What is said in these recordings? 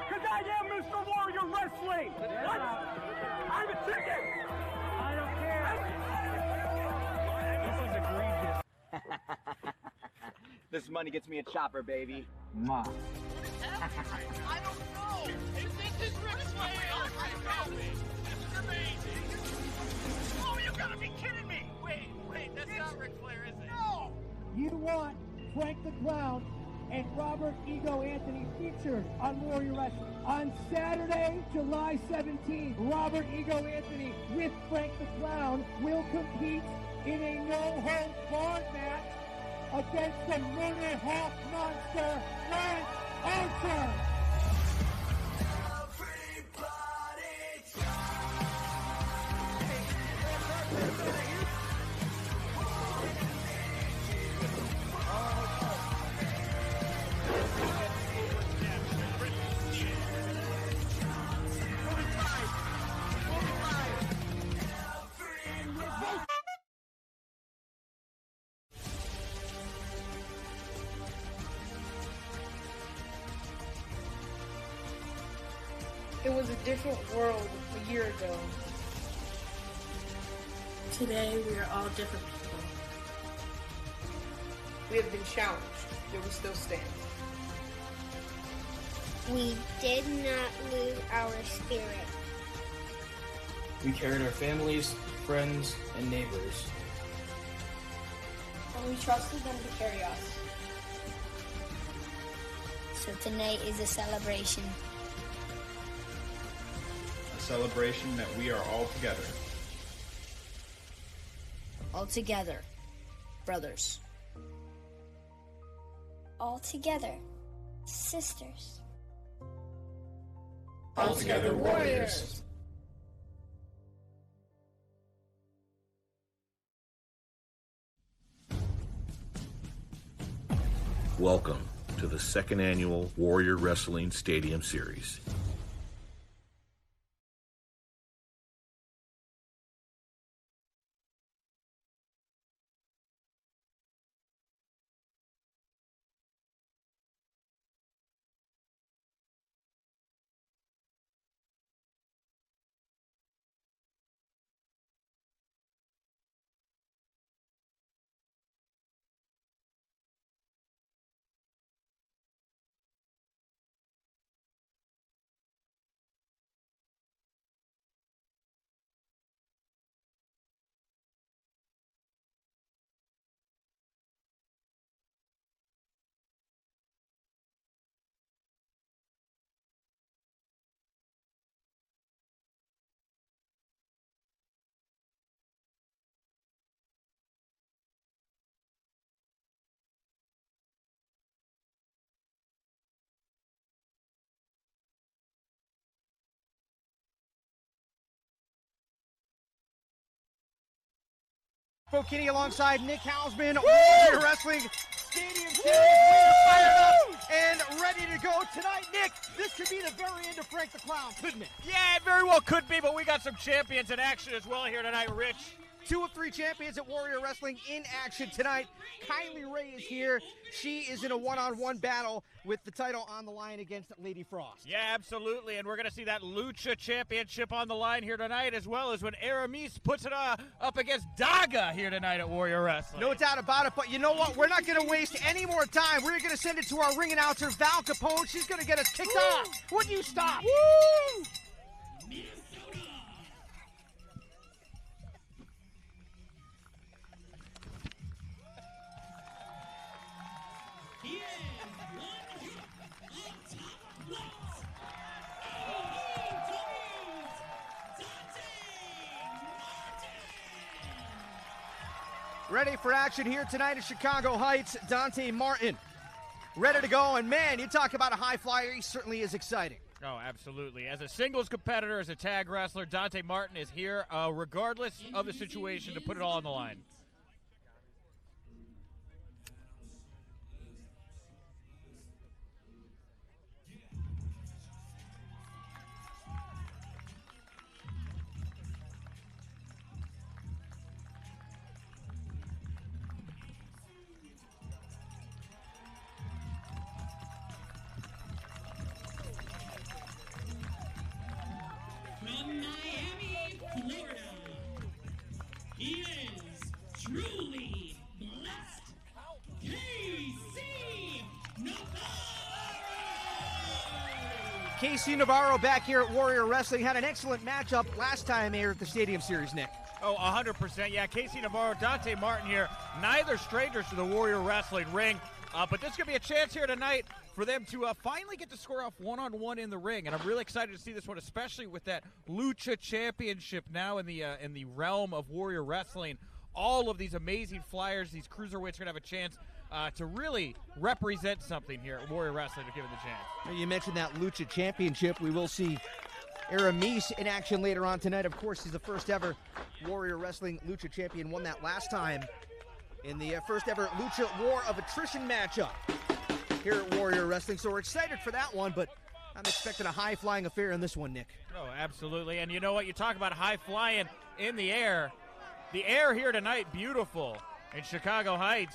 because I am Mr. Warrior Wrestling. What? I'm a chicken. I don't care. This is egregious. This money gets me a chopper, baby. Mwah. I don't know. This is Rick Flair. This is amazing. Oh, you gotta be kidding me. Wait, that's not Ric Flair, is it? No. You want Frank the Clown and Robert Ego Anthony featured on Warrior Wrestling. On Saturday, July 17th, Robert Ego Anthony with Frank the Clown will compete in a no-holds-barred match against the Minute Half Monster, Lance Archer. It was a different world a year ago. Today, we are all different people. We have been challenged, yet we still stand. We did not lose our spirit. We carried our families, friends, and neighbors. And we trusted them to carry us. So tonight is a celebration. A celebration that we are all together. All together, brothers. All together, sisters. All together, warriors. Welcome to the second annual Warrior Wrestling Stadium Series. Bokini alongside Nick Hausman, Warrior Wrestling Stadium Series. We are fired up and ready to go tonight. Nick, this could be the very end of Frank the Clown, couldn't it? Yeah, it very well could be, but we got some champions in action as well here tonight, Rich. 2 of 3 champions at Warrior Wrestling in action tonight. Kylie Rae is here. She is in a one-on-one battle with the title on the line against Lady Frost. Yeah, absolutely, and we're going to see that Lucha Championship on the line here tonight, as well as when Aramis puts it up against Daga here tonight at Warrior Wrestling. No doubt about it, but you know what? We're not going to waste any more time. We're going to send it to our ring announcer, Val Capone. She's going to get us kicked off. Wouldn't you stop? Woo! Ready for action here tonight in Chicago Heights. Dante Martin ready to go. And man, you talk about a high flyer. He certainly is exciting. Oh, absolutely. As a singles competitor, as a tag wrestler, Dante Martin is here regardless of the situation to put it all on the line. Casey Navarro back here at Warrior Wrestling. Had an excellent matchup last time here at the Stadium Series, Nick. Oh, 100%. Yeah, Casey Navarro, Dante Martin here. Neither strangers to the Warrior Wrestling ring. But this is going to be a chance here tonight for them to finally get to score off one-on-one in the ring. And I'm really excited to see this one, especially with that Lucha Championship now in the realm of Warrior Wrestling. All of these amazing flyers, these cruiserweights are going to have a chance to really represent something here at Warrior Wrestling if given the chance. You mentioned that Lucha Championship. We will see Aramis in action later on tonight. Of course, he's the first ever Warrior Wrestling Lucha Champion. Won that last time in the first ever Lucha War of Attrition matchup here at Warrior Wrestling. So we're excited for that one, but I'm expecting a high-flying affair in this one, Nick. Oh, absolutely. And you know what? You talk about high-flying in the air. The air here tonight, beautiful in Chicago Heights.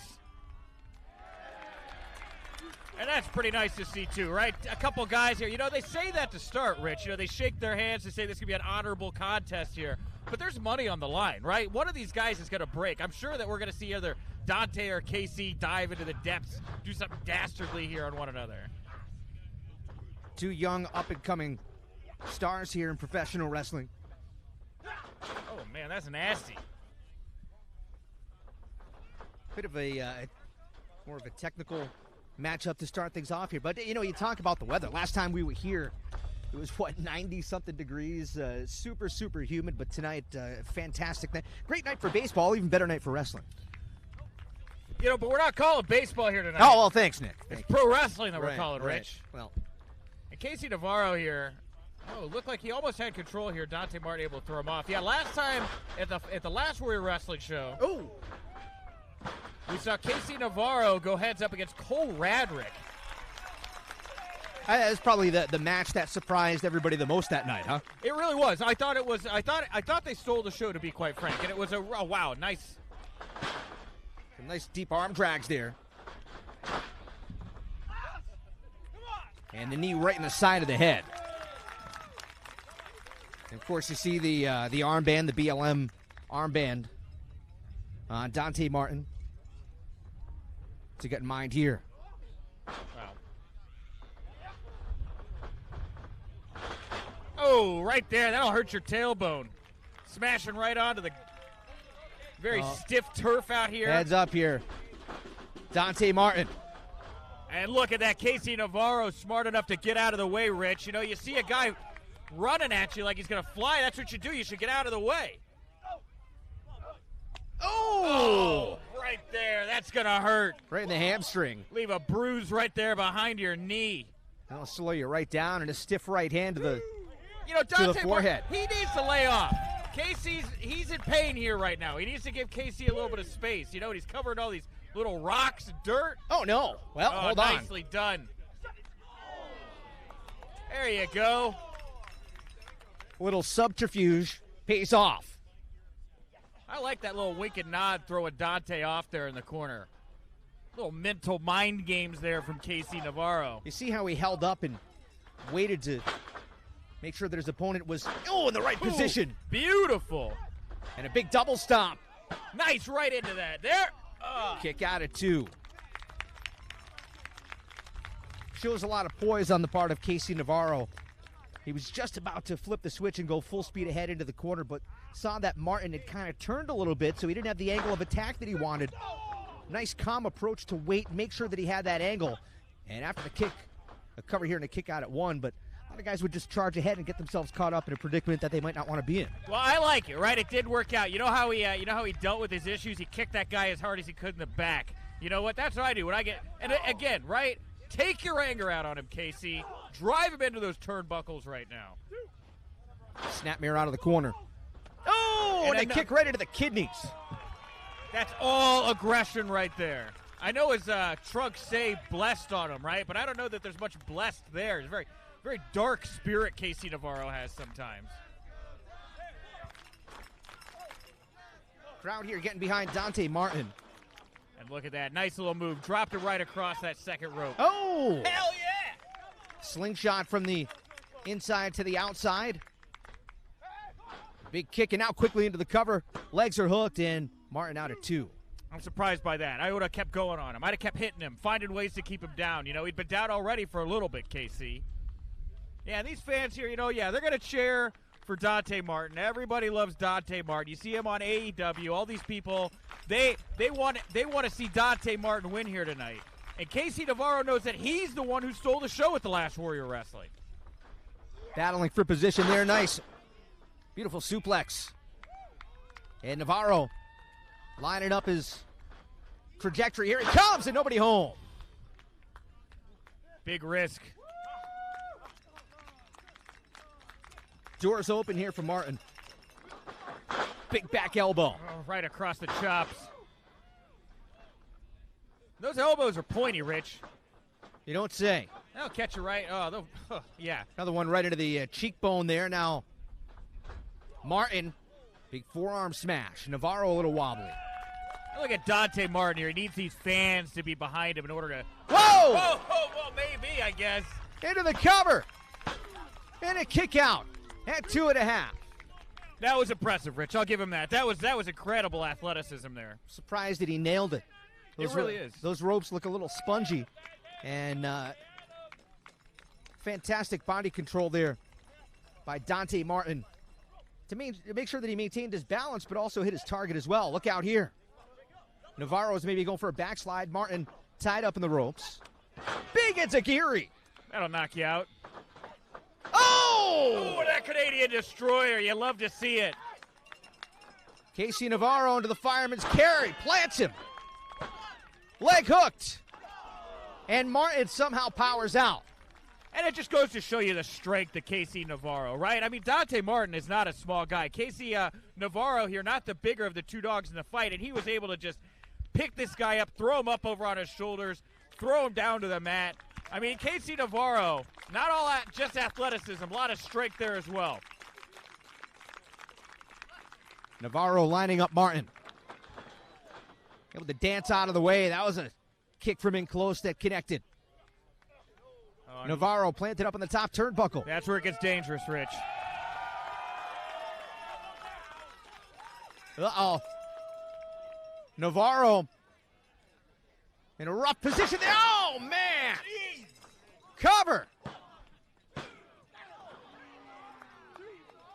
And that's pretty nice to see, too, right? A couple guys here. You know, they say that to start, Rich. You know, they shake their hands. They say this could be an honorable contest here. But there's money on the line, right? One of these guys is going to break. I'm sure that we're going to see either Dante or KC dive into the depths, do something dastardly here on one another. Two young, up-and-coming stars here in professional wrestling. Oh, man, that's nasty. Bit of a more of a technical matchup to start things off here. But, you know, you talk about the weather. Last time we were here, it was, 90-something degrees, super, super humid. But tonight, fantastic night. Great night for baseball, even better night for wrestling. You know, but we're not calling baseball here tonight. Oh, well, thanks, Nick. It's pro wrestling that we're calling, right. Rich. Well, and Casey Navarro here. Oh, looked like he almost had control here. Dante Martin able to throw him off. Yeah, last time at the last Warrior Wrestling show. Oh. We saw Casey Navarro go heads up against Cole Radrick. That's probably the match that surprised everybody the most that night, huh? It really was. I thought they stole the show, to be quite frank. And it was wow, nice. Some nice deep arm drags there. And the knee right in the side of the head. And of course, you see the armband, the BLM armband on Dante Martin. To get in mind here. Wow. Oh, right there. That'll hurt your tailbone. Smashing right onto the very stiff turf out here. Heads up here. Dante Martin. And look at that. Casey Navarro smart enough to get out of the way, Rich. You know, you see a guy running at you like he's going to fly. That's what you do. You should get out of the way. Oh, right there. That's going to hurt. Right in the hamstring. Leave a bruise right there behind your knee. That'll slow you right down, and a stiff right hand to the, Dante, to the forehead. He needs to lay off. He's in pain here right now. He needs to give Casey a little bit of space. You know, he's covered all these little rocks and dirt. Oh, no. Well, hold on. Nicely done. There you go. Little subterfuge pays off. I like that little wink and nod throwing Dante off there in the corner. Little mental mind games there from Casey Navarro. You see how he held up and waited to make sure that his opponent was in the right position. Beautiful. And a big double stomp. Nice right into that. There. Kick out at 2. Shows a lot of poise on the part of Casey Navarro. He was just about to flip the switch and go full speed ahead into the corner, but saw that Martin had kind of turned a little bit, so he didn't have the angle of attack that he wanted. Nice, calm approach to wait, make sure that he had that angle. And after the kick, a cover here and a kick out at 1, but a lot of guys would just charge ahead and get themselves caught up in a predicament that they might not want to be in. Well, I like it, right? It did work out. You know how he dealt with his issues? He kicked that guy as hard as he could in the back. You know what? That's what I do when I get. And again, right? Take your anger out on him, Casey. Drive him into those turnbuckles right now. Snap mirror out of the corner. Oh, and a kick right into the kidneys. That's all aggression right there. I know his trunks say blessed on him, right? But I don't know that there's much blessed there. It's a very, very dark spirit Casey Navarro has sometimes. Crowd here getting behind Dante Martin. And look at that. Nice little move. Dropped it right across that second rope. Oh! Hell yeah! Slingshot from the inside to the outside. Big kick and out quickly into the cover. Legs are hooked and Martin out at 2. I'm surprised by that. I would have kept going on him. I'd have kept hitting him, finding ways to keep him down. You know, he'd been down already for a little bit, KC. Yeah, these fans here, they're going to cheer for Dante Martin. Everybody loves Dante Martin. You see him on AEW. All these people, they want to see Dante Martin win here tonight. And Casey Navarro knows that he's the one who stole the show at the last Warrior Wrestling. Battling for position there. Nice. Beautiful suplex. And Navarro lining up his trajectory. Here he comes, and nobody home. Big risk. Doors open here for Martin. Big back elbow. Oh, right across the chops. Those elbows are pointy, Rich. You don't say. They'll catch you right. Yeah. Another one right into the cheekbone there. Now, Martin, big forearm smash. Navarro a little wobbly. Look at Dante Martin here. He needs these fans to be behind him in order to... Whoa! Well, maybe, I guess. Into the cover. And a kick out at 2.5. That was impressive, Rich. I'll give him that. That was incredible athleticism there. Surprised that he nailed it. It really is. Those ropes look a little spongy. And fantastic body control there by Dante Martin to make sure that he maintained his balance, but also hit his target as well. Look out here. Navarro's maybe going for a backslide. Martin tied up in the ropes. Big enziguri. That'll knock you out. Oh! Oh, that Canadian destroyer. You love to see it. Casey Navarro into the fireman's carry. Plants him. Leg hooked. And Martin somehow powers out. And it just goes to show you the strength of Casey Navarro, right? I mean, Dante Martin is not a small guy. Casey Navarro here, not the bigger of the two dogs in the fight, and he was able to just pick this guy up, throw him up over on his shoulders, throw him down to the mat. I mean, Casey Navarro, not all just athleticism, a lot of strength there as well. Navarro lining up Martin. Able to dance out of the way. That was a kick from in close that connected. Navarro planted up on the top turnbuckle. That's where it gets dangerous, Rich. Uh-oh. Navarro in a rough position there. Oh, man. Cover.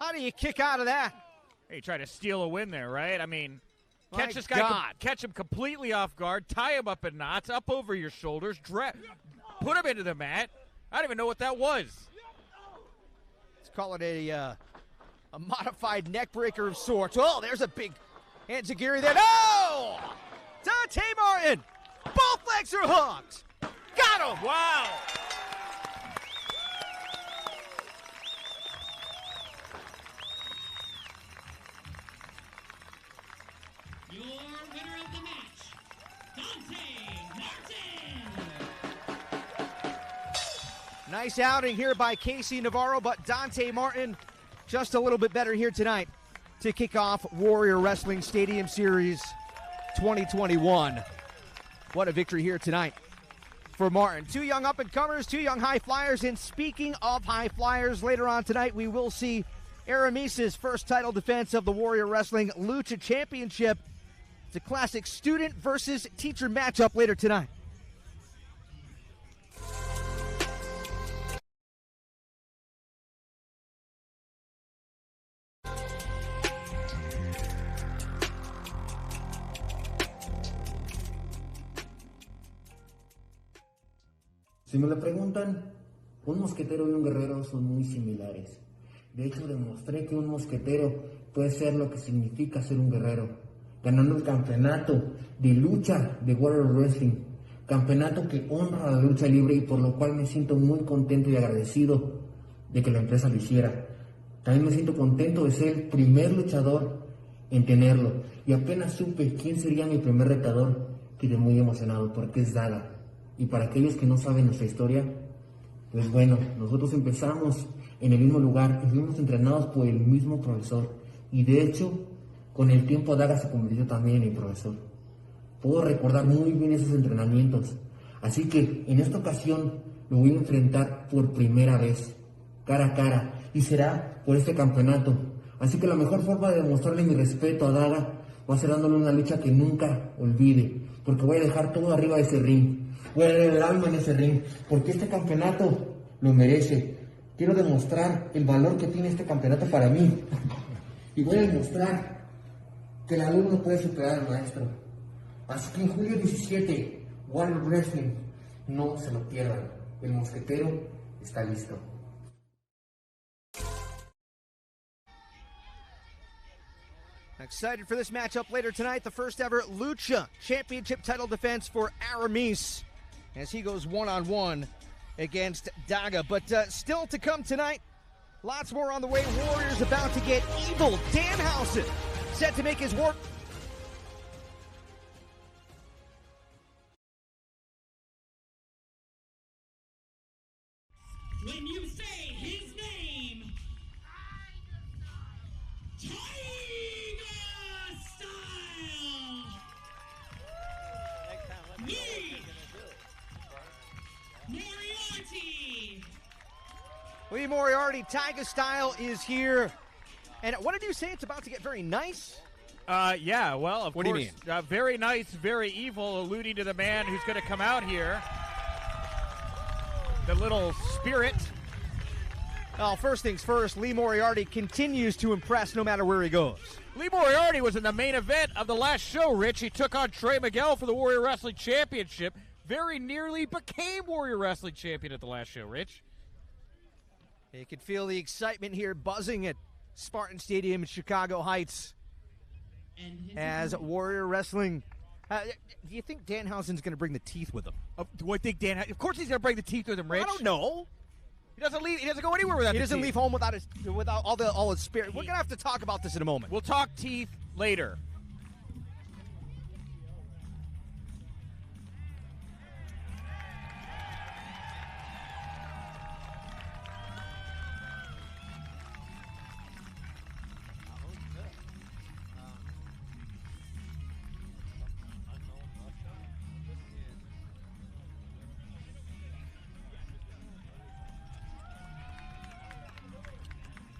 How do you kick out of that? Hey, try to steal a win there, right? I mean, catch this guy, God. catch him completely off guard, tie him up in knots, up over your shoulders, put him into the mat. I don't even know what that was. Let's call it a modified neck breaker of sorts. Oh, there's a big enziguri there. No! Dante Martin. Both legs are hooked. Got him. Wow. Your winner of the match, Dante Martin. Nice outing here by Casey Navarro, but Dante Martin just a little bit better here tonight to kick off Warrior Wrestling Stadium Series 2021. What a victory here tonight for Martin. Two young up-and-comers, two young high flyers, and speaking of high flyers, later on tonight we will see Aramis' first title defense of the Warrior Wrestling Lucha Championship. It's a classic student versus teacher matchup later tonight. Si me lo preguntan, un mosquetero y un guerrero son muy similares. De hecho, demostré que un mosquetero puede ser lo que significa ser un guerrero, ganando el campeonato de lucha de Warrior Wrestling, campeonato que honra a la lucha libre y por lo cual me siento muy contento y agradecido de que la empresa lo hiciera. También me siento contento de ser el primer luchador en tenerlo y apenas supe quién sería mi primer retador, quedé muy emocionado porque es Daga. Y para aquellos que no saben nuestra historia, pues bueno, nosotros empezamos en el mismo lugar y fuimos entrenados por el mismo profesor. Y de hecho, con el tiempo Daga se convirtió también en mi profesor. Puedo recordar muy bien esos entrenamientos. Así que en esta ocasión lo voy a enfrentar por primera vez, cara a cara. Y será por este campeonato. Así que la mejor forma de demostrarle mi respeto a Daga va a ser dándole una lucha que nunca olvide. Porque voy a dejar todo arriba de ese ring. Voy a dar el alma en ese ring, porque este campeonato lo merece. Quiero demostrar el valor que tiene este campeonato para mí. Y voy a demostrar que el alumno puede superar al maestro. Así que en julio 17, Warrior Wrestling, no se lo pierdan. El mosquetero está listo. Excited for this matchup later tonight. The first ever Lucha Championship title defense for Aramis as he goes one-on-one against Daga. But still to come tonight, lots more on the way. Warriors about to get evil. Danhausen set to make his work. When you say his name, Daga style. Lee Moriarty. Lee Moriarty, Daga style is here. And what did you say? It's about to get very nice? Yeah, well, of course. What do you mean? Very nice, very evil, alluding to the man who's going to come out here. The little spirit. Well, first things first, Lee Moriarty continues to impress no matter where he goes. Lee Moriarty was in the main event of the last show, Rich. He took on Trey Miguel for the Warrior Wrestling Championship. Very nearly became Warrior Wrestling Champion at the last show, Rich. You can feel the excitement here buzzing at Spartan Stadium in Chicago Heights as Warrior Wrestling. Do you think Danhausen's going to bring the teeth with him? Do I think Of course he's going to bring the teeth with him, Rich. I don't know. He doesn't leave. He doesn't go anywhere without. He the doesn't teeth. leave home without all his spirit. We're going to have to talk about this in a moment. We'll talk teeth later.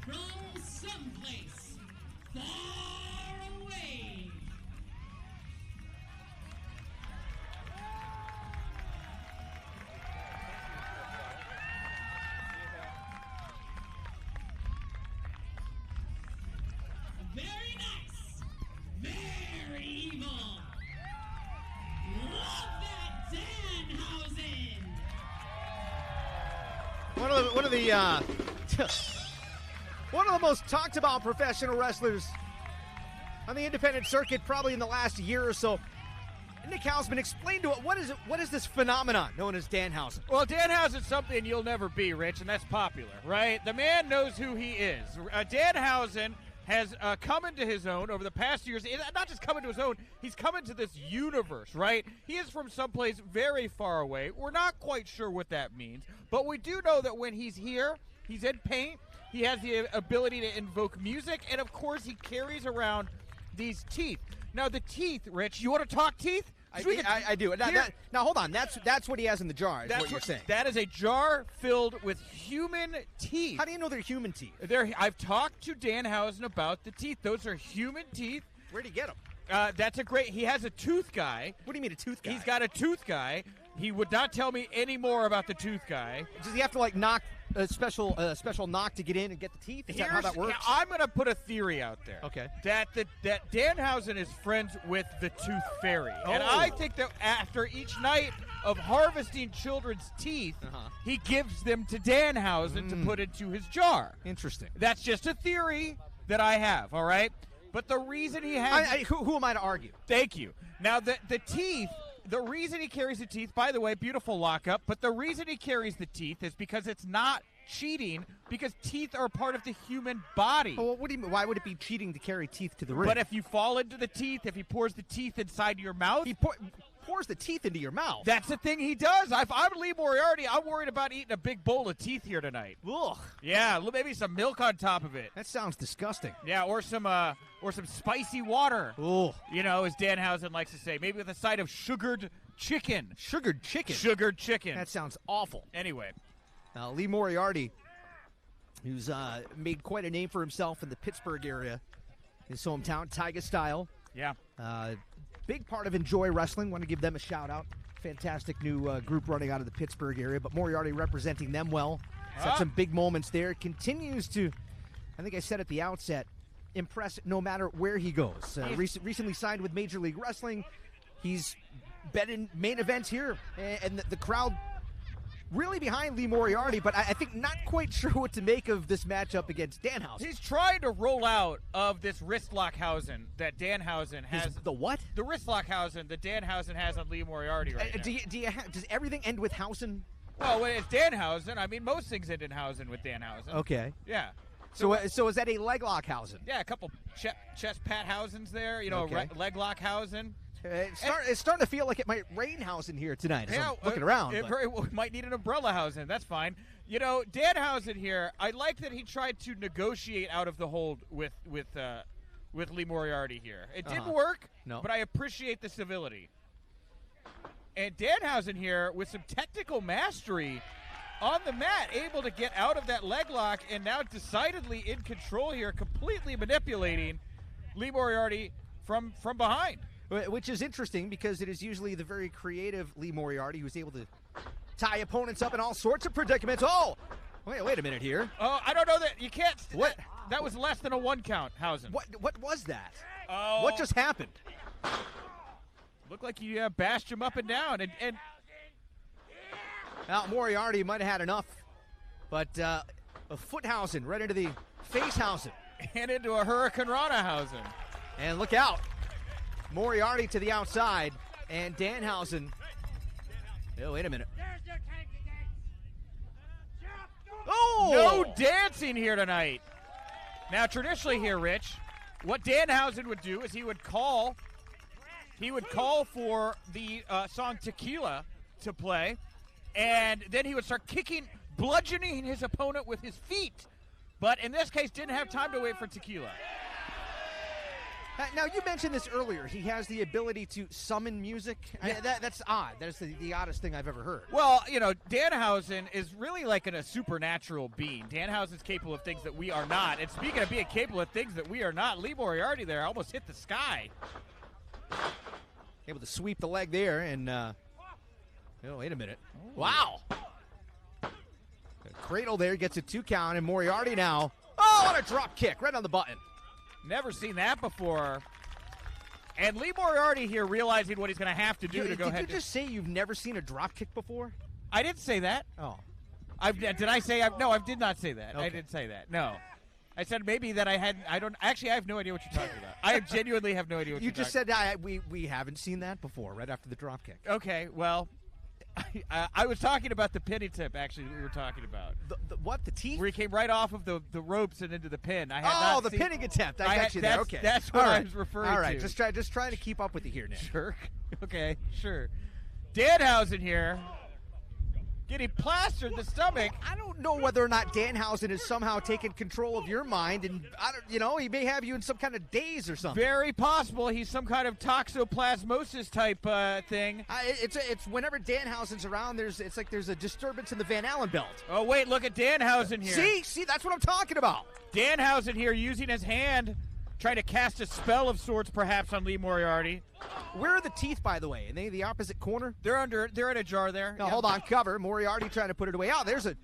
From someplace far away. Very nice. Very evil. Love that Danhausen. One of the most talked about professional wrestlers on the independent circuit probably in the last year or so. Nick Hausman, explain to it, what is this phenomenon known as Danhausen? Well, Danhausen's something you'll never be, Rich, and that's popular, right? The man knows who he is. Danhausen has come into his own over the past years. Not just come into his own, he's come into this universe, right? He is from someplace very far away. We're not quite sure what that means, but we do know that when he's here, he's in paint. He has the ability to invoke music, and of course he carries around these teeth. Now the teeth, Rich, you want to talk teeth? I do. Now hold on, that's what he has in the jar, is what you're saying. That is a jar filled with human teeth. How do you know they're human teeth? I've talked to Danhausen about the teeth. Those are human teeth. Where'd he get them? He has a tooth guy. What do you mean a tooth guy? He's got a tooth guy. He would not tell me any more about the tooth guy. Does he have to knock a special knock to get in and get the teeth? Is that how that works? I'm going to put a theory out there. Okay. That Danhausen is friends with the Tooth Fairy. Oh. And I think that after each night of harvesting children's teeth, he gives them to Danhausen to put into his jar. Interesting. That's just a theory that I have, all right? But the reason he has... Who am I to argue? Thank you. Now, the teeth... The reason he carries the teeth, by the way, beautiful lockup, but the reason he carries the teeth is because it's not cheating, because teeth are part of the human body. Well, what do you mean? Why would it be cheating to carry teeth to the ring? But if you fall into the teeth, if he pours the teeth inside your mouth... He pours the teeth into your mouth? That's the thing he does. If I'm Lee Moriarty, I'm worried about eating a big bowl of teeth here tonight. Ugh. Yeah, maybe some milk on top of it. That sounds disgusting. Yeah, or some spicy water. Ugh. You know, as Danhausen likes to say, maybe with a side of sugared chicken. Sugared chicken? Sugared chicken. That sounds awful. Anyway. Lee Moriarty, who's made quite a name for himself in the Pittsburgh area, his hometown, Daga style. Yeah. Big part of Enjoy Wrestling. Want to give them a shout out. Fantastic new group running out of the Pittsburgh area, but Moriarty representing them well He's had some big moments there. Continues to, I think I said at the outset, impress no matter where he goes. Recently signed with Major League Wrestling. He's been in main events here, and the crowd really behind Lee Moriarty, but I think not quite sure what to make of this matchup against Danhausen. He's trying to roll out of this wrist lockhausen that Danhausen has. The what? The wrist lockhausen that Danhausen has on Lee Moriarty right now. Does everything end with Hausen? Well, when it's Danhausen, I mean, most things end in Hausen with Danhausen. Okay. Yeah. So is that a leg lock Hausen? Yeah, a couple chest pat Hausens there, okay. Leg lock Hausen. It's starting to feel like it might rain Hausen here tonight as I'm looking around. It very well might need an umbrella Hausen. That's fine. Danhausen here, I like that he tried to negotiate out of the hold with Lee Moriarty here. It didn't work, but I appreciate the civility. And Danhausen here with some technical mastery on the mat, able to get out of that leg lock and now decidedly in control here, completely manipulating Lee Moriarty from behind. Which is interesting because it is usually the very creative Lee Moriarty who's able to tie opponents up in all sorts of predicaments. Oh, wait a minute here. Oh, I don't know that you can't. What? That was less than a 1 count, Hausen. What was that? Oh. What just happened? Looked like you bashed him up and down. And now Moriarty might have had enough, but a foot Hausen right into the face Hausen. And into a Hurricane Rana Hausen. And look out. Moriarty to the outside, and Danhausen. Oh, wait a minute. Oh! No dancing here tonight. Now, traditionally here, Rich, what Danhausen would do is he would call for the song Tequila to play, and then he would start bludgeoning his opponent with his feet. But in this case, didn't have time to wait for Tequila. Now, you mentioned this earlier. He has the ability to summon music. That's odd. That's the oddest thing I've ever heard. Well, Danhausen is really like a supernatural being. Danhausen's capable of things that we are not. And speaking of being capable of things that we are not, Lee Moriarty there almost hit the sky. Able to sweep the leg there, and wait a minute. Wow. The cradle there gets a 2 count, and Moriarty now. Oh, what a drop kick right on the button. Never seen that before. And Lee Moriarty here realizing what he's going to have to do to go ahead. Did you just say you've never seen a drop kick before? I didn't say that. Oh. Did I say? No, I did not say that. Okay. I didn't say that. No. I said maybe that I hadn't. I don't. Actually, I have no idea what you're talking about. I genuinely have no idea what you you're just talking said we haven't seen that before right after the drop kick. Okay, well, I was talking about the pinning tip, actually, that we were talking about. The what? The teeth? Where he came right off of the ropes and into the pin. The pinning attempt. I got you there. Okay. That's what I was referring to. All right, just trying to keep up with you here, Nick. Sure. Okay, sure. Danhausen here. Getting plastered in the stomach. I don't know whether or not Danhausen has somehow taken control of your mind, and he may have you in some kind of daze or something. Very possible. He's some kind of toxoplasmosis type thing. It's whenever Danhausen's around, it's like there's a disturbance in the Van Allen belt. Oh wait, look at Danhausen here. See, that's what I'm talking about. Danhausen here using his hand, trying to cast a spell of sorts, perhaps on Lee Moriarty. Where are the teeth, by the way? Are they the opposite corner? They're in a jar there. No, hold on, cover. Moriarty trying to put it away. Oh, there's a...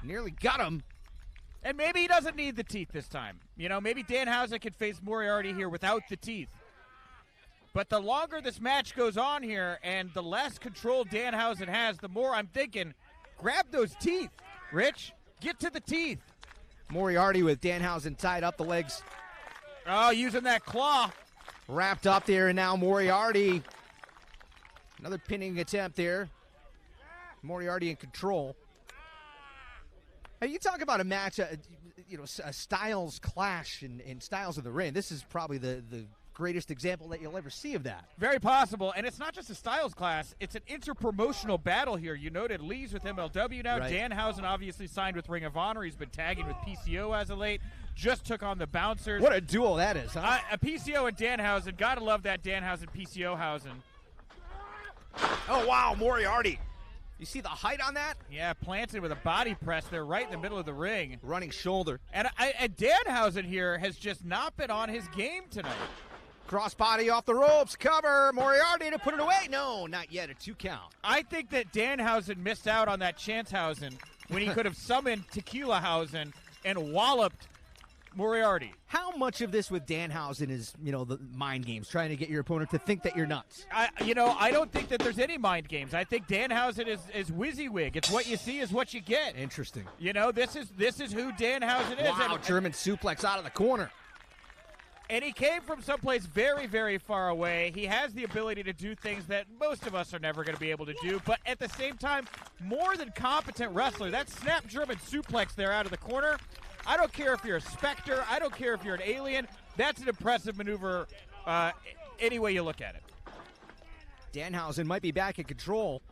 Nearly got him. And maybe he doesn't need the teeth this time. Maybe Danhausen can face Moriarty here without the teeth. But the longer this match goes on here and the less control Danhausen has, the more I'm thinking, grab those teeth, Rich. Get to the teeth. Moriarty with Danhausen tied up, the legs. Oh, using that claw. Wrapped up there, and now Moriarty. Another pinning attempt there. Moriarty in control. Hey, you talk about a match, a styles clash in styles of the ring. This is probably the greatest example that you'll ever see of that. Very possible, and it's not just a styles class. It's an interpromotional battle here. You noted Lee's with MLW now. Right. Danhausen obviously signed with Ring of Honor. He's been tagging with PCO as of late. Just took on the Bouncers. What a duel that is, huh? A PCO and Danhausen. Gotta love that Danhausen PCO Hausen. Oh, wow, Moriarty. You see the height on that? Yeah, planted with a body press there right in the middle of the ring. Running shoulder. And Danhausen here has just not been on his game tonight. Crossbody off the ropes, cover, Moriarty to put it away. No, not yet, a 2 count. I think that Danhausen missed out on that Chanshausen when he could have summoned Tequilahausen and walloped Moriarty. How much of this with Danhausen is, the mind games, trying to get your opponent to think that you're nuts? I don't think that there's any mind games. I think Danhausen is WYSIWYG. It's what you see is what you get. Interesting. This is who Danhausen is. Wow, German suplex out of the corner. And he came from someplace very, very far away. He has the ability to do things that most of us are never going to be able to do, but at the same time, more than competent wrestler. That snap German suplex there out of the corner, I don't care if you're a Spectre. I don't care if you're an alien. That's an impressive maneuver any way you look at it. Danhausen might be back in control.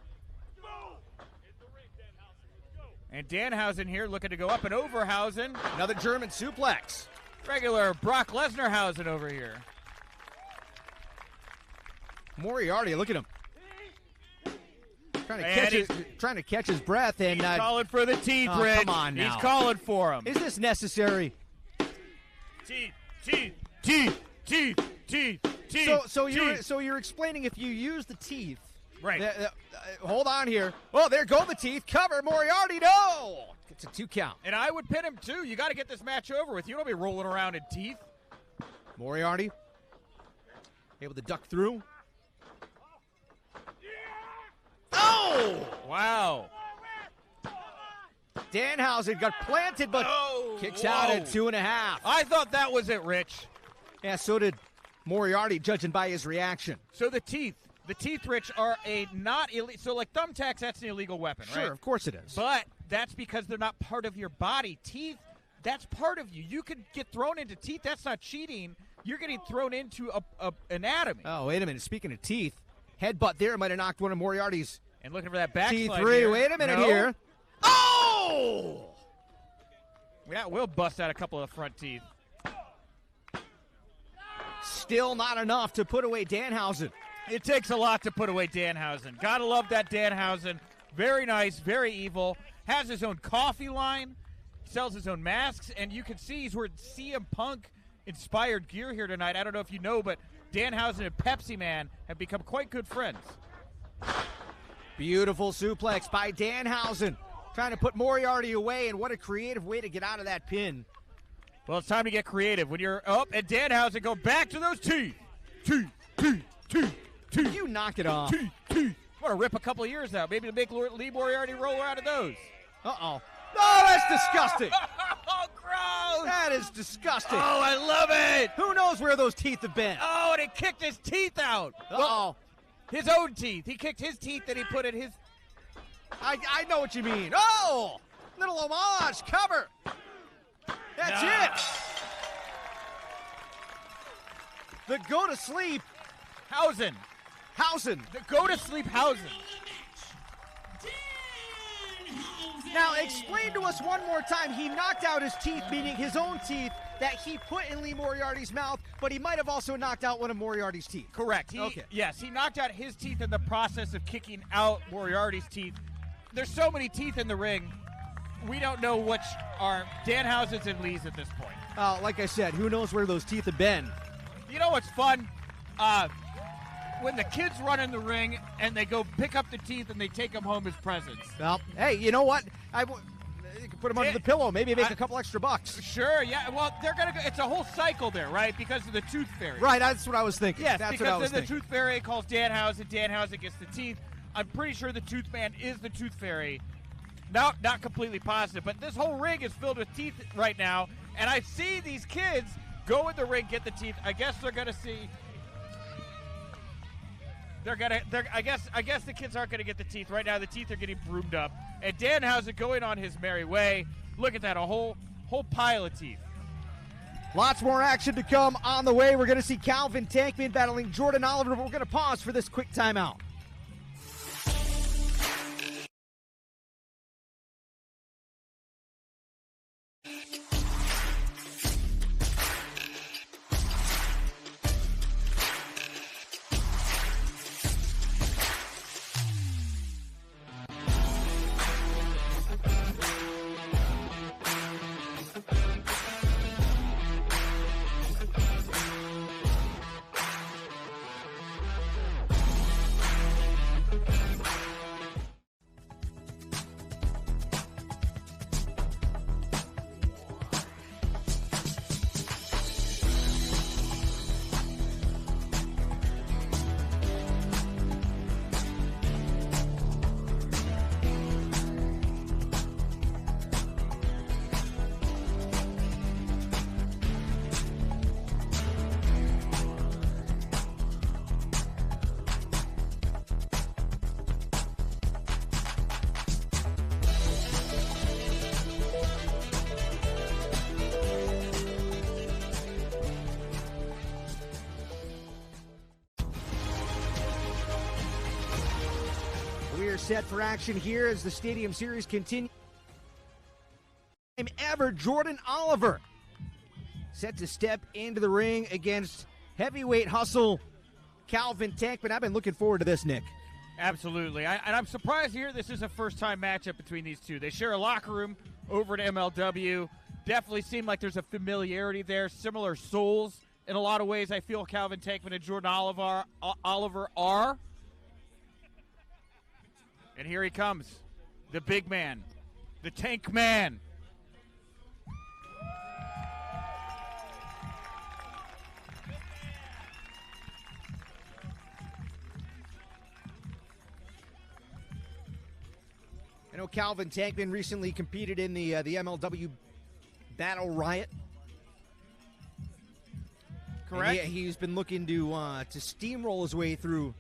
And Danhausen here looking to go up and over Hausen. Another German suplex. Regular Brock Lesnar-Hausen over here. Moriarty, look at him. Trying to catch his breath. And he's calling for the teeth, Rich. Come on now. He's calling for him. Is this necessary? Teeth. So you're explaining if you use the teeth. Right. Hold on here. Oh, there go the teeth. Cover Moriarty. No. It's a 2 count. And I would pin him, too. You got to get this match over with. You don't be rolling around in teeth. Moriarty able to duck through. Oh! Wow. Danhausen got planted, but kicks out at 2.5. I thought that was it, Rich. Yeah, so did Moriarty, judging by his reaction. So the teeth, Rich, are a not illegal. So like thumbtacks, that's an illegal weapon, right? Sure, of course it is. But that's because they're not part of your body. Teeth, that's part of you. You could get thrown into teeth. That's not cheating. You're getting thrown into a anatomy. Oh, wait a minute. Speaking of teeth, headbutt there might have knocked one of Moriarty's. And looking for that backslide T3. here. Wait a minute here. Oh! Yeah, we'll bust out a couple of the front teeth. Still not enough to put away Danhausen. It takes a lot to put away Danhausen. Gotta love that Danhausen. Very nice, very evil. Has his own coffee line. Sells his own masks. And you can see he's wearing CM Punk-inspired gear here tonight. I don't know if you know, but Danhausen and Pepsi Man have become quite good friends. Beautiful suplex by Danhausen. Trying to put Moriarty away, and what a creative way to get out of that pin. Well, it's time to get creative. When you're up, and Danhausen go back to those teeth. Teeth. You knock it off. Teeth. I want to rip a couple of years out. Maybe to make Lee Moriarty roll out of those. Uh-oh. Oh, that's disgusting. Oh, gross. That is disgusting. Oh, I love it. Who knows where those teeth have been? Oh, and he kicked his teeth out. Uh-oh. Well, his own teeth. He kicked his teeth that he put in his... I know what you mean. Oh! Little homage. Cover. That's it. The go-to-sleep. Hausen. The go-to-sleep Hausen. Now, explain to us one more time. He knocked out his teeth, meaning his own teeth, that he put in Lee Moriarty's mouth, but he might have also knocked out one of Moriarty's teeth. Correct. Yes, he knocked out his teeth in the process of kicking out Moriarty's teeth. There's so many teeth in the ring, we don't know which are Danhausen's and Lee's at this point. Like I said, who knows where those teeth have been? You know what's fun? When the kids run in the ring and they go pick up the teeth and they take them home as presents. Well, hey, you know what? You can put them under the pillow, maybe make a couple extra bucks. Sure, yeah. Well, they're going to go. It's a whole cycle there, right? Because of the tooth fairy. Right, that's what I was thinking. Yes, that's because what I was then thinking. The tooth fairy calls Danhausen. Danhausen gets the teeth. I'm pretty sure the tooth man is the tooth fairy. Not completely positive, but this whole ring is filled with teeth right now, and I see these kids go in the ring, get the teeth. I guess they're going to see. I guess the kids aren't going to get the teeth right now. The teeth are getting broomed up, and Danhausen going on his merry way. Look at that, a whole pile of teeth. Lots more action to come on the way. We're going to see Calvin Tankman battling Jordan Oliver, but we're going to pause for this quick timeout. set for action here as the Stadium Series continues. Ever Jordan Oliver set to step into the ring against heavyweight hustle Calvin Tankman. I've been looking forward to this, Nick. Absolutely. And I'm surprised to hear this is a first-time matchup between these two. They share a locker room over at MLW. Definitely seem like there's a familiarity there, similar souls in a lot of ways. I feel Calvin Tankman and Jordan Oliver are. And here he comes, the big man, the Tank Man. I know Calvin Tankman recently competed in the MLW Battle Riot. Correct. He's been looking to steamroll his way through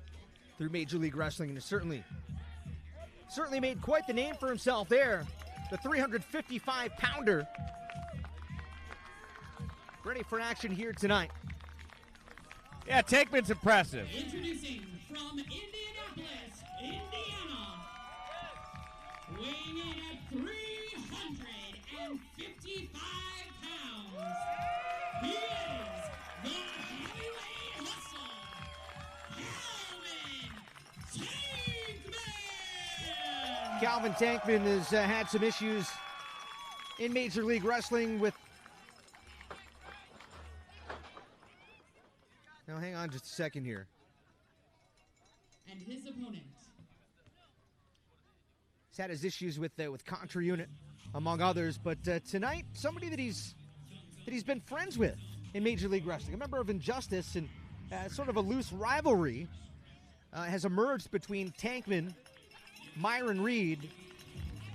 Major League Wrestling, and has certainly made quite the name for himself there. The 355-pounder. Ready for action here tonight. Yeah, Tankman's impressive. Introducing from Indianapolis, Indiana, weighing in at 355 pounds, he is the heavyweight hustle, Calvin Tankman. Calvin Tankman has had some issues in Major League Wrestling with... Now, hang on just a second here. And his opponent. He's had his issues with Contra Unit, among others, but tonight, somebody that he's been friends with in Major League Wrestling, a member of Injustice, and sort of a loose rivalry has emerged between Tankman, Myron Reed,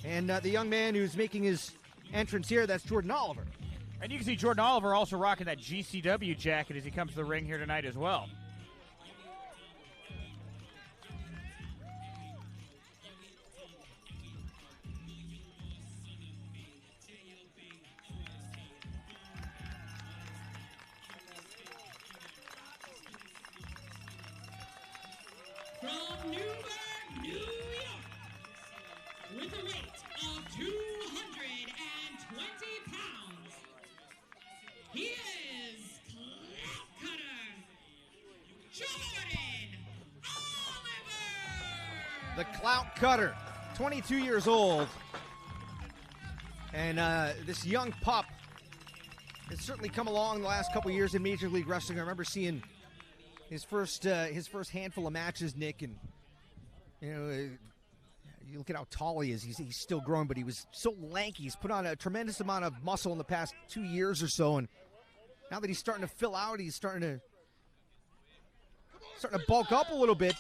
and the young man who's making his entrance here. That's Jordan Oliver. And you can see Jordan Oliver also rocking that GCW jacket as he comes to the ring here tonight as well. From Newburgh, New York, with a weight of 220 pounds, he is Clout Cutter, Jordan Oliver! The Clout Cutter, 22 years old. And this young pup has certainly come along the last couple years in Major League Wrestling. I remember seeing his first handful of matches, Nick, and you look at how tall he is. He's still growing, but he was so lanky. He's put on a tremendous amount of muscle in the past 2 years or so, and now that he's starting to fill out, he's starting to bulk up a little bit.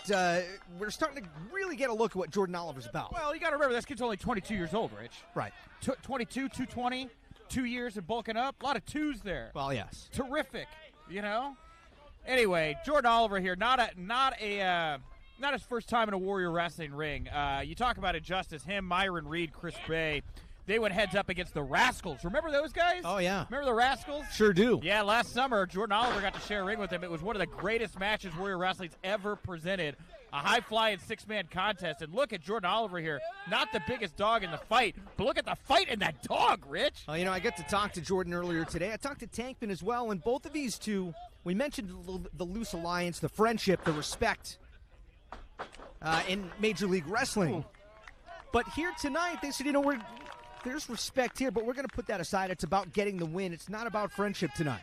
We're starting to really get a look at what Jordan Oliver's about. Well, you got to remember, this kid's only 22 years old, Rich. Right. 22, 220, 2 years and bulking up. A lot of twos there. Well, yes. Terrific, Anyway, Jordan Oliver here, not his first time in a Warrior Wrestling ring. You talk about Injustice, him, Myron Reed, Chris Bay. They went heads up against the Rascals. Remember those guys? Oh, yeah. Remember the Rascals? Sure do. Yeah, last summer, Jordan Oliver got to share a ring with them. It was one of the greatest matches Warrior Wrestling's ever presented. A high-flying six-man contest. And look at Jordan Oliver here. Not the biggest dog in the fight, but look at the fight in that dog, Rich. I got to talk to Jordan earlier today. I talked to Tankman as well, and both of these two, we mentioned the loose alliance, the friendship, the respect in Major League Wrestling. Ooh. But here tonight, they said, there's respect here, but we're going to put that aside. It's about getting the win. It's not about friendship tonight.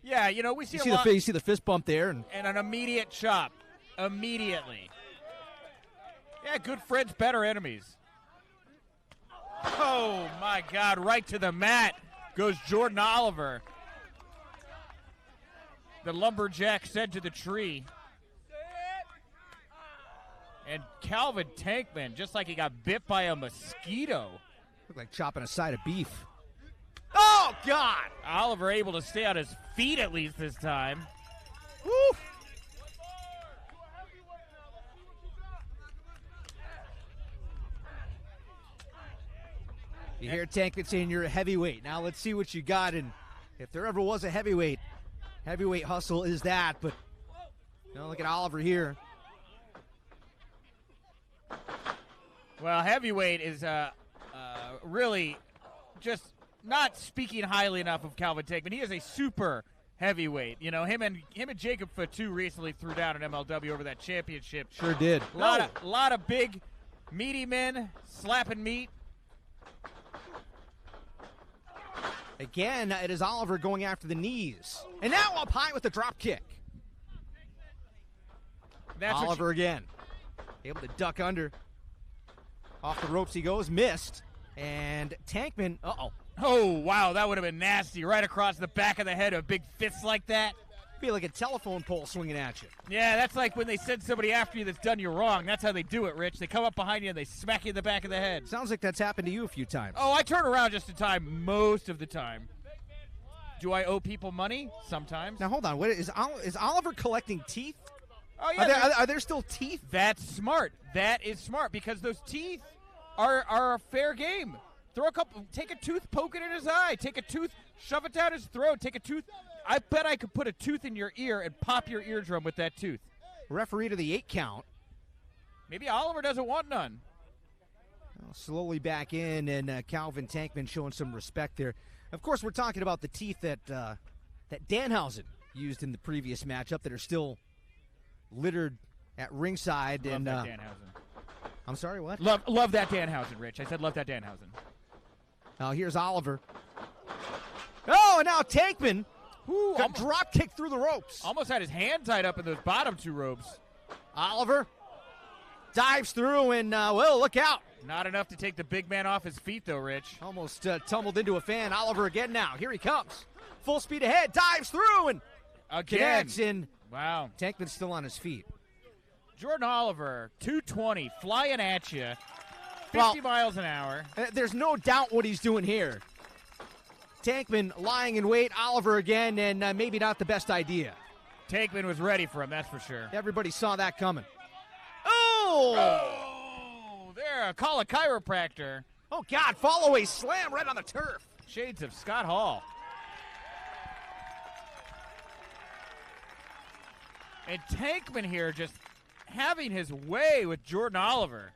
Yeah, we see you see the fist bump there. And an immediate chop. Immediately. Yeah, good friends, better enemies. Oh, my God. Right to the mat goes Jordan Oliver. The lumberjack said to the tree. And Calvin Tankman, just like he got bit by a mosquito. Looked like chopping a side of beef. Oh, God! Oliver able to stay on his feet at least this time. Woo! You hear Tankman saying you're a heavyweight. Now let's see what you got. And if there ever was a heavyweight hustle is that. But look at Oliver here. Well, heavyweight is really just not speaking highly enough of Calvin Tankman. He is a super heavyweight. You know, him and Jacob Fatu recently threw down an MLW over that championship. Sure did. A lot of big, meaty men slapping meat. Again, it is Oliver going after the knees. And now up high with the drop kick. Oliver again. Able to duck under. Off the ropes he goes. Missed. And Tankman, Oh, wow, that would have been nasty. Right across the back of the head, a big fist like that. Be like a telephone pole swinging at you. Yeah, that's like when they send somebody after you that's done you wrong. That's how they do it, Rich. They come up behind you and they smack you in the back of the head. Sounds like that's happened to you a few times. Oh, I turn around just in time most of the time. Do I owe people money? Sometimes. Now, hold on. What is Oliver collecting teeth? Oh, yeah. Are there still teeth? That's smart. That is smart because those teeth are a fair game. Take a tooth, poke it in his eye. Take a tooth, shove it down his throat. Take a tooth. I bet I could put a tooth in your ear and pop your eardrum with that tooth. Referee to the 8 count. Maybe Oliver doesn't want none. Well, slowly back in, and Calvin Tankman showing some respect there. Of course, we're talking about the teeth that Danhausen used in the previous matchup that are still littered at ringside. Love and that Danhausen. I'm sorry, what? Love that Danhausen, Rich. I said love that Danhausen. Now here's Oliver. Oh, and now Tankman got drop kick through the ropes. Almost had his hand tied up in those bottom 2 ropes. Oliver dives through and, look out. Not enough to take the big man off his feet, though, Rich. Almost tumbled into a fan. Oliver again now. Here he comes. Full speed ahead. Dives through and connects in. Wow. Tankman's still on his feet. Jordan Oliver, 220, flying at you, 50 miles an hour. There's no doubt what he's doing here. Tankman lying in wait. Oliver again, and maybe not the best idea. Tankman was ready for him, that's for sure. Everybody saw that coming. Oh! There, call a chiropractor. Oh, God, fall away slam right on the turf. Shades of Scott Hall. And Tankman here just having his way with Jordan Oliver.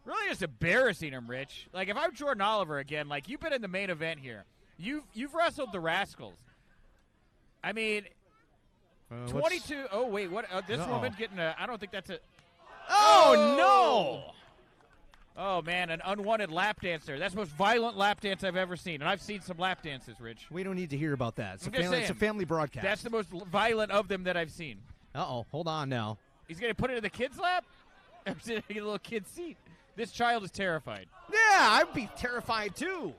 Really just embarrassing him, Rich. Like, if I'm Jordan Oliver again, like, you've been in the main event here. You've wrestled the Rascals. I mean, 22. Oh, wait, what? This woman getting a, I don't think that's a. Oh, no. Oh, man, an unwanted lap dancer. That's the most violent lap dance I've ever seen. And I've seen some lap dances, Rich. We don't need to hear about that. It's a family broadcast. That's the most violent of them that I've seen. Uh-oh, hold on now. He's going to put it in the kid's lap? Or is it a little kid's seat? This child is terrified. Yeah, I'd be terrified, too.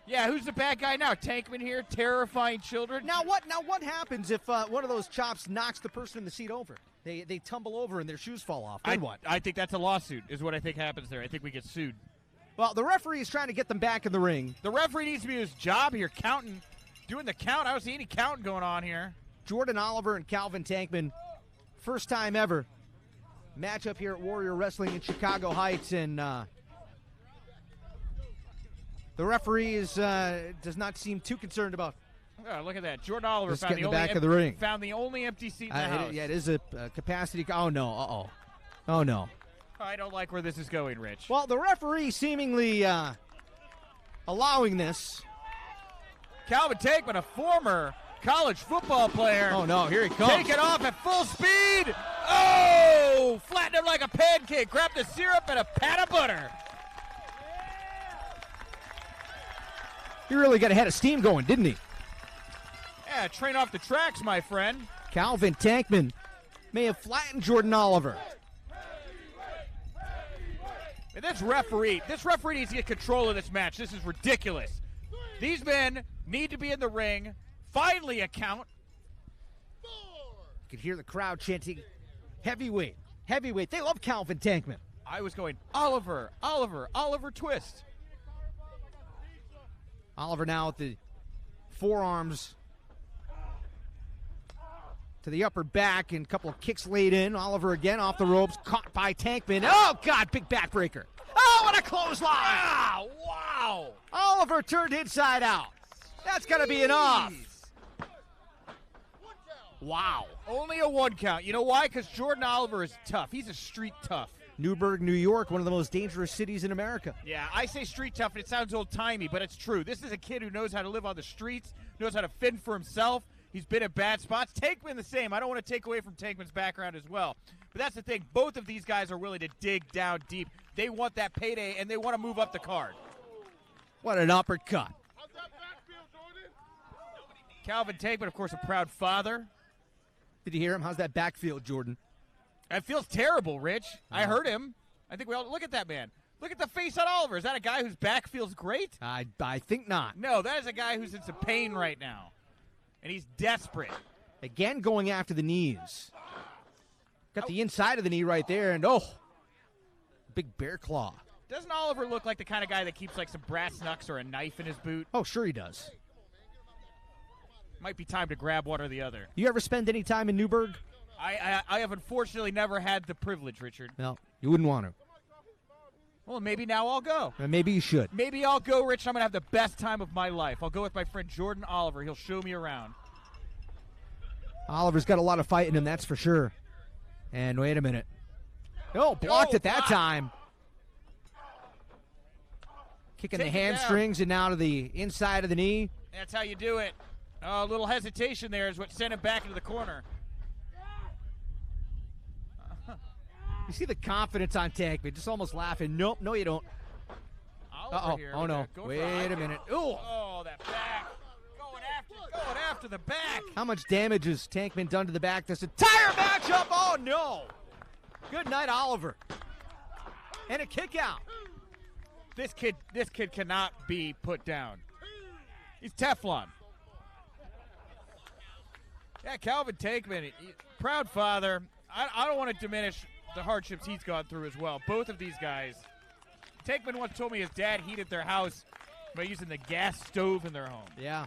Yeah, who's the bad guy now? Tankman here, terrifying children. Now what happens if one of those chops knocks the person in the seat over? They tumble over and their shoes fall off. Then what? I think that's a lawsuit is what I think happens there. I think we get sued. Well, the referee is trying to get them back in the ring. The referee needs to be his job here, counting, doing the count. I don't see any counting going on here. Jordan Oliver and Calvin Tankman, first time ever. Matchup here at Warrior Wrestling in Chicago Heights, and the referee does not seem too concerned about. Oh, look at that. Jordan Oliver found the only empty seat in the house. Yeah, it is a capacity. Oh, no. Uh-oh. Oh, no. I don't like where this is going, Rich. Well, the referee seemingly allowing this. Calvin Tankman, a former college football player. Oh, no. Here he comes. Take it off at full speed. Oh! Flattened him like a pancake. Grabbed the syrup and a pat of butter. He really got a head of steam going, didn't he? Yeah, train off the tracks, my friend. Calvin Tankman may have flattened Jordan Oliver. And this referee needs to get control of this match. This is ridiculous. These men need to be in the ring. Finally a count. You can hear the crowd chanting, heavyweight, heavyweight. They love Calvin Tankman. I was going, Oliver, Oliver, Oliver twist. Oliver now with the forearms to the upper back and a couple of kicks laid in. Oliver again off the ropes, caught by Tankman. Oh, God, big backbreaker. Oh, what a clothesline. Ah, wow. Oliver turned inside out. That's got to be enough. Wow. Only a 1 count. You know why? Because Jordan Oliver is tough. He's a street tough. Newburgh, New York, one of the most dangerous cities in America. Yeah, I say street tough, and it sounds old-timey, but it's true. This is a kid who knows how to live on the streets, knows how to fend for himself. He's been at bad spots. Tankman the same. I don't want to take away from Tankman's background as well. But that's the thing. Both of these guys are willing to dig down deep. They want that payday, and they want to move up the card. What an uppercut. Calvin Tankman, of course, a proud father. Did you hear him? How's that backfield, Jordan? It feels terrible, Rich. I heard him. I think we all look at that man. Look at the face on Oliver. Is that a guy whose back feels great? I think not. No, that is a guy who's in some pain right now. And he's desperate. Again going after the knees. Got the inside of the knee right there, and big bear claw. Doesn't Oliver look like the kind of guy that keeps like some brass knucks or a knife in his boot? Oh, sure he does. Might be time to grab one or the other. You ever spend any time in Newburgh? I have unfortunately never had the privilege, Richard. No, you wouldn't want to. Well, maybe now I'll go. Maybe you should. Maybe I'll go, Rich. I'm going to have the best time of my life. I'll go with my friend Jordan Oliver. He'll show me around. Oliver's got a lot of fight in him, that's for sure. And wait a minute. Blocked at that time. Kicking the hamstrings and now to the inside of the knee. That's how you do it. A little hesitation there is what sent him back into the corner. You see the confidence on Tankman, just almost laughing. Nope, no you don't. Oh no, wait a minute. Oh, that back. Going after the back. How much damage has Tankman done to the back this entire matchup? Oh no. Good night, Oliver. And a kick out. This kid cannot be put down. He's Teflon. Yeah, Calvin Tankman, proud father. I don't want to diminish the hardships he's gone through as well. Both of these guys. Tankman once told me his dad heated their house by using the gas stove in their home. Yeah.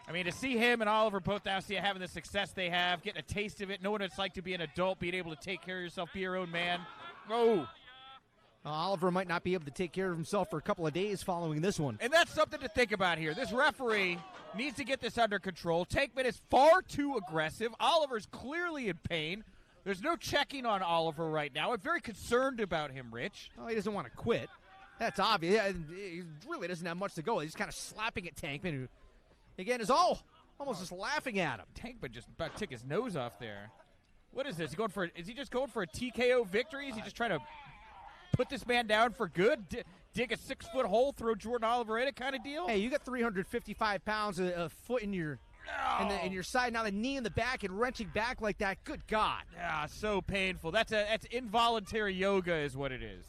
I mean, to see him and Oliver both now having the success they have, getting a taste of it, knowing what it's like to be an adult, being able to take care of yourself, be your own man. Oliver might not be able to take care of himself for a couple of days following this one. And that's something to think about here. This referee needs to get this under control. Tankman is far too aggressive. Oliver's clearly in pain. There's no checking on Oliver right now. I'm very concerned about him, Rich. Oh, he doesn't want to quit. That's obvious. He really doesn't have much to go. He's kind of slapping at Tankman, who, again, is almost just laughing at him. Tankman just about took his nose off there. What is this? Is he just going for a TKO victory? Is he just trying to put this man down for good? Dig a 6-foot hole, throw Jordan Oliver in it kind of deal? Hey, you got 355 pounds, a foot in your in your side, now the knee in the back and wrenching back like that. Good God. Yeah, so painful. That's involuntary yoga is what it is.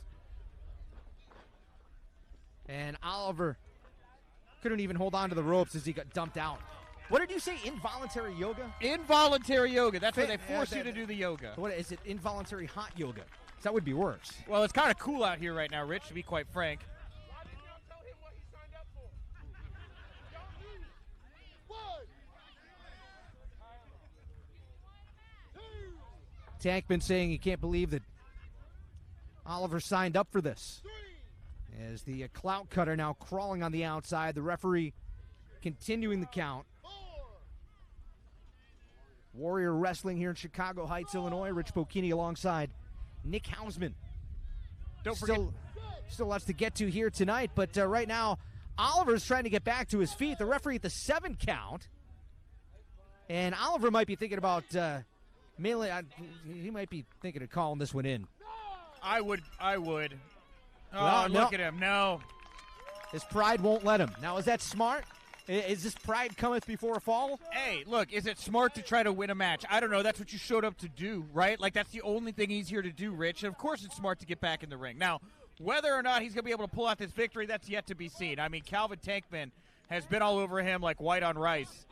And Oliver couldn't even hold on to the ropes as he got dumped out. What did you say, involuntary yoga? Involuntary yoga. That's where they force you to do the yoga. What is it, involuntary hot yoga? That would be worse. Well, it's kind of cool out here right now, Rich, to be quite frank. Tankman saying he can't believe that Oliver signed up for this. As the clout cutter now crawling on the outside, the referee continuing the count. Warrior Wrestling here in Chicago Heights, Illinois. Rich Bocchini alongside Nick Hausman. Still lots to get to here tonight, but right now Oliver's trying to get back to his feet. The referee at the 7 count. And Oliver might be thinking about he might be thinking of calling this one in. I would. Oh, look at him. No. His pride won't let him. Now, is that smart? Is this pride cometh before a fall? Hey, look, is it smart to try to win a match? I don't know. That's what you showed up to do, right? Like, that's the only thing he's here to do, Rich. And, of course, it's smart to get back in the ring. Now, whether or not he's going to be able to pull out this victory, that's yet to be seen. I mean, Calvin Tankman has been all over him like white on rice.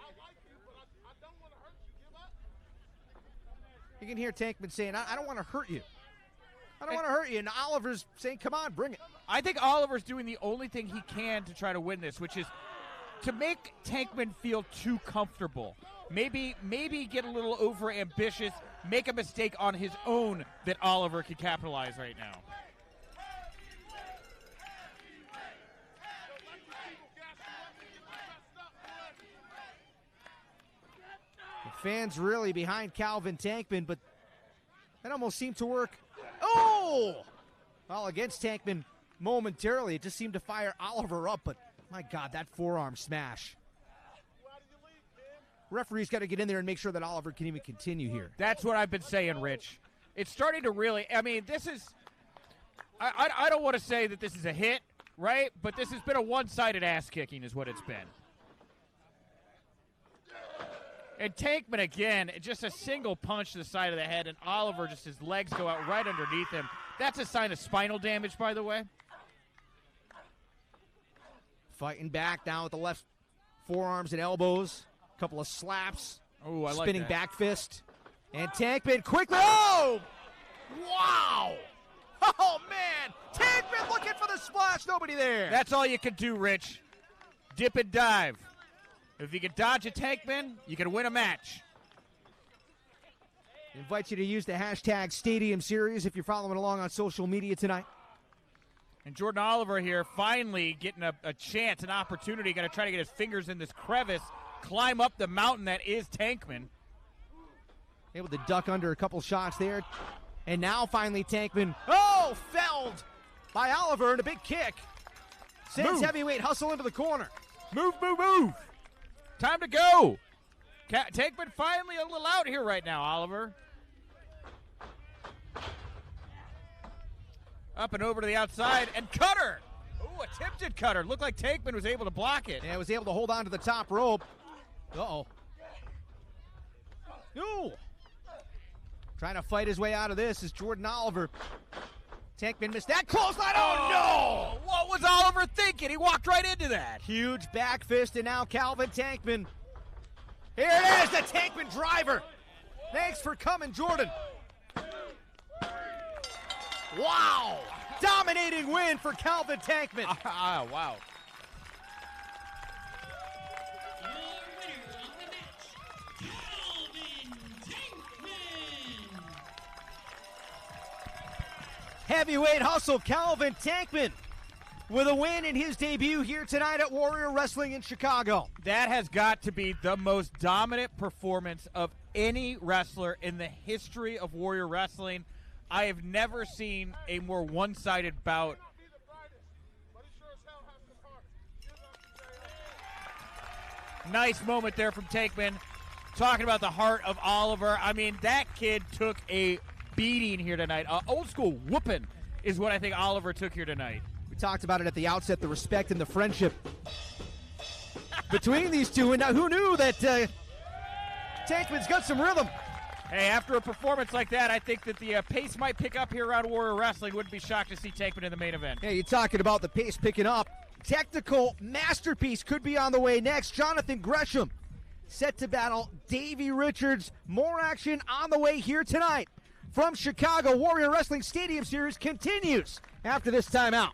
You can hear Tankman saying, I don't want to hurt you. I don't want to hurt you. And Oliver's saying, come on, bring it. I think Oliver's doing the only thing he can to try to win this, which is to make Tankman feel too comfortable. Maybe get a little over-ambitious, make a mistake on his own that Oliver could capitalize right now. The fans really behind Calvin Tankman, but that almost seemed to work. Oh! Oh! Well, against Tankman momentarily, it just seemed to fire Oliver up, but my God, that forearm smash. Referee's got to get in there and make sure that Oliver can even continue here. That's what I've been saying, Rich. It's starting to really, I mean, this is, I don't want to say that this is a hit, right? But this has been a one-sided ass-kicking is what it's been. And Tankman, again, just a single punch to the side of the head, and Oliver, just his legs go out right underneath him. That's a sign of spinal damage, by the way. Fighting back now with the left forearms and elbows. A couple of slaps. Oh, I like that. Spinning back fist. And Tankman quickly. Oh! Wow! Oh, man! Tankman looking for the splash. Nobody there. That's all you can do, Rich. Dip and dive. If you can dodge a Tankman, you can win a match. Invite you to use the hashtag Stadium Series if you're following along on social media tonight. And Jordan Oliver here finally getting a chance, an opportunity, going to try to get his fingers in this crevice, climb up the mountain that is Tankman. Able to duck under a couple shots there. And now finally Tankman, oh, felled by Oliver and a big kick. Sends heavyweight hustle into the corner. Move, move, move. Time to go. Tankman finally a little out here right now, Oliver. Up and over to the outside, and cutter. Ooh, attempted cutter. Looked like Tankman was able to block it. Yeah, was able to hold on to the top rope. Uh-oh. Ooh. Trying to fight his way out of this is Jordan Oliver. Tankman missed that clothesline. Oh, no! What was Oliver thinking? He walked right into that. Huge back fist, and now Calvin Tankman. Here it is, the Tankman driver. Thanks for coming, Jordan. Wow! Dominating win for Calvin Tankman. Wow. Heavyweight hustle, Calvin Tankman, with a win in his debut here tonight at Warrior Wrestling in Chicago. That has got to be the most dominant performance of any wrestler in the history of Warrior Wrestling. I have never seen a more one-sided bout. Nice moment there from Tankman. Talking about the heart of Oliver. I mean, that kid took a beating here tonight. Old school whooping is what I think Oliver took here tonight. We talked about it at the outset, the respect and the friendship between these two. And now who knew that Tankman's got some rhythm. Hey, after a performance like that, I think that the pace might pick up here around Warrior Wrestling. Wouldn't be shocked to see Tankman in the main event. Hey, you're talking about the pace picking up. Technical masterpiece could be on the way next. Jonathan Gresham set to battle Davey Richards. More action on the way here tonight. From Chicago, Warrior Wrestling Stadium Series continues after this timeout.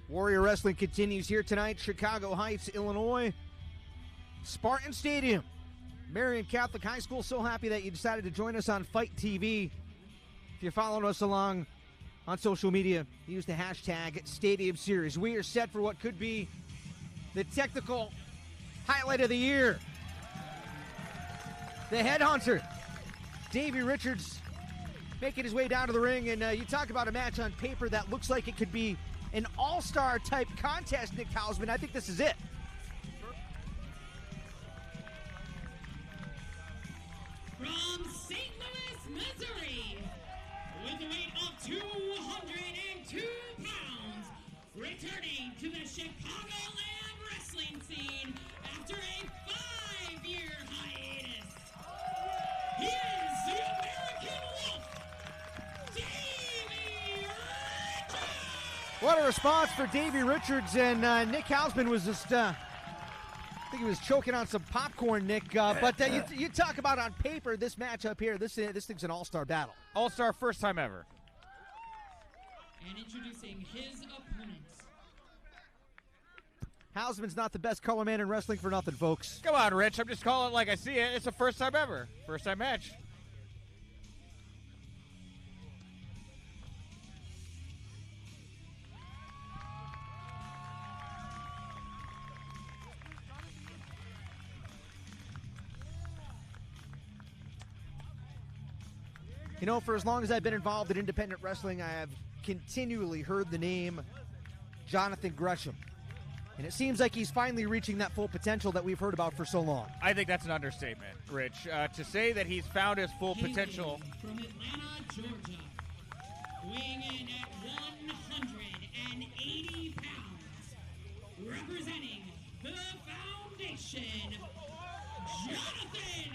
Warrior Wrestling continues here tonight, Chicago Heights, Illinois, Spartan Stadium, Marian Catholic High School. So happy that you decided to join us on Fight TV. If you're following us along on social media, use the hashtag Stadium Series. We are set for what could be the technical highlight of the year. The headhunter, Davey Richards, making his way down to the ring. And you talk about a match on paper that looks like it could be an all-star type contest, Nick Hausman. I think this is it. What a response for Davey Richards, and Nick Hausman was just, I think he was choking on some popcorn, Nick. But you talk about on paper, this matchup here, this thing's an all-star battle. All-star, first time ever. And introducing his opponent. Hausman's not the best color man in wrestling for nothing, folks. Come on, Rich. I'm just calling it like I see it. It's a first time ever. First time match. You know, for as long as I've been involved in independent wrestling, I have continually heard the name Jonathan Gresham. And it seems like he's finally reaching that full potential that we've heard about for so long. I think that's an understatement, Rich. To say that he's found his full potential. From Atlanta, Georgia, weighing in at 180 pounds, representing the Foundation, Jonathan Gresham!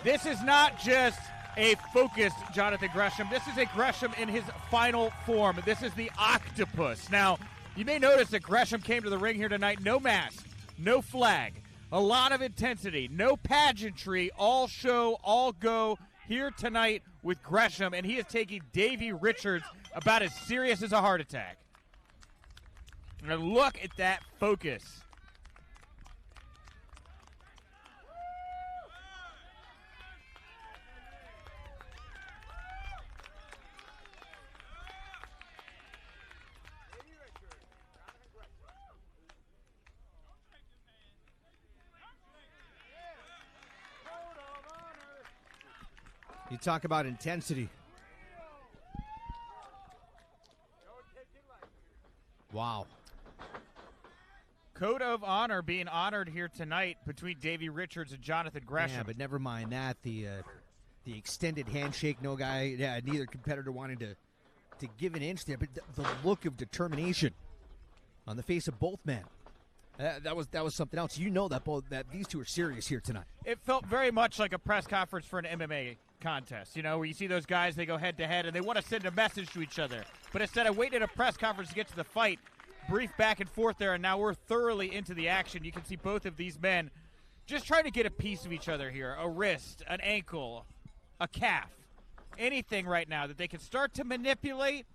This is not just a focused Jonathan Gresham. This is a Gresham in his final form. This is the octopus. Now, you may notice that Gresham came to the ring here tonight. No mask, no flag, a lot of intensity, no pageantry, all show, all go here tonight with Gresham, and he is taking Davey Richards about as serious as a heart attack. And look at that focus. You talk about intensity. Wow. Code of honor being honored here tonight between Davey Richards and Jonathan Gresham. Yeah, but never mind that. The extended handshake, neither competitor wanting to give an inch there, but the look of determination on the face of both men. That was something else. You know that these two are serious here tonight. It felt very much like a press conference for an MMA contest, you know, where you see those guys, they go head-to-head, and they want to send a message to each other. But instead of waiting at a press conference to get to the fight, brief back and forth there, and now we're thoroughly into the action. You can see both of these men just trying to get a piece of each other here, a wrist, an ankle, a calf, anything right now that they can start to manipulate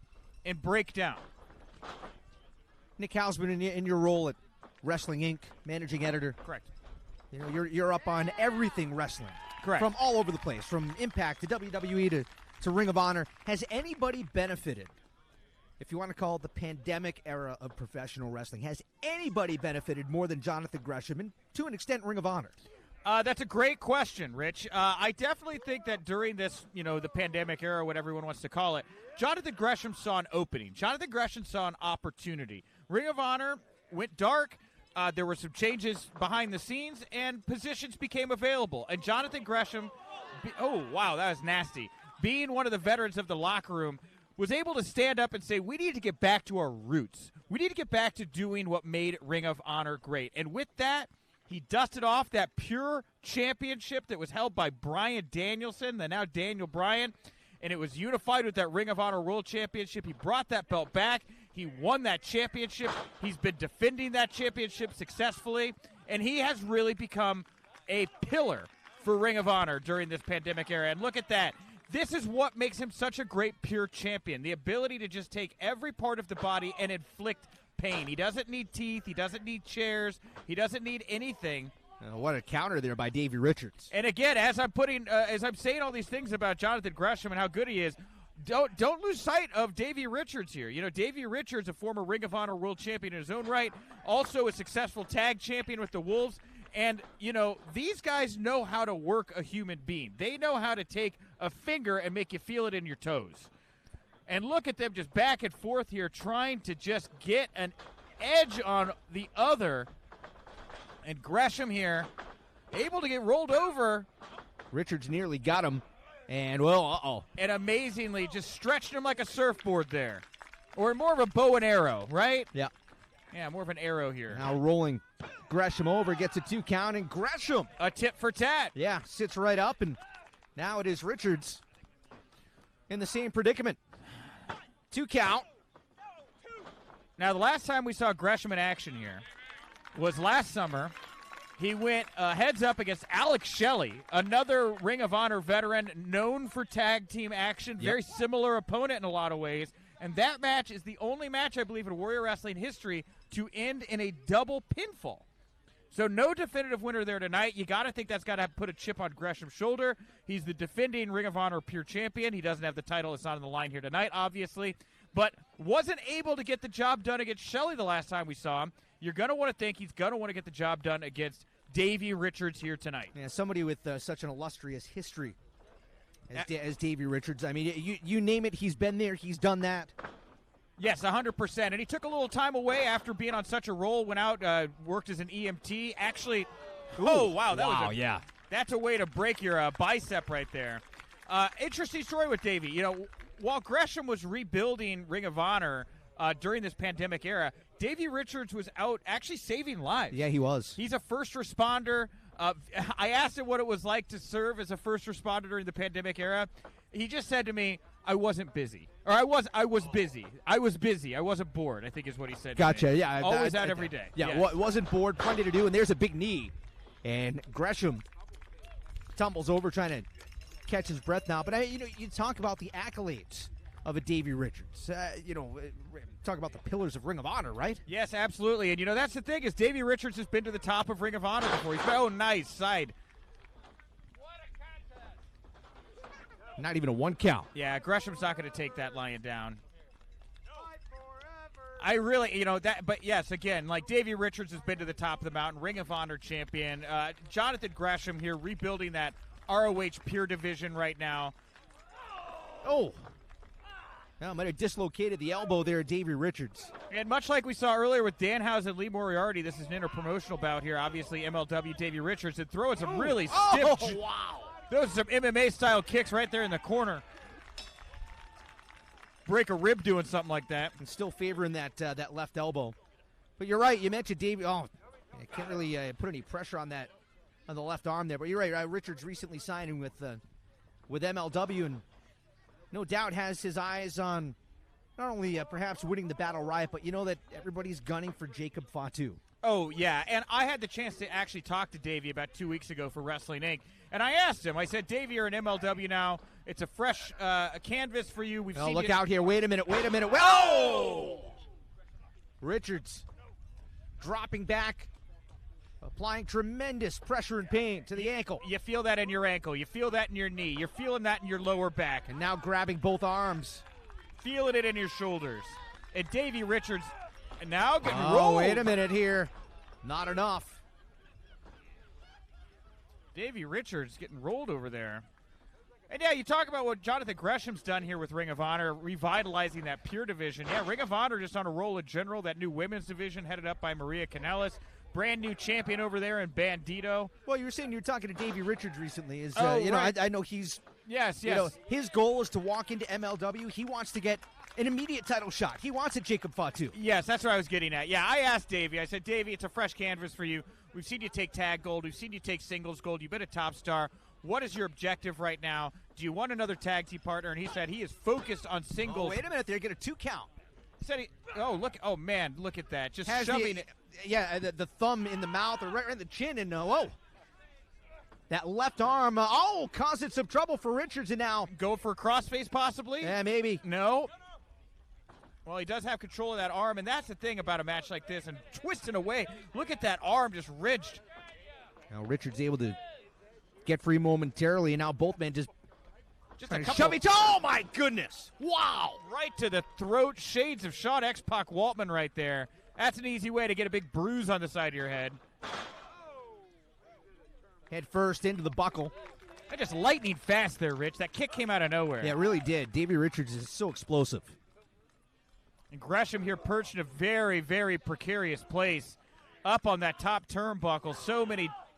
and break down. Nick Hausman, in your role at Wrestling Inc., managing editor. Correct. You know, you're up on everything wrestling. Correct. From all over the place, from Impact to WWE to Ring of Honor. Has anybody benefited, if you want to call it the pandemic era of professional wrestling, has anybody benefited more than Jonathan Gresham, and to an extent, Ring of Honor? That's a great question, Rich. I definitely think that during this, the pandemic era, what everyone wants to call it, Jonathan Gresham saw an opening. Jonathan Gresham saw an opportunity. Ring of Honor went dark. There were some changes behind the scenes, and positions became available. And Jonathan Gresham, oh, wow, that was nasty. Being one of the veterans of the locker room, was able to stand up and say, we need to get back to our roots. We need to get back to doing what made Ring of Honor great. And with that, he dusted off that pure championship that was held by Bryan Danielson, the now Daniel Bryan, and it was unified with that Ring of Honor World Championship. He brought that belt back. He won that championship. He's been defending that championship successfully, and he has really become a pillar for Ring of Honor during this pandemic era. And look at that. This is what makes him such a great pure champion, the ability to just take every part of the body and inflict pain. He doesn't need teeth. He doesn't need chairs. He doesn't need anything. What a counter there by Davey Richards. And again, as I'm saying all these things about Jonathan Gresham and how good he is, don't lose sight of Davey Richards here. Davey Richards, a former Ring of Honor world champion in his own right, also a successful tag champion with the Wolves. And, these guys know how to work a human being. They know how to take a finger and make you feel it in your toes. And look at them just back and forth here, trying to just get an edge on the other. And Gresham here, able to get rolled over. Richards nearly got him. And, well, And amazingly, just stretched him like a surfboard there. Or more of a bow and arrow, right? Yeah. Yeah, more of an arrow here. Now rolling Gresham over, gets a 2 count, and Gresham. A tit for tat. Yeah, sits right up, and now it is Richards. in the same predicament. 2 count. Now, the last time we saw Gresham in action here was last summer. He went heads up against Alex Shelley, another Ring of Honor veteran known for tag team action, very similar opponent in a lot of ways. And that match is the only match, I believe, in Warrior Wrestling history to end in a double pinfall. So no definitive winner there tonight. You got to think that's got to put a chip on Gresham's shoulder. He's the defending Ring of Honor Pure Champion. He doesn't have the title. It's not on the line here tonight, obviously. But wasn't able to get the job done against Shelley the last time we saw him. You're going to want to think he's going to want to get the job done against Davey Richards here tonight. Yeah, somebody with such an illustrious history as Davey Richards. I mean, you name it, he's been there, he's done that. Yes, 100%. And he took a little time away after being on such a roll, went out, worked as an EMT. Actually, that's a way to break your bicep right there. Interesting story with Davey. You know, while Gresham was rebuilding Ring of Honor during this pandemic era, Davey Richards was out actually saving lives. Yeah, he was. He's a first responder. I asked him what it was like to serve as a first responder during the pandemic era. He just said to me, I wasn't busy. Or I was busy. I was busy. I wasn't bored, I think is what he said Gotcha, to me. yeah. Always out every day. Yeah, wasn't bored, plenty to do, and there's a big knee. And Gresham tumbles over trying to catch his breath now. But, you talk about the accolades of a Davey Richards. Talk about the pillars of Ring of Honor, right? Yes, absolutely. And, that's the thing is Davey Richards has been to the top of Ring of Honor before. Nice side. Not even a 1 count. Yeah, Gresham's not going to take that lying down. I really, but yes, again, like Davey Richards has been to the top of the mountain, Ring of Honor champion. Jonathan Gresham here rebuilding that ROH Pure division right now. Oh. Well, might have dislocated the elbow there, Davey Richards. And much like we saw earlier with Danhausen and Lee Moriarty, this is an interpromotional bout here. Obviously, MLW Davey Richards and throwing some really stiff. Wow. Those are some MMA-style kicks right there in the corner. Break a rib doing something like that. And still favoring that left elbow. But you're right. You mentioned Davey. Oh, I can't really put any pressure on the left arm there. But you're right. Richards recently signing with MLW and no doubt has his eyes on not only perhaps winning the Battle Riot, but that everybody's gunning for Jacob Fatu. Oh, yeah, and I had the chance to actually talk to Davey about 2 weeks ago for Wrestling Inc., and I asked him, I said, Davey, you're in MLW now. It's a fresh canvas for you. We've seen look you out here. Wait a minute. Whoa! Richards dropping back, applying tremendous pressure and pain to the ankle. You feel that in your ankle. You feel that in your knee. You're feeling that in your lower back. And now grabbing both arms. Feeling it in your shoulders. And Davey Richards now getting rolled. Oh, wait a minute here. Not enough. Davey Richards getting rolled over there. And, yeah, you talk about what Jonathan Gresham's done here with Ring of Honor, revitalizing that Pure division. Yeah, Ring of Honor just on a roll in general. That new women's division headed up by Maria Kanellis. Brand new champion over there in Bandito. Well, you were saying you were talking to Davey Richards recently. Right. I know he's yes. His goal is to walk into MLW. He wants to get an immediate title shot. He wants a Jacob Fatu. Yes, that's what I was getting at. Yeah, I asked Davey. I said, Davey, it's a fresh canvas for you. We've seen you take tag gold. We've seen you take singles gold. You've been a top star. What is your objective right now? Do you want another tag team partner? And he said he is focused on singles. Oh, wait a minute. They're getting a 2 count. He said look at that. Just has shoving it. Yeah, the thumb in the mouth or right in the chin. And that left arm, causing some trouble for Richards. And now go for a crossface possibly? Yeah, maybe. No. Well, he does have control of that arm, and that's the thing about a match like this, and twisting away. Look at that arm just ridged. Now Richards able to get free momentarily, and now both men just a couple. Shove each. Oh, my goodness. Wow. Right to the throat. Shades of Sean X-Pac Waltman right there. That's an easy way to get a big bruise on the side of your head. Head first into the buckle. That just lightning fast there, Rich. That kick came out of nowhere. Yeah, it really did. Davey Richards is so explosive. And Gresham here perched in a very, very precarious place up on that top turnbuckle.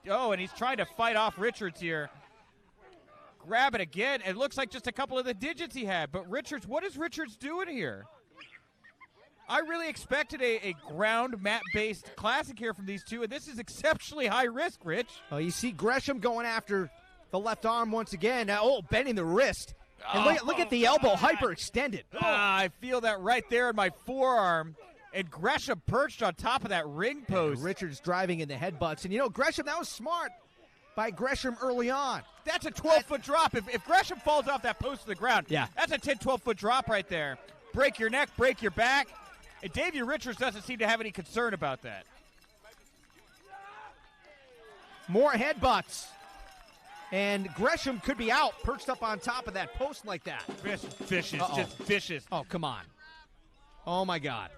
And he's trying to fight off Richards here. Grab it again. It looks like just a couple of the digits he had. But Richards, what is Richards doing here? I really expected a ground mat-based classic here from these two, and this is exceptionally high risk, Rich. Oh, you see Gresham going after the left arm once again. Now, bending the wrist. And look at the elbow, hyperextended. I feel that right there in my forearm. And Gresham perched on top of that ring post. And Richards driving in the headbutts. And, Gresham, that was smart by Gresham early on. That's a 12-foot drop. If Gresham falls off that post to the ground, that's a 10, 12-foot drop right there. Break your neck, break your back. And Davey Richards doesn't seem to have any concern about that. More headbutts. And Gresham could be out, perched up on top of that post like that. Vicious, just vicious. Oh, come on. Oh, my God.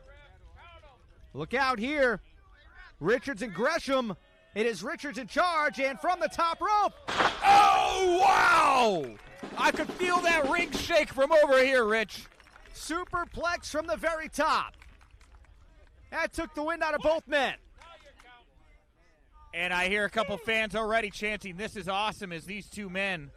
Look out here. Richards and Gresham. It is Richards in charge, and from the top rope. Oh, wow! I could feel that ring shake from over here, Rich. Superplex from the very top. That took the wind out of both men. And I hear a couple fans already chanting, "This is awesome," as these two men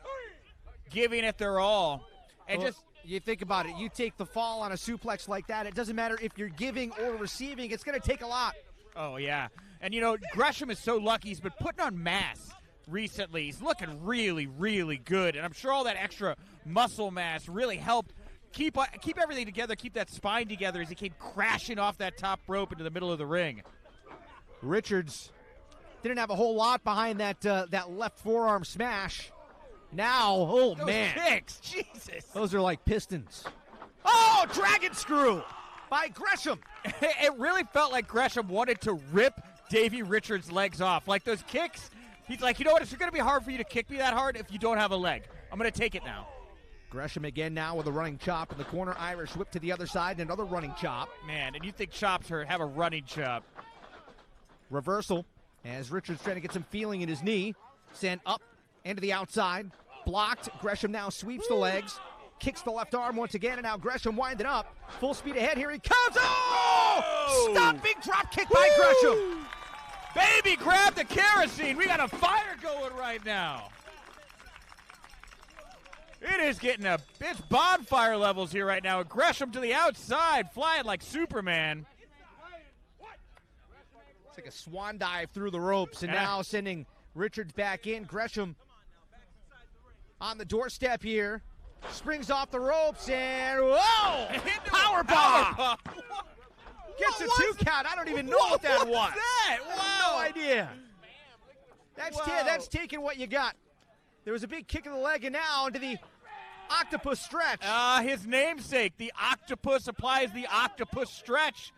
giving it their all. And you think about it, you take the fall on a suplex like that, it doesn't matter if you're giving or receiving, it's going to take a lot. Oh, yeah. And, Gresham is so lucky. He's been putting on mass recently. He's looking really, really good. And I'm sure all that extra muscle mass really helped keep everything together, keep that spine together as he came crashing off that top rope into the middle of the ring. Richards didn't have a whole lot behind that left forearm smash. Now, those man. Kicks, Jesus. Those are like pistons. Oh, dragon screw by Gresham. It really felt like Gresham wanted to rip Davey Richards' legs off. Like those kicks, he's like, you know what, it's going to be hard for you to kick me that hard if you don't have a leg. I'm going to take it now. Gresham again now with a running chop in the corner. Irish whip to the other side and another running chop. Man, and you think chops have a running chop. Reversal as Richards trying to get some feeling in his knee. Sent up and to the outside. Blocked. Gresham now sweeps the legs. Kicks the left arm once again, and now Gresham winding up. Full speed ahead. Here he comes. Oh! Stomping drop kick by Gresham. Baby, grab the kerosene. We got a fire going right now. It is getting it's bonfire levels here right now. Gresham to the outside, flying like Superman. It's like a swan dive through the ropes, and now sending Richards back in. Gresham on the doorstep here. Springs off the ropes, and whoa! Power bomb! Gets a 2 count. I don't even know what that was. That? Wow. No idea. That's taking what you got. There was a big kick of the leg, and now into the octopus stretch. His namesake, the octopus, applies the octopus stretch.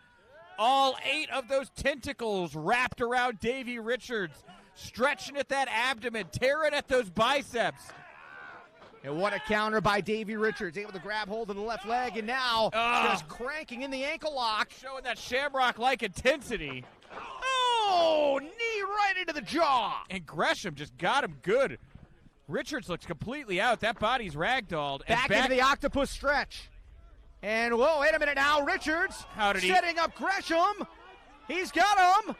All 8 of those tentacles wrapped around Davey Richards, stretching at that abdomen, tearing at those biceps. And what a counter by Davey Richards, able to grab hold of the left leg, and now just cranking in the ankle lock. Showing that Shamrock-like intensity. Oh, knee right into the jaw. And Gresham just got him good. Richards looks completely out. That body's ragdolled. Back into the octopus stretch. And whoa, wait a minute now. Richards setting up Gresham. He's got him.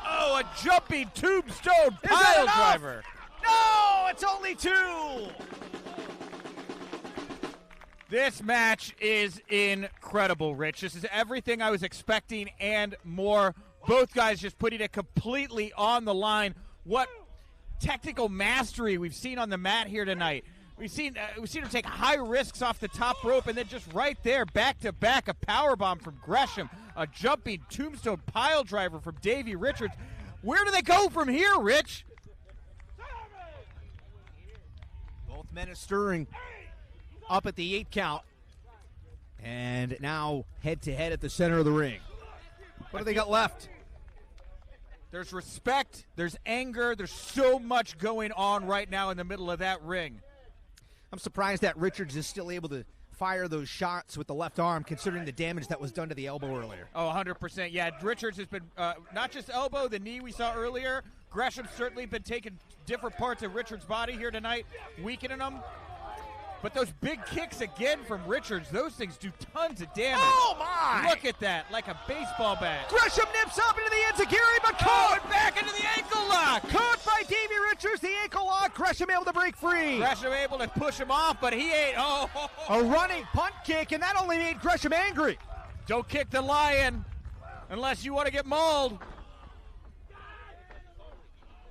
Oh, a jumping tombstone pile driver. No, it's only 2. This match is incredible, Rich. This is everything I was expecting and more. Both guys just putting it completely on the line. What technical mastery we've seen on the mat here tonight. We've seen him take high risks off the top rope, and then just right there, back-to-back, a powerbomb from Gresham, a jumping tombstone pile driver from Davey Richards. Where do they go from here, Rich? Both men are stirring up at the 8 count. And now head-to-head at the center of the ring. What do they got left? There's respect, there's anger, there's so much going on right now in the middle of that ring. I'm surprised that Richards is still able to fire those shots with the left arm, considering the damage that was done to the elbow earlier. Oh, 100%. Yeah, Richards has been not just elbow, the knee we saw earlier. Gresham's certainly been taking different parts of Richards' body here tonight, weakening them. But those big kicks again from Richards, those things do tons of damage. Oh, my! Look at that, like a baseball bat. Gresham nips up into the enziguri, but caught! And back into the ankle lock! Caught by Davey Richards, the ankle lock. Gresham able to break free. Gresham able to push him off, but he ain't. A running punt kick, and that only made Gresham angry. Don't kick the lion unless you want to get mauled.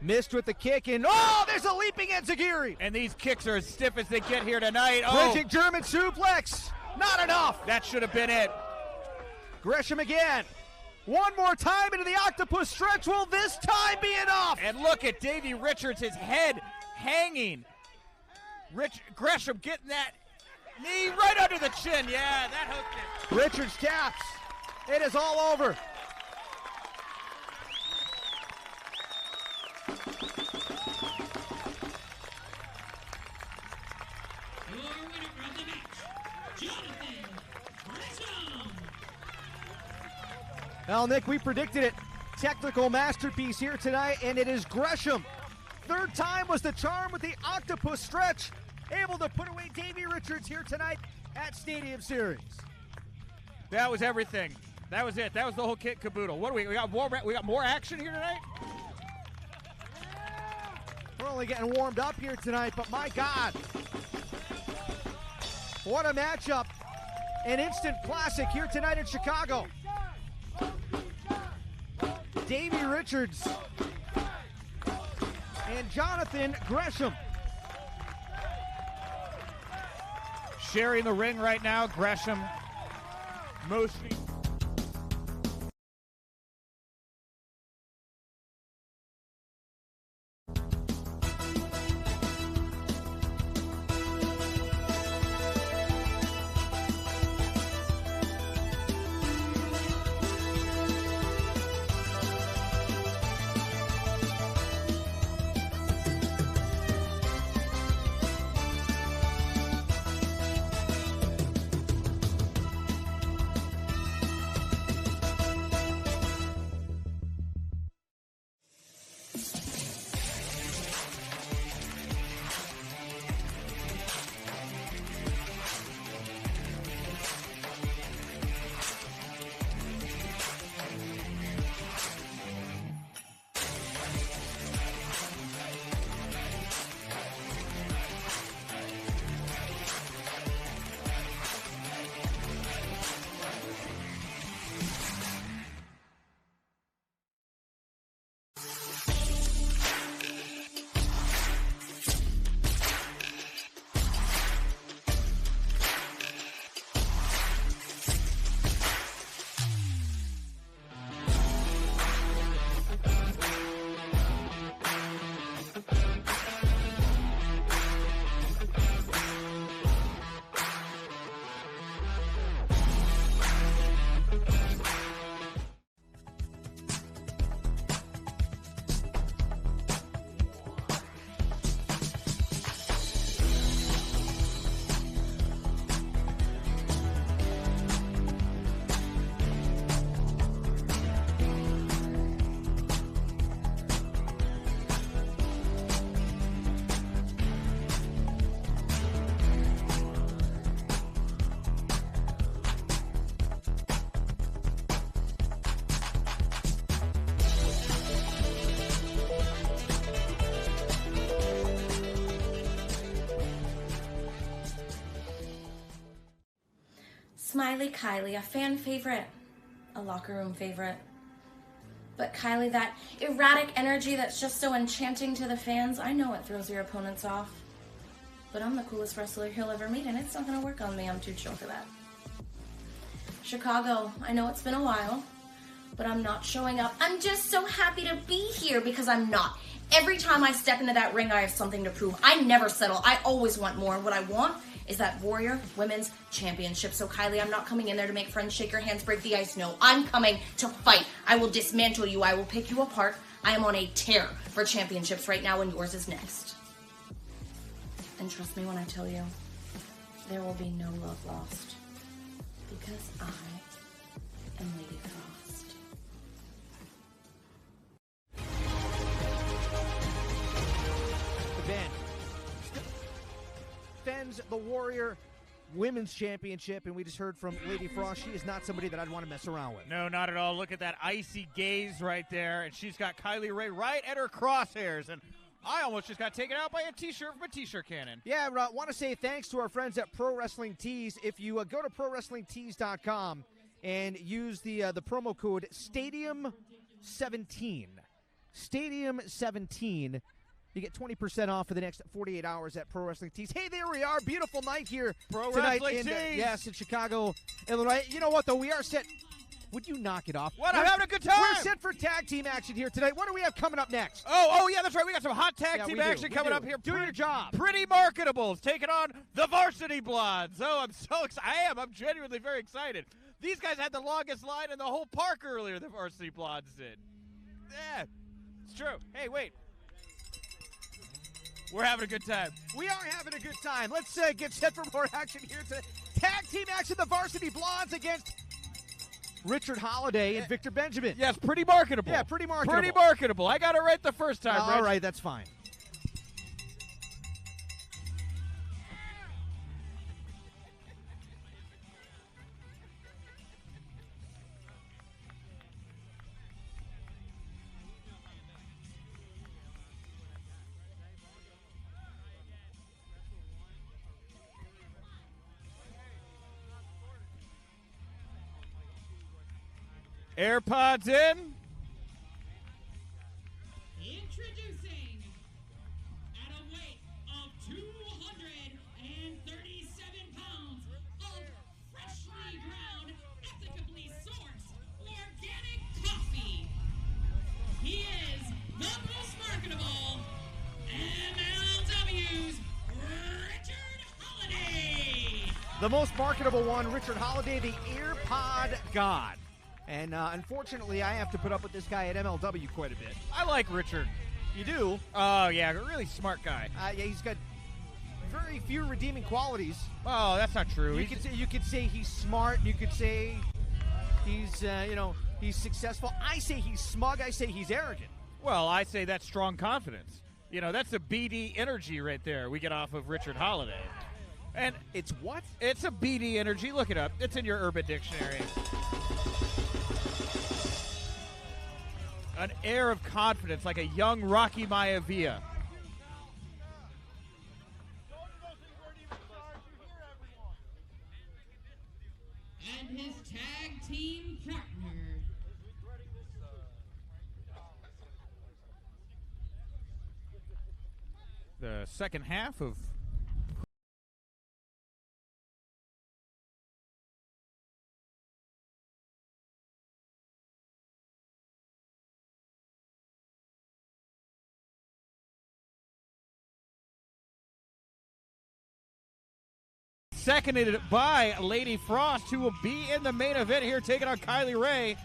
Missed with the kick, and oh, there's a leaping enziguri. And these kicks are as stiff as they get here tonight. Oh, Bridging German suplex. Not enough. That should have been it. Gresham again. One more time into the octopus stretch. Will this time be enough? And look at Davey Richards, his head hanging. Gresham getting that knee right under the chin. Yeah, that hooked it. Richards taps. It is all over. Your winner of the match, Jonathan Gresham. Well, Nick, we predicted it. Technical masterpiece here tonight, and it is Gresham. Third time was the charm with the octopus stretch. Able to put away Davey Richards here tonight at Stadium Series. That was everything. That was it. That was the whole kit caboodle. What do we got more? We got more action here tonight. We're only getting warmed up here tonight, but my God, what a matchup! An instant classic here tonight in Chicago. Davey Richards and Jonathan Gresham. Sharing the ring right now, Gresham mostly. Smiley Kylie, a fan favorite, a locker room favorite. But Kylie, that erratic energy that's just so enchanting to the fans, I know it throws your opponents off. But I'm the coolest wrestler he'll ever meet, and it's not gonna work on me. I'm too chill for that. Chicago, I know it's been a while, but I'm not showing up. I'm just so happy to be here because I'm not. Every time I step into that ring, I have something to prove. I never settle. I always want more. What I want is that Warrior Women's Championship. So Kylie, I'm not coming in there to make friends, shake your hands, break the ice. No, I'm coming to fight. I will dismantle you. I will pick you apart. I am on a tear for championships right now, and yours is next. And trust me when I tell you, there will be no love lost. Because I am Lady Frost. The band defends the Warrior Women's Championship, and we just heard from Lady Frost. She is not somebody that I'd want to mess around with. No, not at all. Look at that icy gaze right there, and she's got Kylie Rae right at her crosshairs, and I almost just got taken out by a T-shirt from a T-shirt cannon. Yeah, I want to say thanks to our friends at Pro Wrestling Tees. If you go to ProWrestlingTees.com and use the promo code Stadium17, Stadium 17. You get 20% off for the next 48 hours at Pro Wrestling Tees. Hey, there we are. Beautiful night here Pro tonight Wrestling in, Tees. yes, in Chicago, Illinois. You know what, though? We are set. Would you knock it off? What? I'm having a good time. We're set for tag team action here tonight. What do we have coming up next? Oh, yeah, that's right. We got some hot tag team action coming up here. Do your job. Pretty Marketables taking on the Varsity Blondes. Oh, I'm so excited. I'm genuinely very excited. These guys had the longest line in the whole park earlier, the Varsity Blondes did. Yeah, it's true. Hey, wait. We're having a good time. We are having a good time. Let's get set for more action here today. Tag team action, the Varsity Blondes against Richard Holliday and Victor Benjamin. Yes, pretty marketable. Yeah, pretty marketable. Pretty marketable. I got it right the first time, all right, that's fine. AirPods in. Introducing, at a weight of 237 pounds of freshly ground, ethically sourced, organic coffee. He is the most marketable MLW's Richard Holliday. The most marketable one, Richard Holliday, the AirPod God. And unfortunately, I have to put up with this guy at MLW quite a bit. I like Richard. You do? Oh, yeah, a really smart guy. Yeah, he's got very few redeeming qualities. Oh, that's not true. You could say he's smart. You could say he's he's successful. I say he's smug. I say he's arrogant. Well, I say that's strong confidence. You know, that's a BD energy right there we get off of Richard Holliday. And it's what? It's a BD energy. Look it up. It's in your Urban Dictionary. An air of confidence, like a young Rocky Maivia. And his tag team partner. The second half of seconded by Lady Frost, who will be in the main event here, taking on Kylie Rae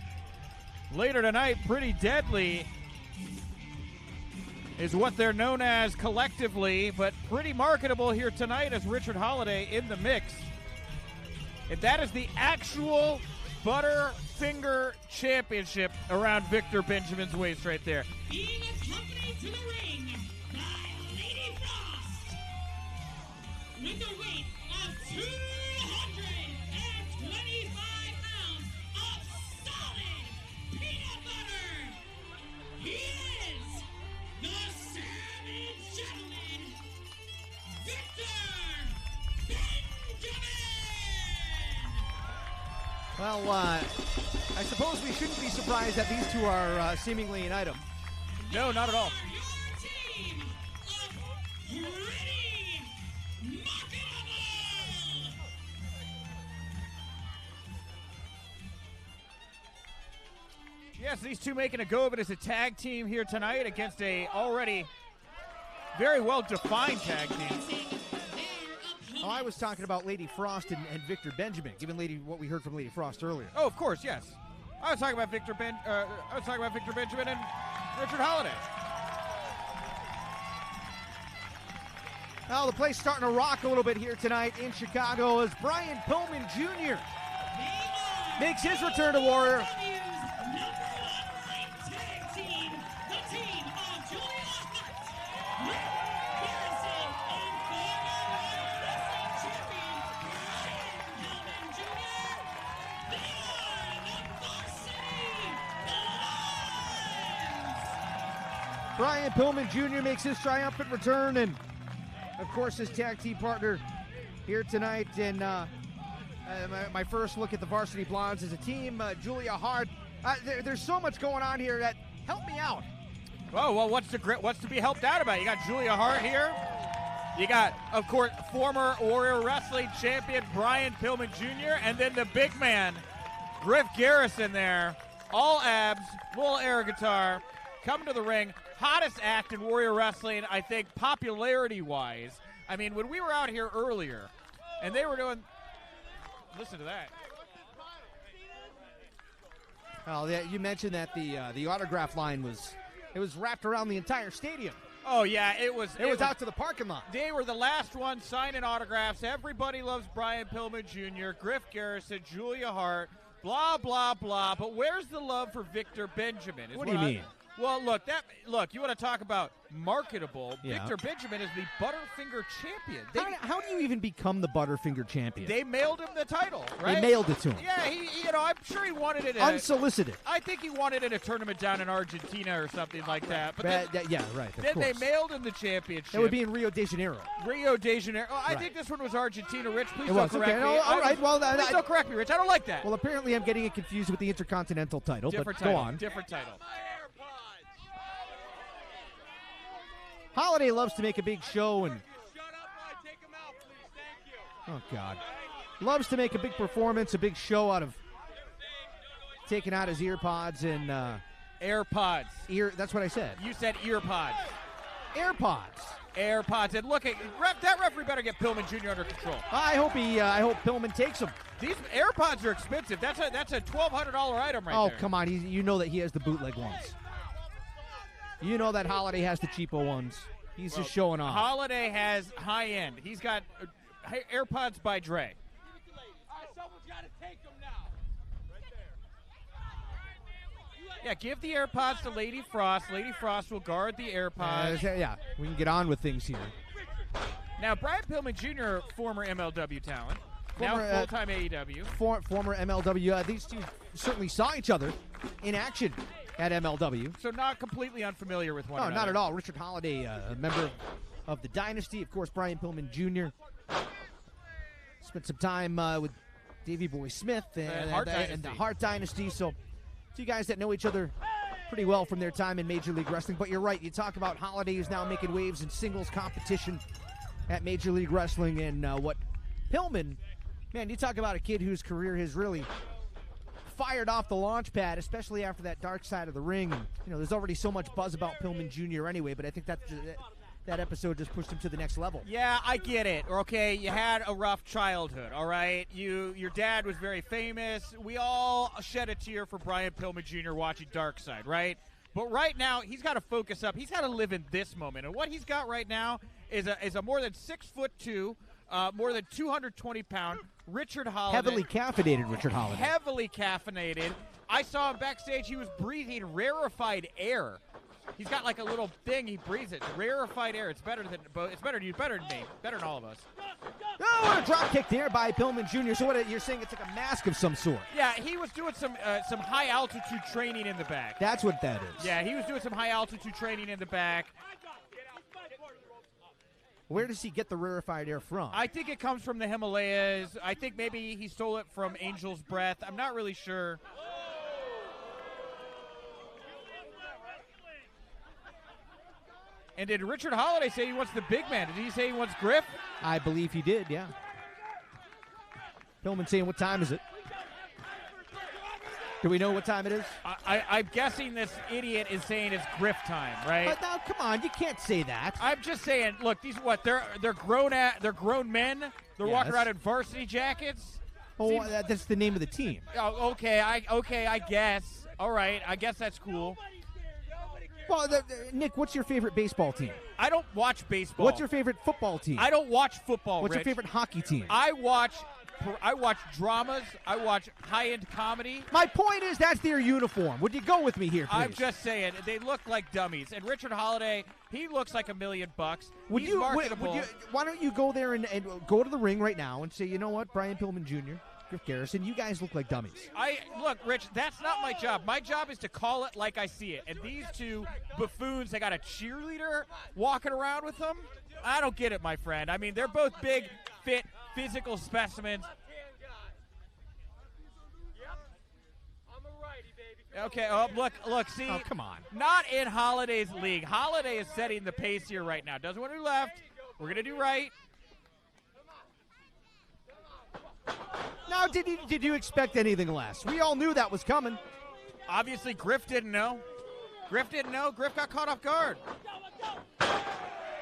later tonight. Pretty Deadly is what they're known as collectively, but Pretty Marketable here tonight as Richard Holliday in the mix. And that is the actual Butterfinger Championship around Victor Benjamin's waist right there. Being accompanied to the ring by Lady Frost with a weight of 225 pounds of solid peanut butter. He is the Savage Gentleman, Victor Benjamin. Well, I suppose we shouldn't be surprised that these two are seemingly an item. No, not at all. Yes, these two making a go of it as a tag team here tonight against a already very well-defined tag team. Oh, I was talking about Lady Frost and Victor Benjamin, given what we heard from Lady Frost earlier. Oh, of course, yes. I was talking about Victor Benjamin and Richard Holliday. Well, the place starting to rock a little bit here tonight in Chicago as Brian Pillman Jr. makes his return to Warrior. Brian Pillman Jr. makes his triumphant return, and of course his tag team partner here tonight. And my first look at the Varsity Blondes as a team, Julia Hart. There's so much going on here that help me out. Oh, well, what's to be helped out about? You got Julia Hart here. You got, of course, former Warrior Wrestling champion Brian Pillman Jr. and then the big man, Griff Garrison there. All abs, full air guitar, coming to the ring. Hottest act in Warrior Wrestling, I think, popularity-wise. I mean, when we were out here earlier, and they were doing, listen to that. Well, you mentioned that the autograph line was wrapped around the entire stadium. Oh, yeah, it was out to the parking lot. They were the last ones signing autographs. Everybody loves Brian Pillman Jr., Griff Garrison, Julia Hart, blah, blah, blah. But where's the love for Victor Benjamin? What do you mean? Well, look, you want to talk about marketable. Yeah. Victor Benjamin is the Butterfinger champion. How do you even become the Butterfinger champion? They mailed him the title, right? They mailed it to him. Yeah, I'm sure he wanted it. Unsolicited. I think he wanted it in a tournament down in Argentina or something like that. But yeah, right. Then they mailed him the championship. That would be in Rio de Janeiro. Rio de Janeiro. Oh, I Right. think this one was Argentina, Rich. Please It don't was, correct okay. me. No, all right. Well, please don't correct me, Rich. I don't like that. Well, apparently I'm getting it confused with the Intercontinental title, Different but title. go on. Different title. Holliday loves to make a big show and oh God, loves to make a big performance, a big show out of taking out his ear pods and AirPods. That's what I said. You said ear pods. AirPods. AirPods. And look, that referee better get Pillman Jr. under control. I hope Pillman takes them. These AirPods are expensive. That's a $1,200 item right there. Oh, come on. You know that he has the bootleg ones. You know that Holliday has the cheapo ones. He's just showing off. Holliday has high end. He's got AirPods by Dre. Someone's got to take them now. Right there. Yeah, give the AirPods to Lady Frost. Lady Frost will guard the AirPods. Yeah, we can get on with things here. Now, Brian Pillman Jr., former MLW talent, now full-time AEW. Former MLW. These two certainly saw each other in action at MLW. So not completely unfamiliar with one another. No, not at all. Richard Holliday, a member of the Dynasty. Of course, Brian Pillman Jr. Spent some time with Davey Boy Smith and the Hart Dynasty. So two guys that know each other pretty well from their time in Major League Wrestling. But you're right. You talk about Holliday, who's now making waves in singles competition at Major League Wrestling. And what Pillman, man, you talk about a kid whose career has really fired off the launch pad, especially after that dark side of the ring. And, there's already so much buzz about Pillman Jr. anyway, but I think that episode just pushed him to the next level. Yeah, I get it. Okay, you had a rough childhood, all right? Your dad was very famous. We all shed a tear for Brian Pillman Jr. watching Dark Side, right? But right now, he's got to focus up. He's got to live in this moment. And what he's got right now is a more than 6'2", more than 220-pound Richard Holliday. Heavily caffeinated Richard Holliday. Heavily caffeinated. I saw him backstage. He was breathing rarefied air. He's got like a little thing. He breathes it. Rarefied air. It's better than it's better than you. Better than me. Better than all of us. Oh, what a drop kick there by Pillman Jr. So what you're saying? It's like a mask of some sort. Yeah, he was doing some high altitude training in the back. That's what that is. Yeah, he was doing some high altitude training in the back. Where does he get the rarefied air from? I think it comes from the Himalayas. I think maybe he stole it from Angel's Breath. I'm not really sure. And did Richard Holliday say he wants the big man? Did he say he wants Griff? I believe he did, yeah. Pillman saying, what time is it? Do we know what time it is? I'm guessing this idiot is saying it's Griff time, right? But now, come on, you can't say that. I'm just saying. Look, they're grown men. They're walking around in varsity jackets. Oh, that's the name of the team. Oh, okay. I guess. All right. I guess that's cool. Well, Nick, what's your favorite baseball team? I don't watch baseball. What's your favorite football team? I don't watch football. What's Rich. your favorite hockey team? I watch dramas. I watch high-end comedy. My point is that's their uniform. Would you go with me here, please? I'm just saying, they look like dummies. And Richard Holliday, he looks like $1 million. He's marketable. Why don't you go there and go to the ring right now and say, you know what, Brian Pillman Jr., Griff Garrison, you guys look like dummies. Look, Rich, that's not my job. My job is to call it like I see it. And these two buffoons, they got a cheerleader walking around with them. I don't get it, my friend. I mean, they're both big, fit, physical specimens. Okay, oh, look, see. Oh, come on. Not in Holliday's league. Holliday is setting the pace here right now. Doesn't want to do left. We're going to do right. Now, did you expect anything less? We all knew that was coming. Obviously, Griff didn't know. Griff got caught off guard.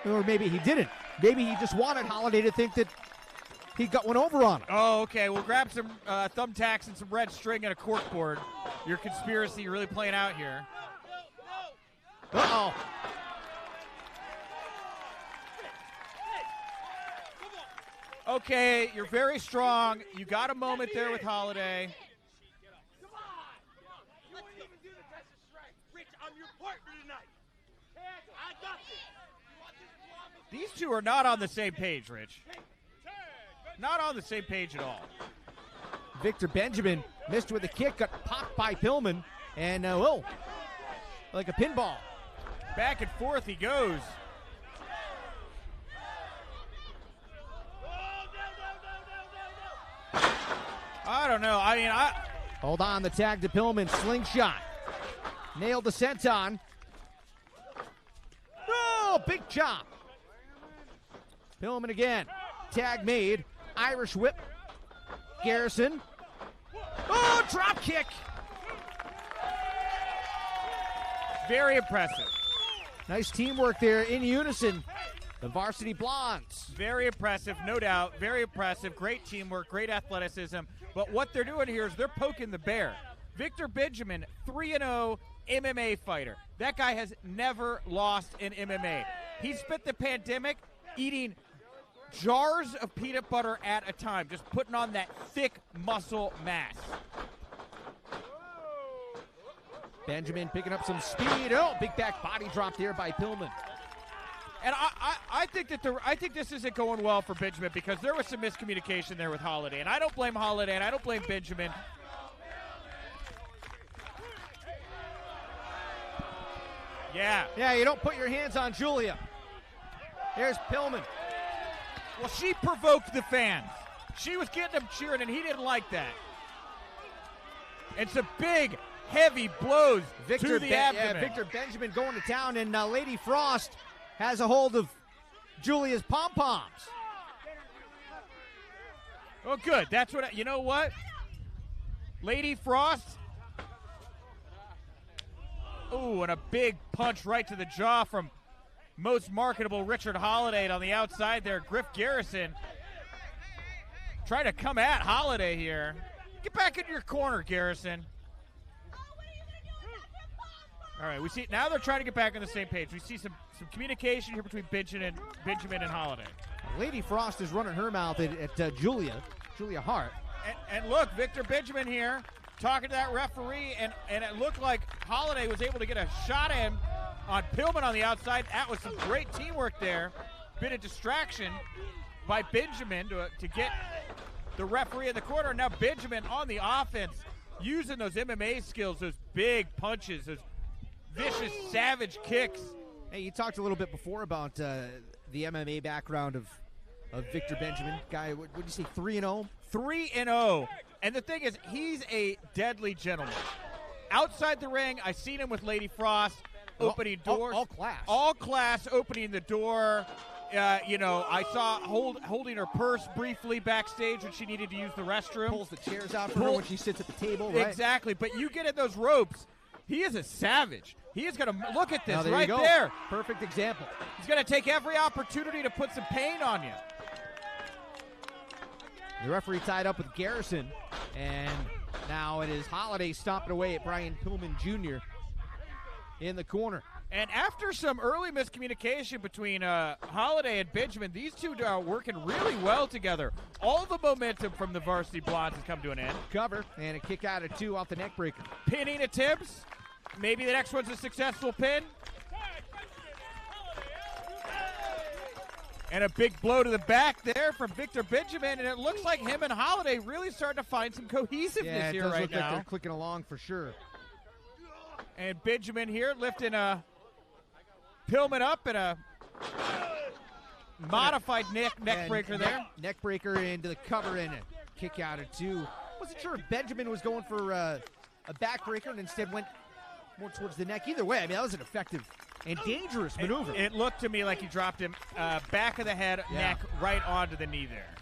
Or maybe he didn't. Maybe he just wanted Holliday to think that he got one over on him. Oh, okay. We'll grab some thumbtacks and some red string and a corkboard. Your conspiracy really playing out here. Uh-oh. Okay, you're very strong. You got a moment there with Holliday. These two are not on the same page, Rich. Not on the same page at all. Victor Benjamin missed with a kick, got popped by Pillman, and like a pinball. Back and forth he goes. I don't know. Hold on, the tag to Pillman, slingshot. Nailed the senton. Oh, big chop. Pillman again. Tag made. Irish whip. Garrison. Oh, drop kick. Very impressive. Nice teamwork there in unison. The Varsity Blondes. Very impressive, no doubt. Very impressive. Great teamwork, great athleticism. But what they're doing here is they're poking the bear. Victor Benjamin, 3-0 MMA fighter. That guy has never lost in MMA. He spent the pandemic eating jars of peanut butter at a time, just putting on that thick muscle mass. Benjamin picking up some speed. Oh, big back body drop there by Pillman. And I think this isn't going well for Benjamin because there was some miscommunication there with Holliday. And I don't blame Holliday and I don't blame Benjamin. Yeah, you don't put your hands on Julia. Here's Pillman. Well, she provoked the fans. She was getting them cheering, and he didn't like that. And some big, heavy blows to the abdomen. Yeah, Victor Benjamin going to town, and Lady Frost has a hold of Julia's pom-poms. Oh, good. That's what you know what? Lady Frost. Ooh, and a big punch right to the jaw from most marketable Richard Holliday on the outside there. Griff Garrison trying to come at Holliday here. Get back into your corner, Garrison. All right, we see now they're trying to get back on the same page. We see some communication here between Benjamin and Holliday. Lady Frost is running her mouth at Julia Hart. And look, Victor Benjamin here talking to that referee, and it looked like Holliday was able to get a shot at him on Pillman on the outside. That was some great teamwork there. Bit of distraction by Benjamin to get the referee in the corner. Now Benjamin on the offense using those MMA skills, those big punches, those vicious, savage kicks. Hey, you talked a little bit before about the MMA background of Victor Benjamin. Guy, what did you say, 3-0? 3-0. And the thing is, he's a deadly gentleman. Outside the ring, I seen him with Lady Frost opening doors. All class opening the door. I saw holding her purse briefly backstage when she needed to use the restroom. Pulls the chairs out for her when she sits at the table, right? Exactly. But you get in those ropes, he is a savage. He is going to look at this right there. Perfect example. He's going to take every opportunity to put some pain on you. The referee tied up with Garrison, and now it is Holliday stomping away at Brian Pillman Jr. in the corner. And after some early miscommunication between Holliday and Benjamin, these two are working really well together. All the momentum from the Varsity Blondes has come to an end. Cover, and a kick out of two off the neck breaker. Pinning attempts. Maybe the next one's a successful pin. And a big blow to the back there from Victor Benjamin, and it looks like him and Holliday really starting to find some cohesiveness here right now. Yeah, it does look like they're clicking along for sure. And Benjamin here lifting a Pillman up and a modified neck breaker there. Neck breaker into the cover and a kick out of two. Wasn't sure if Benjamin was going for a backbreaker and instead went more towards the neck. Either way, I mean, that was an effective and dangerous maneuver. It looked to me like he dropped him back of the head, neck, right onto the knee there.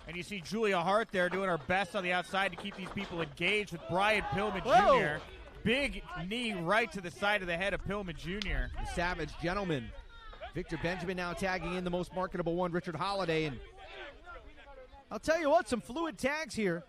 And you see Julia Hart there doing her best on the outside to keep these people engaged with Brian Pillman Jr. Big knee right to the side of the head of Pillman Jr. The Savage Gentleman. Victor Benjamin now tagging in the most marketable one, Richard Holliday. And I'll tell you what, some fluid tags here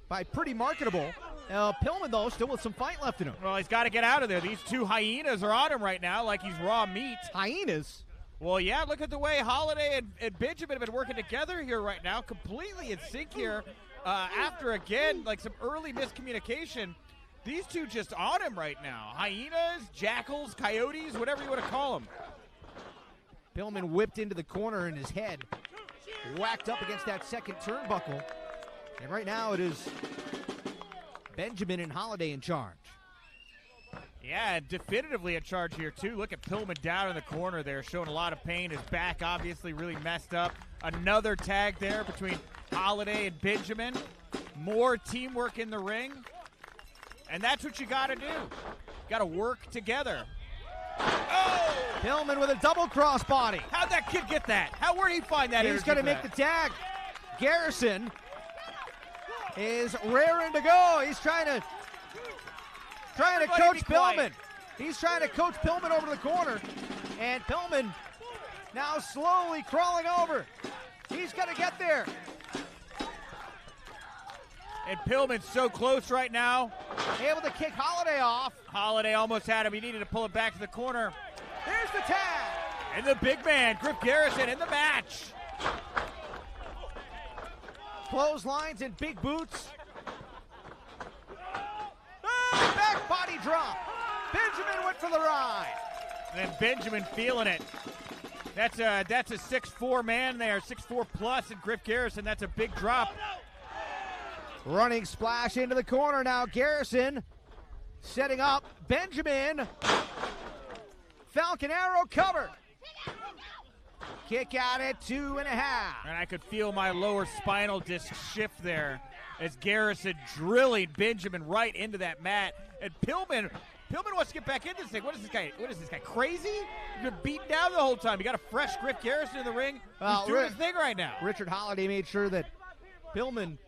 by pretty marketable. Pillman, though, still with some fight left in him. Well, he's got to get out of there. These two hyenas are on him right now like he's raw meat. Hyenas? Well, yeah, look at the way Holliday and Benjamin have been working together here right now, completely in sync here. After, again, like some early miscommunication, these two just on him right now. Hyenas, jackals, coyotes, whatever you want to call them. Pillman whipped into the corner and his head whacked up against that second turnbuckle. And right now it is Benjamin and Holliday in charge. Yeah, definitively in charge here, too. Look at Pillman down in the corner there, showing a lot of pain. His back obviously really messed up. Another tag there between Holliday and Benjamin. More teamwork in the ring. And that's what you got to do. Got to work together. Oh! Pillman with a double crossbody. How'd that kid get that? Where did he find that? He's going to make the tag. Garrison is raring to go. He's trying to coach Pillman. He's trying to coach Pillman over the corner. And Pillman now slowly crawling over. He's going to get there. And Pillman's so close right now. Able to kick Holliday off. Holliday almost had him. He needed to pull it back to the corner. There's the tag. And the big man, Griff Garrison, in the match. Clotheslines and big boots. Back body drop. Benjamin went for the ride. And Benjamin feeling it. That's a 6'4" man there, 6'4" plus, and Griff Garrison. That's a big drop. Running splash into the corner now. Garrison setting up Benjamin. Falcon Arrow cover. Kick out at 2.5. And I could feel my lower spinal disc shift there as Garrison drilling Benjamin right into that mat. And Pillman wants to get back in this thing. What is this guy, crazy? He's been beaten down the whole time. You got a fresh Griff Garrison in the ring. He's doing his thing right now. Richard Holliday made sure that Pillman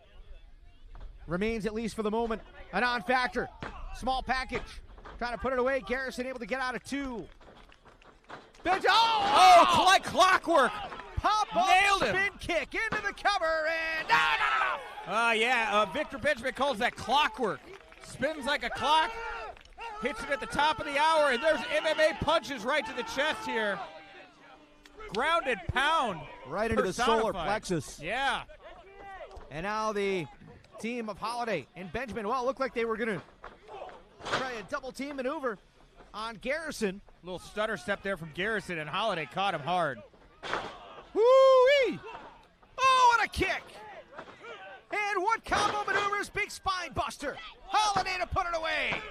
remains, at least for the moment, a non-factor. Small package. Trying to put it away. Garrison able to get out of 2. Like clockwork. Pop-up Nailed him. Spin kick into the cover, and Victor Benjamin calls that clockwork. Spins like a clock. Hits it at the top of the hour, and there's MMA punches right to the chest here. Grounded pound. Right into the solar plexus. Yeah. And now the team of Holliday and Benjamin, well, it looked like they were going to try a double team maneuver on Garrison. Little stutter step there from Garrison, and Holliday caught him hard. Woo-wee! Oh, what a kick! And what combo maneuvers, big spine buster. Holliday to put it away.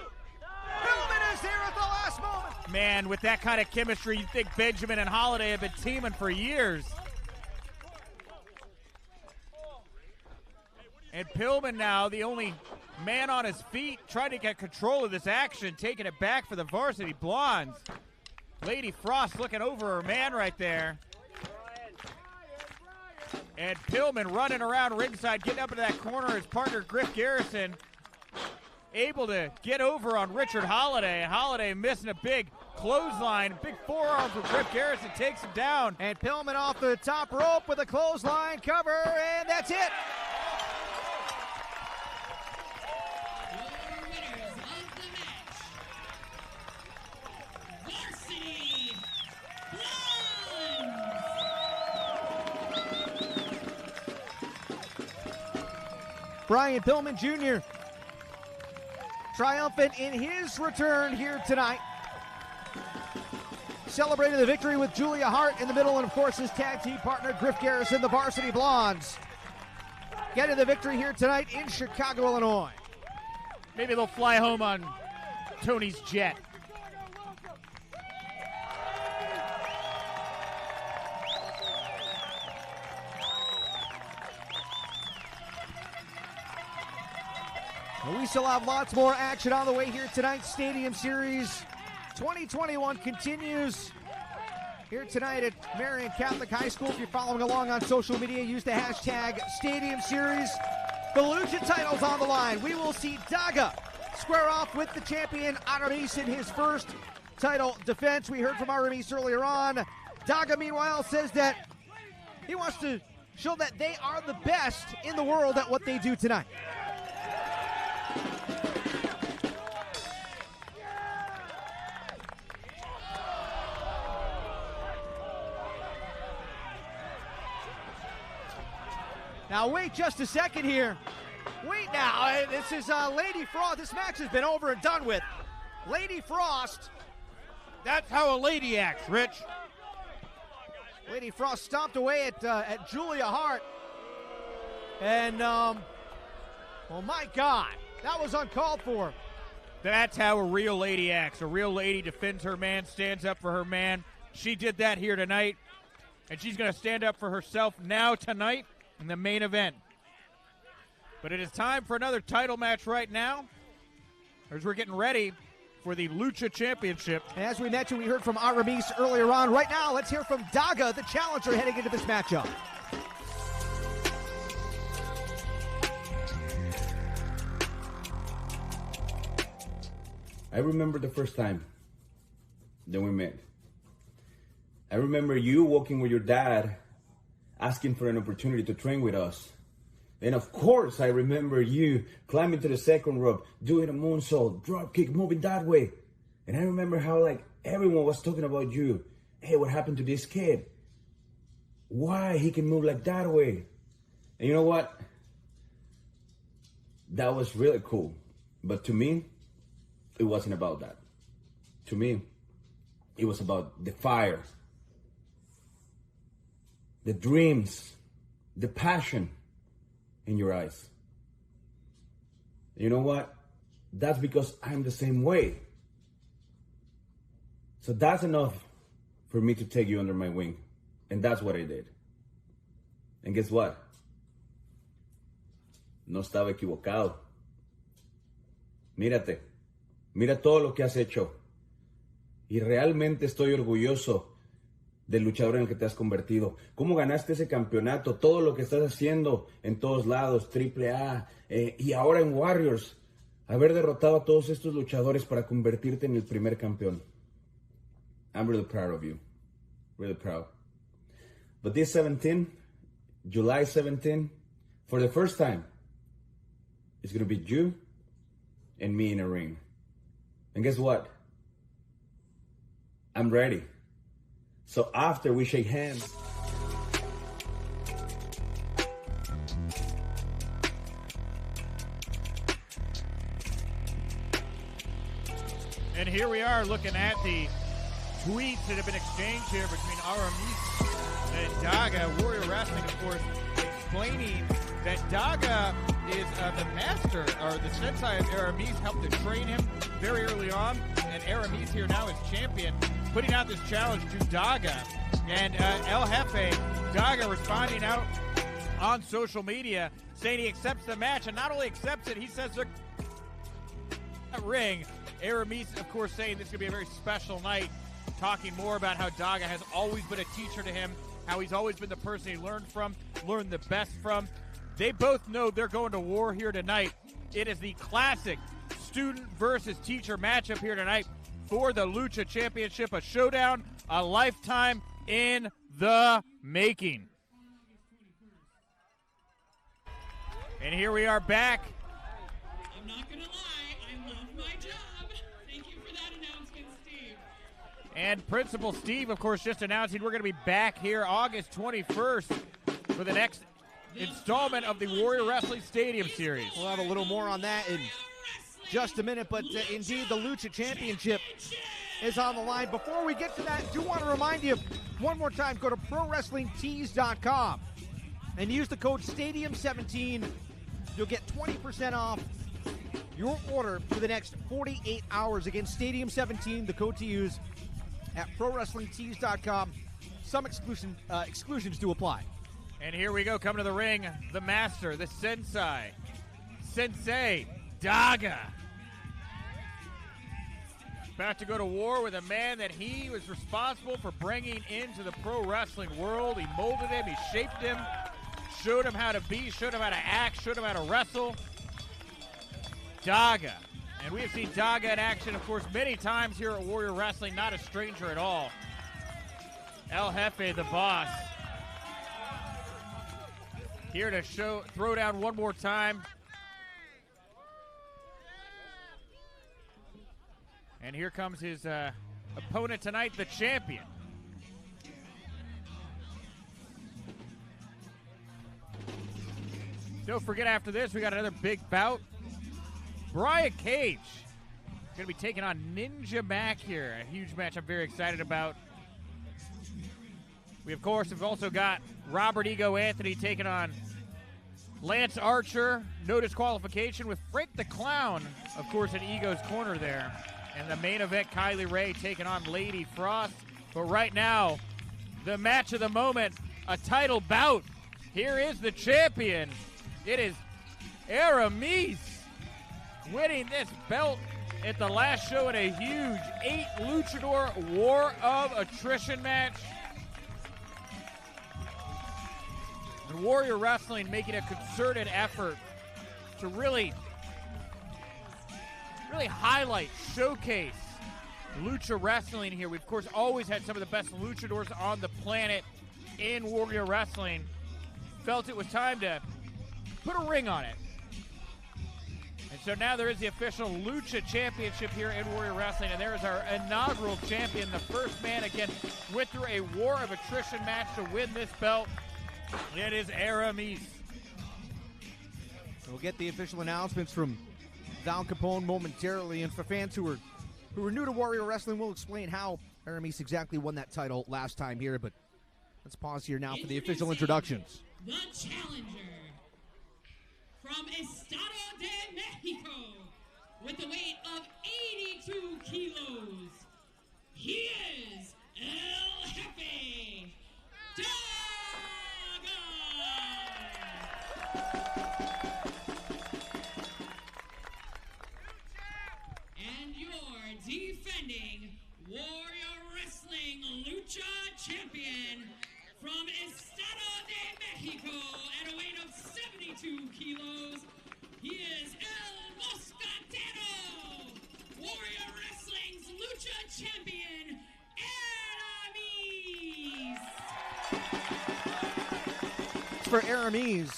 Pillman is there at the last moment. Man, with that kind of chemistry, you'd think Benjamin and Holliday have been teaming for years. And Pillman now, the only man on his feet, trying to get control of this action, taking it back for the Varsity Blondes. Lady Frost looking over her man right there. And Pillman running around ringside, getting up into that corner. His partner, Griff Garrison, able to get over on Richard Holliday. Holliday missing a big clothesline. Big forearm from Griff Garrison takes him down. And Pillman off the top rope with a clothesline cover, and that's it. Brian Pillman Jr. triumphant in his return here tonight. Celebrating the victory with Julia Hart in the middle, and of course his tag team partner Griff Garrison, the Varsity Blondes. Getting the victory here tonight in Chicago, Illinois. Maybe they'll fly home on Tony's jet. And we still have lots more action on the way here tonight. Stadium Series 2021 continues here tonight at Marian Catholic High School. If you're following along on social media, use the hashtag Stadium Series. The Lucha title's on the line. We will see Daga square off with the champion Aramis in his first title defense. We heard from Aramis earlier on. Daga, meanwhile, says that he wants to show that they are the best in the world at what they do tonight. Now, wait just a second here. Wait now. This is Lady Frost. This match has been over and done with. Lady Frost. That's how a lady acts, Rich. Lady Frost stomped away at Julia Hart. And, oh my God, that was uncalled for. That's how a real lady acts. A real lady defends her man, stands up for her man. She did that here tonight, and she's going to stand up for herself now tonight in the main event. But it is time for another title match right now, as we're getting ready for the Lucha Championship. And as we mentioned, we heard from Aramis earlier on. Right now, let's hear from Daga, the challenger, heading into this matchup. I remember the first time that we met. I remember you walking with your dad, asking for an opportunity to train with us. And of course, I remember you climbing to the second rope, doing a moonsault, drop kick, moving that way. And I remember how like everyone was talking about you. Hey, what happened to this kid? Why he can move like that way? And you know what? That was really cool. But to me, it wasn't about that. To me, it was about the fire, the dreams, the passion in your eyes. You know what? That's because I'm the same way. So that's enough for me to take you under my wing. And that's what I did. And guess what? No estaba equivocado. Mírate. Mira todo lo que has hecho. Y realmente estoy orgulloso del luchador en el que te has convertido. Cómo ganaste ese campeonato, todo lo que estás haciendo en todos lados, AAA, y ahora en Warriors. Haber derrotado a todos estos luchadores para convertirte en el primer campeón. I'm really proud of you. Really proud. But this 17, July 17, for the first time, it's going to be you and me in a ring. And guess what? I'm ready. So after we shake hands. And here we are looking at the tweets that have been exchanged here between Aramis and Daga. Warrior Wrestling, of course, explaining that Daga is the master, or the sensei of Aramis, helped to train him very early on. And Aramis here now is champion, putting out this challenge to Daga. And El Jefe, Daga, responding out on social media, saying he accepts the match. And not only accepts it, he says they're ring. Aramis, of course, saying this is going to be a very special night, talking more about how Daga has always been a teacher to him, how he's always been the person he learned from, learned the best from. They both know they're going to war here tonight. It is the classic student versus teacher matchup here tonight for the Lucha Championship, a showdown, a lifetime in the making. And here we are back. I'm not going to lie, I love my job. Thank you for that announcement, Steve. And Principal Steve, of course, just announcing we're going to be back here August 21st for the next installment of the Warrior Wrestling Stadium Series. We'll have a little more on that in just a minute, but indeed the Lucha Championship is on the line. Before we get to that, I do want to remind you one more time, go to ProWrestlingTees.com and use the code STADIUM17. You'll get 20% off your order for the next 48 hours. Again, Stadium17, the code to use at ProWrestlingTees.com. Some exclusions do apply. And here we go, coming to the ring, the master, the sensei, Daga. About to go to war with a man that he was responsible for bringing into the pro wrestling world. He molded him, he shaped him, showed him how to be, showed him how to act, showed him how to wrestle. Daga. And we have seen Daga in action, of course, many times here at Warrior Wrestling. Not a stranger at all. El Jefe, the boss. Here to throw down one more time. And here comes his opponent tonight, the champion. Don't forget, after this, we got another big bout. Brian Cage going to be taking on Ninja Mack here. A huge match I'm very excited about. We, of course, have also got Robert Ego Anthony taking on Lance Archer. No disqualification with Frank the Clown, of course, in Ego's corner there. And the main event, Kylie Rae taking on Lady Frost. But right now, the match of the moment, a title bout. Here is the champion. It is Aramis winning this belt at the last show in a huge 8 luchador war of attrition match. And Warrior Wrestling making a concerted effort to really highlight, showcase lucha wrestling here. We've, of course, always had some of the best luchadors on the planet in Warrior Wrestling. Felt it was time to put a ring on it. And so now there is the official Lucha Championship here in Warrior Wrestling, and there is our inaugural champion, the first man, again, went through a war of attrition match to win this belt. It is Aramis. We'll get the official announcements from Val Capone momentarily, and for fans who are new to Warrior Wrestling, we'll explain how Aramis exactly won that title last time here, but let's pause here now for the official introductions. The challenger from Estado de Mexico with a weight of 82 kilos, he is El Jefe, Daga! And your defending Warrior Wrestling Lucha Champion from Estado de Mexico at a weight of 72 kilos, he is El Moscatero, Warrior Wrestling's Lucha Champion, Aramis. For Aramis,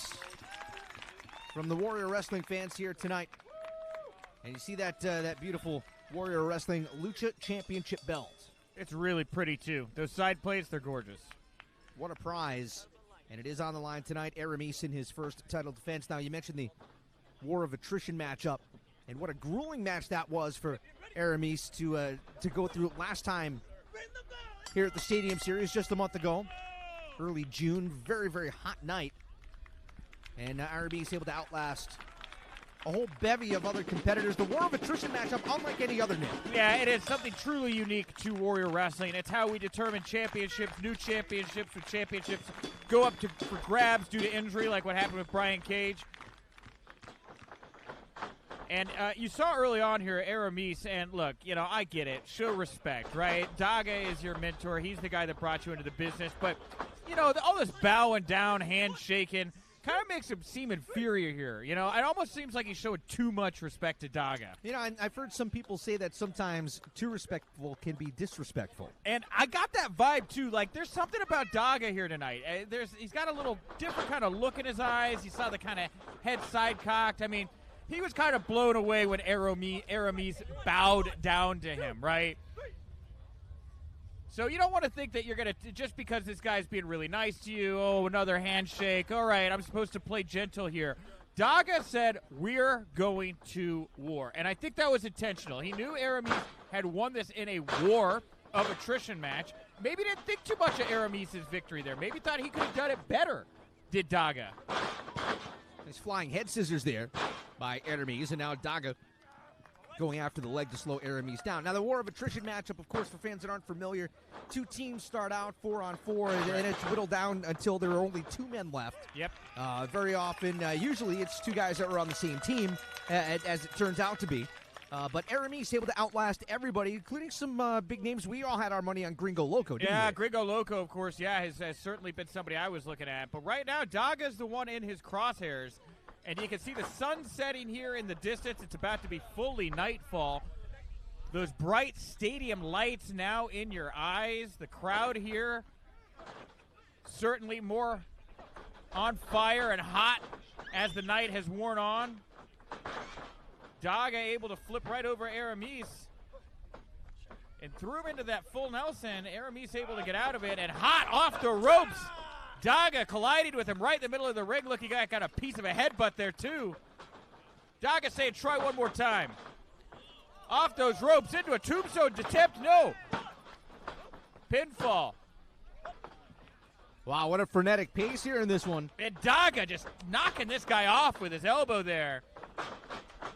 from the Warrior Wrestling fans here tonight. And you see that beautiful Warrior Wrestling Lucha Championship belt. It's really pretty, too. Those side plates, they're gorgeous. What a prize. And it is on the line tonight. Aramis in his first title defense. Now, you mentioned the war of attrition matchup, and what a grueling match that was for Aramis to go through last time here at the Stadium Series just a month ago. Early June. Very, very hot night. And Aramis able to outlast a whole bevy of other competitors. The war of attrition matchup, unlike any other night. Yeah, it is something truly unique to Warrior Wrestling. It's how we determine championships, new championships, when championships go up for grabs due to injury, like what happened with Brian Cage. And you saw early on here, Aramis, and look, I get it. Show respect, right? Daga is your mentor. He's the guy that brought you into the business. But, all this bowing down, handshaking, kind of makes him seem inferior here. It almost seems like he's showing too much respect to Daga. I've heard some people say that sometimes too respectful can be disrespectful. And I got that vibe, too. Like, there's something about Daga here tonight. He's got a little different kind of look in his eyes. You saw the kind of head side cocked. I mean, he was kind of blown away when Aramis bowed down to him, right? So you don't want to think that you're going to, just because this guy's being really nice to you, another handshake, all right, I'm supposed to play gentle here. Daga said, we're going to war. And I think that was intentional. He knew Aramis had won this in a war of attrition match. Maybe didn't think too much of Aramis' victory there. Maybe thought he could have done it better, did Daga. There's flying head scissors there by Aramis, and now Daga going after the leg to slow Aramis down. Now, the war of attrition matchup, of course, for fans that aren't familiar, two teams start out 4-on-4, and it's whittled down until there are only 2 men left. Yep. Very often, usually it's 2 guys that were on the same team, as it turns out to be. But Aramis able to outlast everybody, including some big names. We all had our money on Gringo Loco, didn't we? Yeah, Gringo Loco, of course, has certainly been somebody I was looking at. But right now, Daga's the one in his crosshairs. And you can see the sun setting here in the distance. It's about to be fully nightfall. Those bright stadium lights now in your eyes. The crowd here certainly more on fire and hot as the night has worn on. Daga able to flip right over Aramis and threw him into that full Nelson. Aramis able to get out of it, and Hot off the ropes. Daga collided with him right in the middle of the ring. Look, he got a piece of a headbutt there, too. Daga saying, try one more time. Off those ropes into a tombstone attempt. No. Pinfall. Wow, what a frenetic pace here in this one. And Daga just knocking this guy off with his elbow there.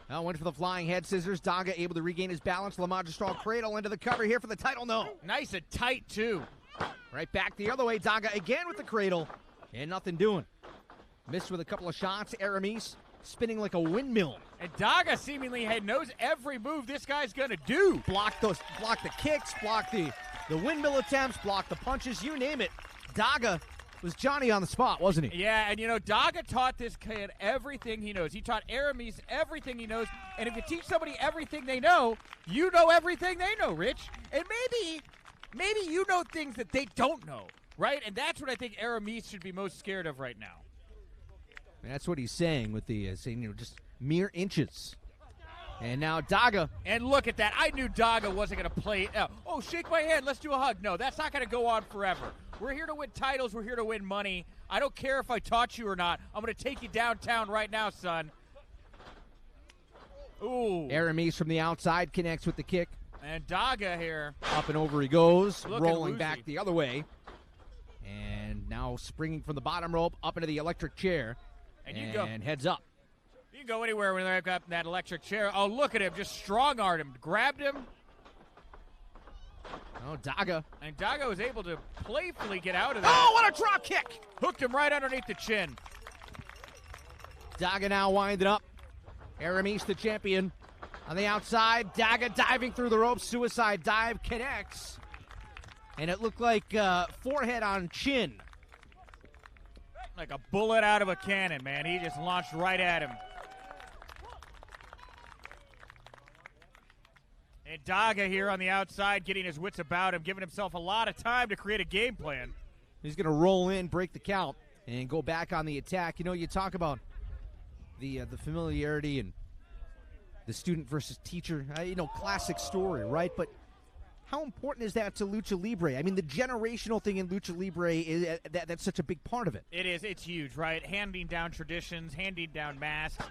Now went for the flying head scissors. Daga able to regain his balance. La Magistral cradle into the cover here for the title. No. Nice and tight, too. Right back the other way. Daga again with the cradle. And nothing doing. Missed with a couple of shots. Aramis spinning like a windmill. And Daga seemingly knows every move this guy's going to do. Block the kicks, block the windmill attempts, block the punches, you name it. Daga was Johnny on the spot, wasn't he? Yeah, and Daga taught this kid everything he knows. He taught Aramis everything he knows. And if you teach somebody everything they know, you know everything they know, Rich. And maybe you know things that they don't know, right? And that's what I think Aramis should be most scared of right now. That's what he's saying with the saying, just mere inches. And now Daga. And look at that. I knew Daga wasn't going to play. Oh, shake my hand. Let's do a hug. No, that's not going to go on forever. We're here to win titles. We're here to win money. I don't care if I taught you or not. I'm going to take you downtown right now, son. Ooh. Aramis from the outside connects with the kick. And Daga here. Up and over he goes, Looking rolling woozy. back the other way. And now springing from the bottom rope up into the electric chair. And heads up. You can go anywhere when they've got that electric chair. Oh, look at him. Just strong-armed him. Grabbed him. Oh, Daga. And Daga was able to playfully get out of that. Oh, what a drop kick! Hooked him right underneath the chin. Daga now winded up. Aramis, the champion. On the outside, Daga diving through the ropes. Suicide dive connects. And it looked like forehead on chin. Like a bullet out of a cannon, man. He just launched right at him. And Daga here on the outside getting his wits about him, giving himself a lot of time to create a game plan. He's going to roll in, break the count, and go back on the attack. You talk about the familiarity and the student versus teacher, classic story, right? But how important is that to Lucha Libre? I mean, the generational thing in Lucha Libre, is that's such a big part of it. It is. It's huge, right? Handing down traditions, handing down masks.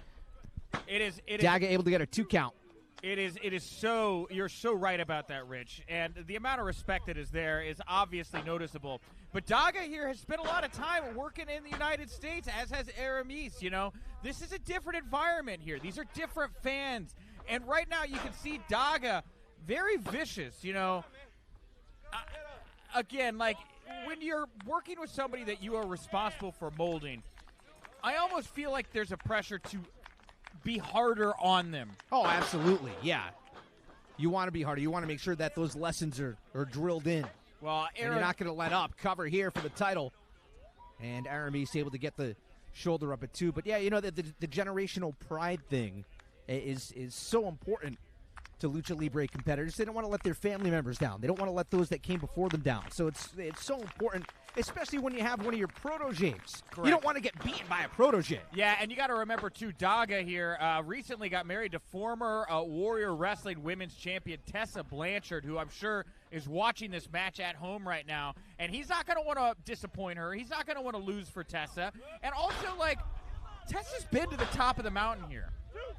Daga able to get a 2 count. It is so, you're so right about that, Rich. And the amount of respect that is there is obviously noticeable. But Daga here has spent a lot of time working in the United States, as has Aramis, This is a different environment here. These are different fans. And right now you can see Daga very vicious, Again, like, when you're working with somebody that you are responsible for molding, I almost feel like there's a pressure to be harder on them. Oh, absolutely, yeah. You want to be harder. You want to make sure that those lessons are drilled in. Well, and you're not going to let up. Cover here for the title. And Aramis able to get the shoulder up at 2. But, yeah, the generational pride thing is so important to Lucha Libre competitors. They don't want to let their family members down. They don't want to let those that came before them down. So it's so important, especially when you have one of your proteges. Correct. You don't want to get beaten by a protege. Yeah, and you got to remember, too, Daga here recently got married to former Warrior Wrestling Women's Champion Tessa Blanchard, who I'm sure is watching this match at home right now. And he's not going to want to disappoint her. He's not going to want to lose for Tessa. And also, Tessa's been to the top of the mountain here.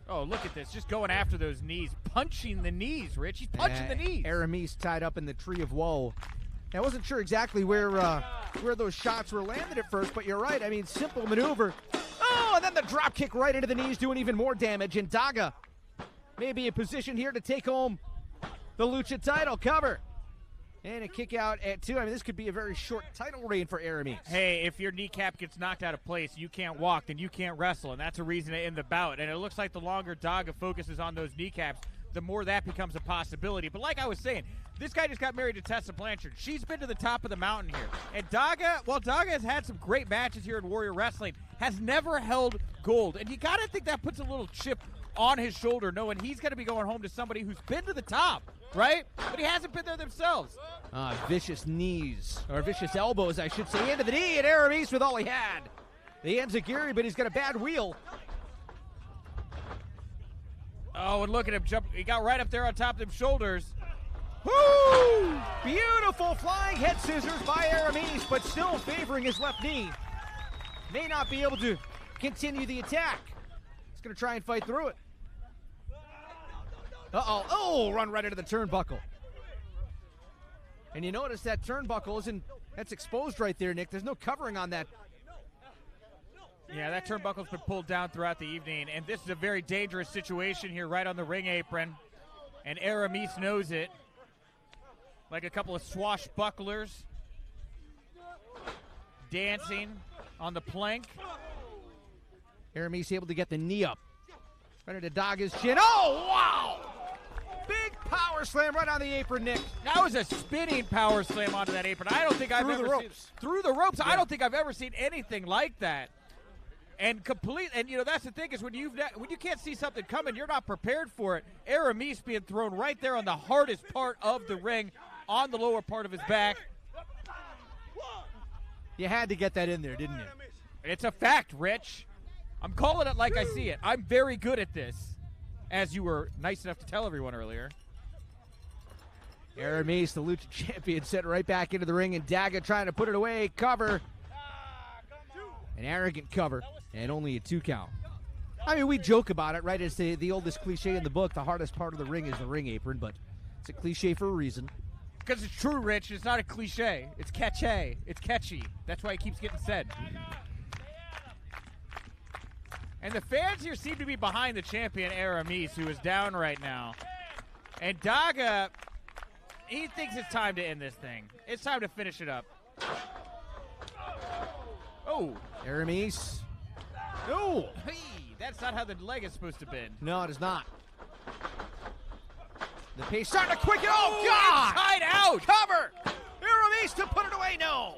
Oh, look at this. Just going after those knees. Punching the knees, Rich. He's punching the knees. Aramis tied up in the tree of woe. I wasn't sure exactly where those shots were landed at first, but you're right. I mean, simple maneuver. Oh, and then the drop kick right into the knees, doing even more damage. And Daga Maybe in position here to take home the Lucha title. Cover. And a kick out at 2. I mean, this could be a very short title reign for Aramis. Hey, if your kneecap gets knocked out of place, you can't walk, then you can't wrestle, and that's a reason to end the bout. And it looks like the longer Daga focuses on those kneecaps, the more that becomes a possibility. But like I was saying, this guy just got married to Tessa Blanchard. She's been to the top of the mountain here. And Daga, while Daga has had some great matches here in Warrior Wrestling, has never held gold. And you got to think that puts a little chip on his shoulder, knowing he's going to be going home to somebody who's been to the top, right? But he hasn't been there themselves. Vicious knees, or vicious elbows, I should say, into the knee, and Aramis with all he had. The enziguri, but he's got a bad wheel. Oh, and look at him jump. He got right up there on top of them shoulders. Woo! Beautiful flying head scissors by Aramis, but still favoring his left knee. May not be able to continue the attack. He's going to try and fight through it. Uh-oh. Oh, run right into the turnbuckle. And you notice that turnbuckle that's exposed right there, Nick. There's no covering on that. Yeah, that turnbuckle's been pulled down throughout the evening, and this is a very dangerous situation here right on the ring apron. And Aramis knows it. Like a couple of swashbucklers dancing on the plank. Aramis able to get the knee up. Right into Daga's chin. Oh, wow! Big power slam right on the apron, Nick. That was a spinning power slam onto that apron. I don't think I've ever seen through the ropes. Yeah. I don't think I've ever seen anything like that. And that's the thing is when you can't see something coming, you're not prepared for it. Aramis being thrown right there on the hardest part of the ring, on the lower part of his back. You had to get that in there, didn't you? It's a fact, Rich. I'm calling it like I see it. I'm very good at this, as you were nice enough to tell everyone earlier. Aramis, the Lucha champion, set right back into the ring, and Daga trying to put it away. Cover. An arrogant cover, and only a 2 count. I mean, we joke about it, right? It's the oldest cliche in the book. The hardest part of the ring is the ring apron, but it's a cliche for a reason. Because it's true, Rich. It's not a cliche. It's catchy. It's catchy. That's why it keeps getting said. And the fans here seem to be behind the champion, Aramis, who is down right now. And Daga, he thinks it's time to end this thing. It's time to finish it up. Oh. Aramis. No. Hey, that's not how the leg is supposed to bend. No, it is not. The pace starting to quicken. Oh, God. Inside out. Cover. Aramis to put it away. No.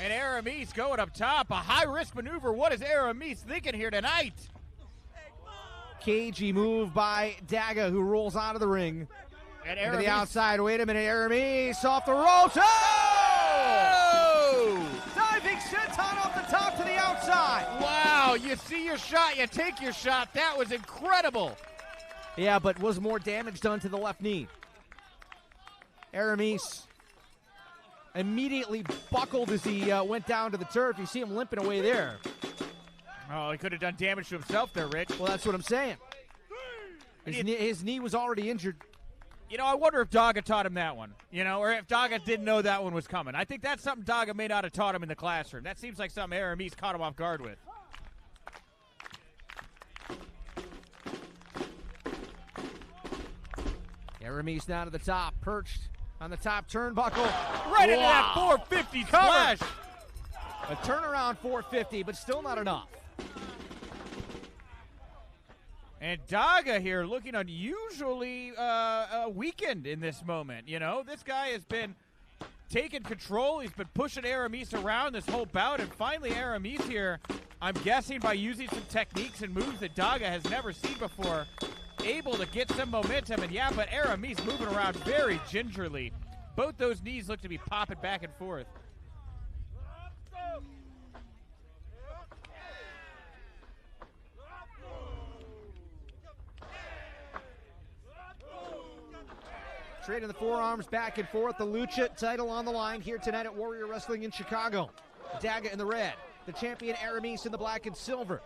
And Aramis going up top. A high-risk maneuver. What is Aramis thinking here tonight? Cagey move by Daga, who rolls out of the ring. And to the outside. Wait a minute. Aramis off the ropes. Oh! Diving senton off the top to the outside. Wow. You see your shot. You take your shot. That was incredible. Yeah, but was more damage done to the left knee. Aramis immediately buckled as he went down to the turf. You see him limping away there. Oh, he could have done damage to himself there, Rich. Well, that's what I'm saying. His knee was already injured. You know, I wonder if Daga taught him that one, or if Daga didn't know that one was coming. I think that's something Daga may not have taught him in the classroom. That seems like something Aramis caught him off guard with. Aramis down to the top, perched on the top turnbuckle. Right into that 450 splash. A turnaround 450, but still not enough. And Daga here looking unusually weakened in this moment. This guy has been taking control. He's been pushing Aramis around this whole bout. And finally, Aramis here, I'm guessing by using some techniques and moves that Daga has never seen before, able to get some momentum. And yeah, but Aramis moving around very gingerly. Both those knees look to be popping back and forth. Trading the forearms back and forth. The Lucha title on the line here tonight at Warrior Wrestling in Chicago. Daga in the red. The champion Aramis in the black and silver.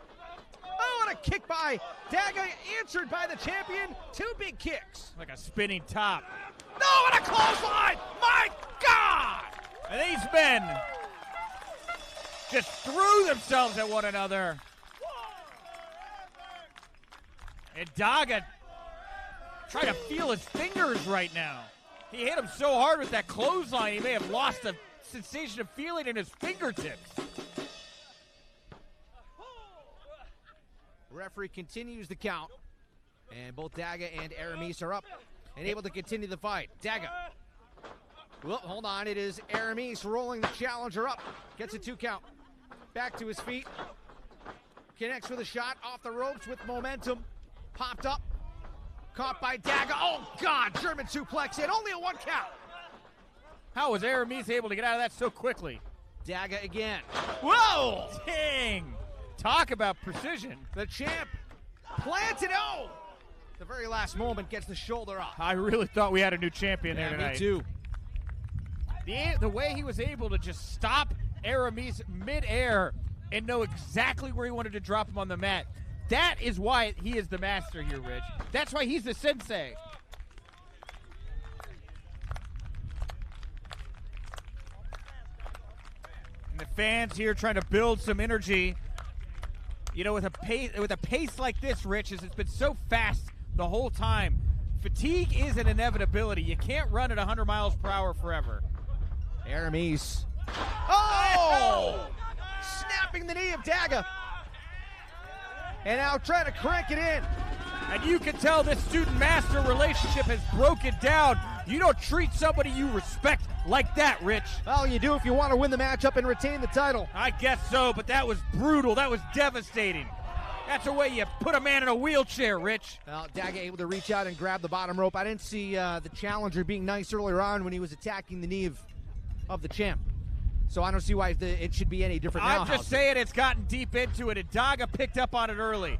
Oh, and a kick by Daga, answered by the champion. 2 big kicks. Like a spinning top. No, and a clothesline! My God! And these men just threw themselves at one another. And Daga trying to feel his fingers right now. He hit him so hard with that clothesline, he may have lost the sensation of feeling in his fingertips. Referee continues the count, and both Daga and Aramis are up and able to continue the fight. Daga. Well, hold on. It is Aramis rolling the challenger up. Gets a 2 count. Back to his feet. Connects with a shot off the ropes with momentum. Popped up. Caught by Daga. Oh, God. German suplex in. Only a 1 count. How was Aramis able to get out of that so quickly? Daga again. Whoa! Dang. Talk about precision. The champ planted. Oh! The very last moment gets the shoulder up. I really thought we had a new champion there tonight. Me too. The way he was able to just stop Aramis mid-air and know exactly where he wanted to drop him on the mat. That is why he is the master here, Rich. That's why he's the sensei. And the fans here trying to build some energy. You know, with a pace like this, Rich, as it's been so fast the whole time, fatigue is an inevitability. You can't run at 100 miles per hour forever. Aramis. Oh! Snapping the knee of Daga. And now trying to crank it in. And you can tell this student-master relationship has broken down. You don't treat somebody you respect like that, Rich. Well, you do if you want to win the matchup and retain the title. I guess so, but that was brutal. That was devastating. That's the way you put a man in a wheelchair, Rich. Well, Daga able to reach out and grab the bottom rope. I didn't see the challenger being nice earlier on when he was attacking the knee of the champ. So I don't see why it should be any different now. I'm just saying it's gotten deep into it, and Daga picked up on it early.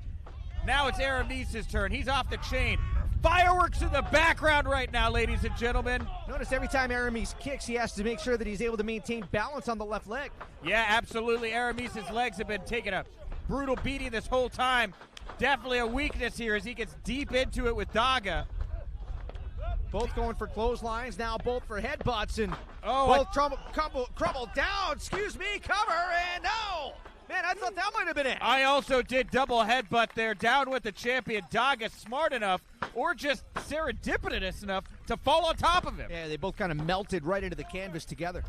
Now it's Aramis' turn. He's off the chain. Fireworks in the background right now, ladies and gentlemen. Notice every time Aramis kicks, he has to make sure that he's able to maintain balance on the left leg. Yeah, absolutely. Aramis' legs have been taking a brutal beating this whole time. Definitely a weakness here as he gets deep into it with Daga. Both going for clotheslines, now both for headbutts, and both crumble down. Excuse me, cover, and no! Man, I thought that might have been it. I also did double headbutt there, down with the champion. Daga smart enough, or just serendipitous enough, to fall on top of him. Yeah, they both kind of melted right into the canvas together.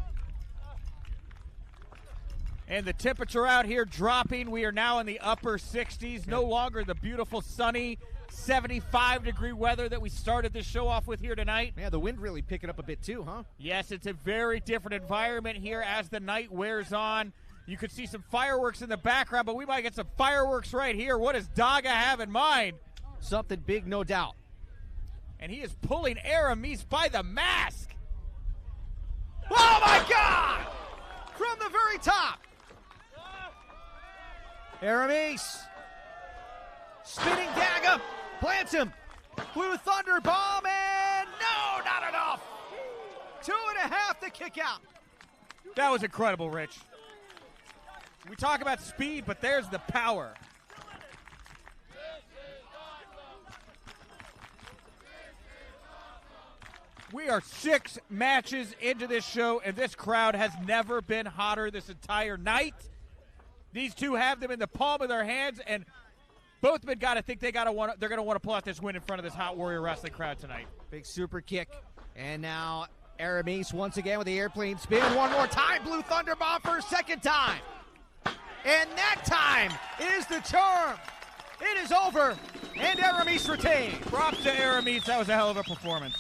And the temperature out here dropping. We are now in the upper 60s. No longer the beautiful sunny 75-degree weather that we started this show off with here tonight. Yeah, the wind really picking up a bit too, huh? Yes, it's a very different environment here as the night wears on. You could see some fireworks in the background, but we might get some fireworks right here. What does Daga have in mind? Something big, no doubt. And he is pulling Aramis by the mask. Oh, my God! From the very top. Aramis. Spinning Daga. Plants him. Blue Thunder Bomb, and no, not enough. 2.5 to kick out. That was incredible, Rich. We talk about speed, but there's the power. We are 6 matches into this show, and this crowd has never been hotter this entire night. These two have them in the palm of their hands, and both men got to think they're going to want to pull out this win in front of this Hot Warrior Wrestling crowd tonight. Big super kick, and now Aramis once again with the airplane spin. One more time, Blue Thunder Bomb for a second time. And that time is the charm. It is over, and Aramis retains. Props to Aramis. That was a hell of a performance.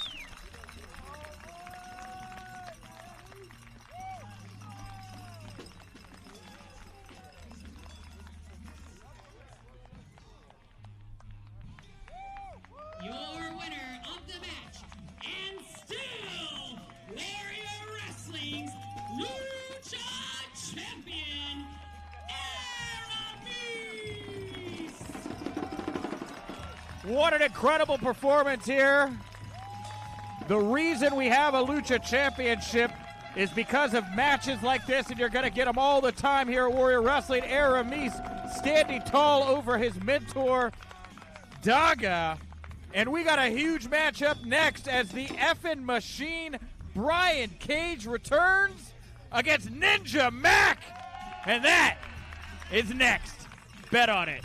Your winner of the match, and still Warrior Wrestling's Lucha Champion, Aramis! What an incredible performance here. The reason we have a Lucha Championship is because of matches like this, and you're going to get them all the time here at Warrior Wrestling. Aramis standing tall over his mentor, Daga. And we got a huge matchup next as the effing machine, Brian Cage, returns against Ninja Mack. And that is next. Bet on it.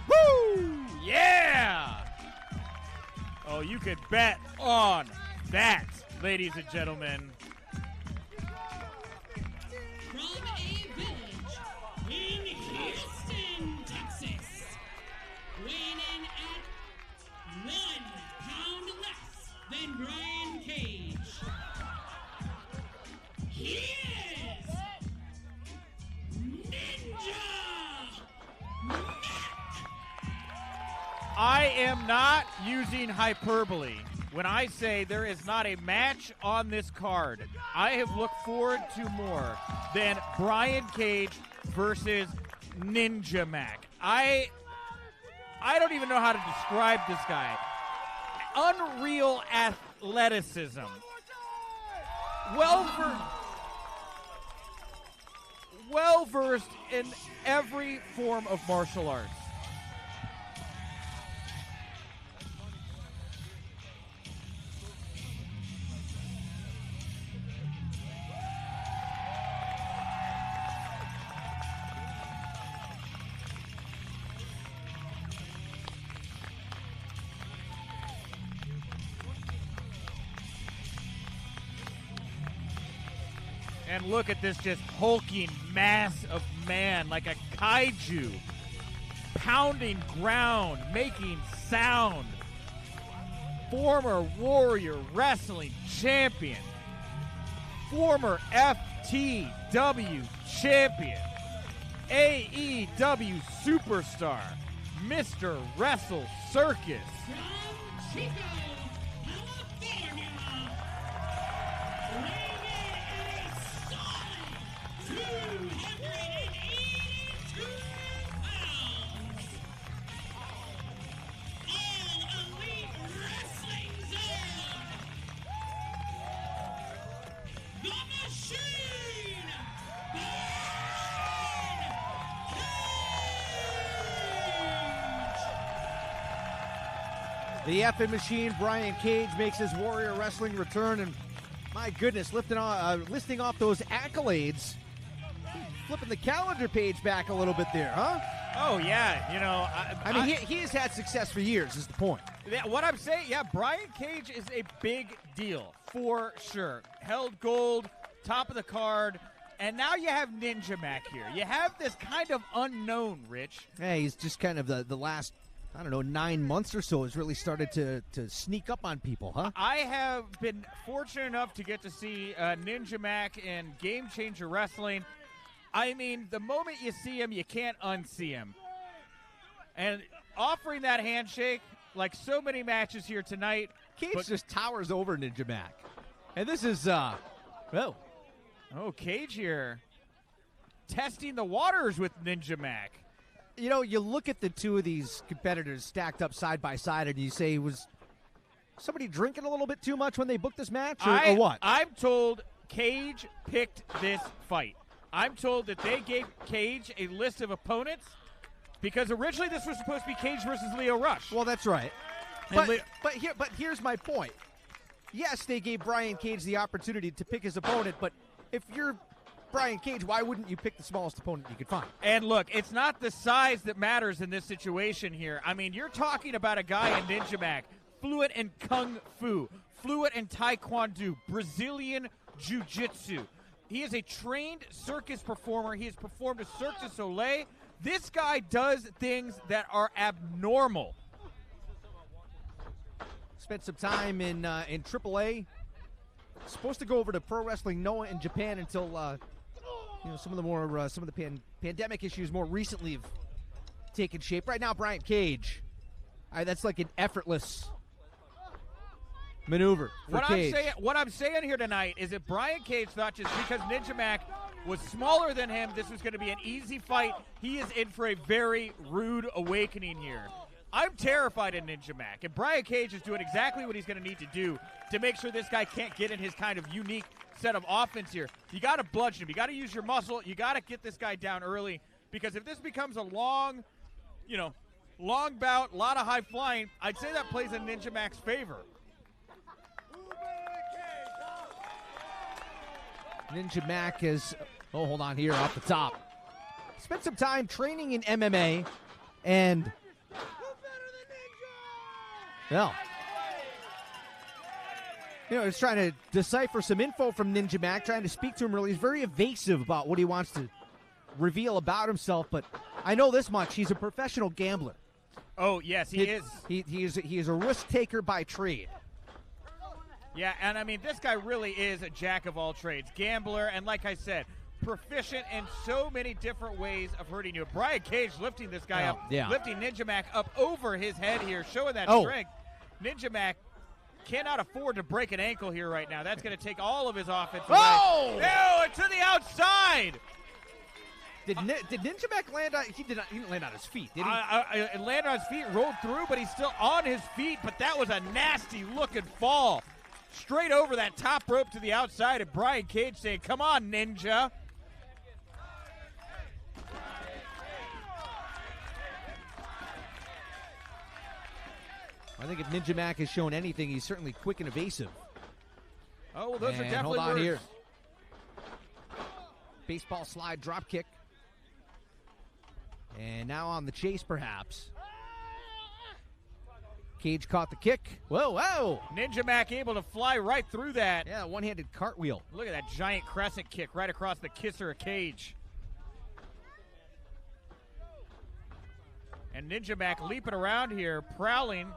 Woo! Yeah! Oh, you could bet on that, ladies and gentlemen. From a village in Houston, Texas, weighing in at 1 pound less than Brian Cage. He is Ninja Mack. I am not using hyperbole when I say there is not a match on this card I have looked forward to more than Brian Cage versus Ninja Mack. I don't even know how to describe this guy. Unreal athleticism. Well versed in every form of martial arts. And look at this just hulking mass of man, like a kaiju, pounding ground, making sound. Former Warrior Wrestling champion, former FTW champion, AEW superstar, Mr. Wrestle Circus. From Chico, California, weighing in a solid 282 pounds. All Elite Wrestling Zone. The Machine, The effing machine, Brian Cage, makes his Warrior Wrestling return, and my goodness, listing off those accolades, flipping the calendar page back a little bit there, huh? Oh, yeah, you know. I mean, he has had success for years, is the point. What I'm saying, yeah, Brian Cage is a big deal, for sure. Held gold, top of the card, and now you have Ninja Mack here. You have this kind of unknown, Rich. Yeah, he's just kind of the last, 9 months or so has really started to sneak up on people, huh? I have been fortunate enough to get to see Ninja Mack in Game Changer Wrestling. I mean, the moment you see him, you can't unsee him. And offering that handshake, like so many matches here tonight. Cage just towers over Ninja Mack. And this is, Cage here testing the waters with Ninja Mack. You know, you look at the two of these competitors stacked up side by side, and you say, was somebody drinking a little bit too much when they booked this match, or what? I'm told Cage picked this fight. I'm told that they gave Cage a list of opponents because originally this was supposed to be Cage versus Leo Rush. Well, that's right. But here's my point. Yes, they gave Brian Cage the opportunity to pick his opponent, but if you're Brian Cage, why wouldn't you pick the smallest opponent you could find? And look, it's not the size that matters in this situation here. I mean, you're talking about a guy in Ninja Mack, fluent in Kung Fu, fluent in Taekwondo, Brazilian Jiu-Jitsu. He is a trained circus performer. He has performed a Cirque du Soleil. This guy does things that are abnormal. Spent some time in AAA. Supposed to go over to Pro Wrestling Noah in Japan until some of the pandemic issues more recently have taken shape. Right now, Brian Cage, that's like an effortless maneuver for Cage. What I'm saying here tonight is that Brian Cage thought just because Ninja Mack was smaller than him, this was going to be an easy fight. He is in for a very rude awakening here. I'm terrified of Ninja Mack, and Brian Cage is doing exactly what he's going to need to do to make sure this guy can't get in his kind of unique set of offense here. You got to bludgeon him. You got to use your muscle. You got to get this guy down early. Because if this becomes a long bout, a lot of high flying, I'd say that plays in Ninja Mack's favor. Ninja Mack is, hold on here off the top. Spent some time training in MMA, and well, he's trying to decipher some info from Ninja Mack, trying to speak to him really. He's very evasive about what he wants to reveal about himself, but I know this much. He's a professional gambler. Oh, yes, he is. He is a risk taker by trade. Yeah, and I mean, this guy really is a jack of all trades. Gambler, and like I said, proficient in so many different ways of hurting you. Brian Cage lifting this guy up, lifting Ninja Mack up over his head here, showing that strength. Ninja Mack cannot afford to break an ankle here right now. That's going to take all of his offense away. Oh! No, to the outside! Did Ninja Mack land on? He didn't land on his feet, did he? It landed on his feet, rolled through, but he's still on his feet. But that was a nasty-looking fall. Straight over that top rope to the outside, and Brian Cage saying, "Come on, Ninja." I think if Ninja Mack has shown anything, he's certainly quick and evasive. Oh, well, those are definitely hold on words. here. Baseball slide drop kick. And now on the chase, perhaps. Cage caught the kick. Whoa. Ninja Mack able to fly right through that. Yeah, one-handed cartwheel. Look at that giant crescent kick right across the kisser of Cage. And Ninja Mack leaping around here, prowling.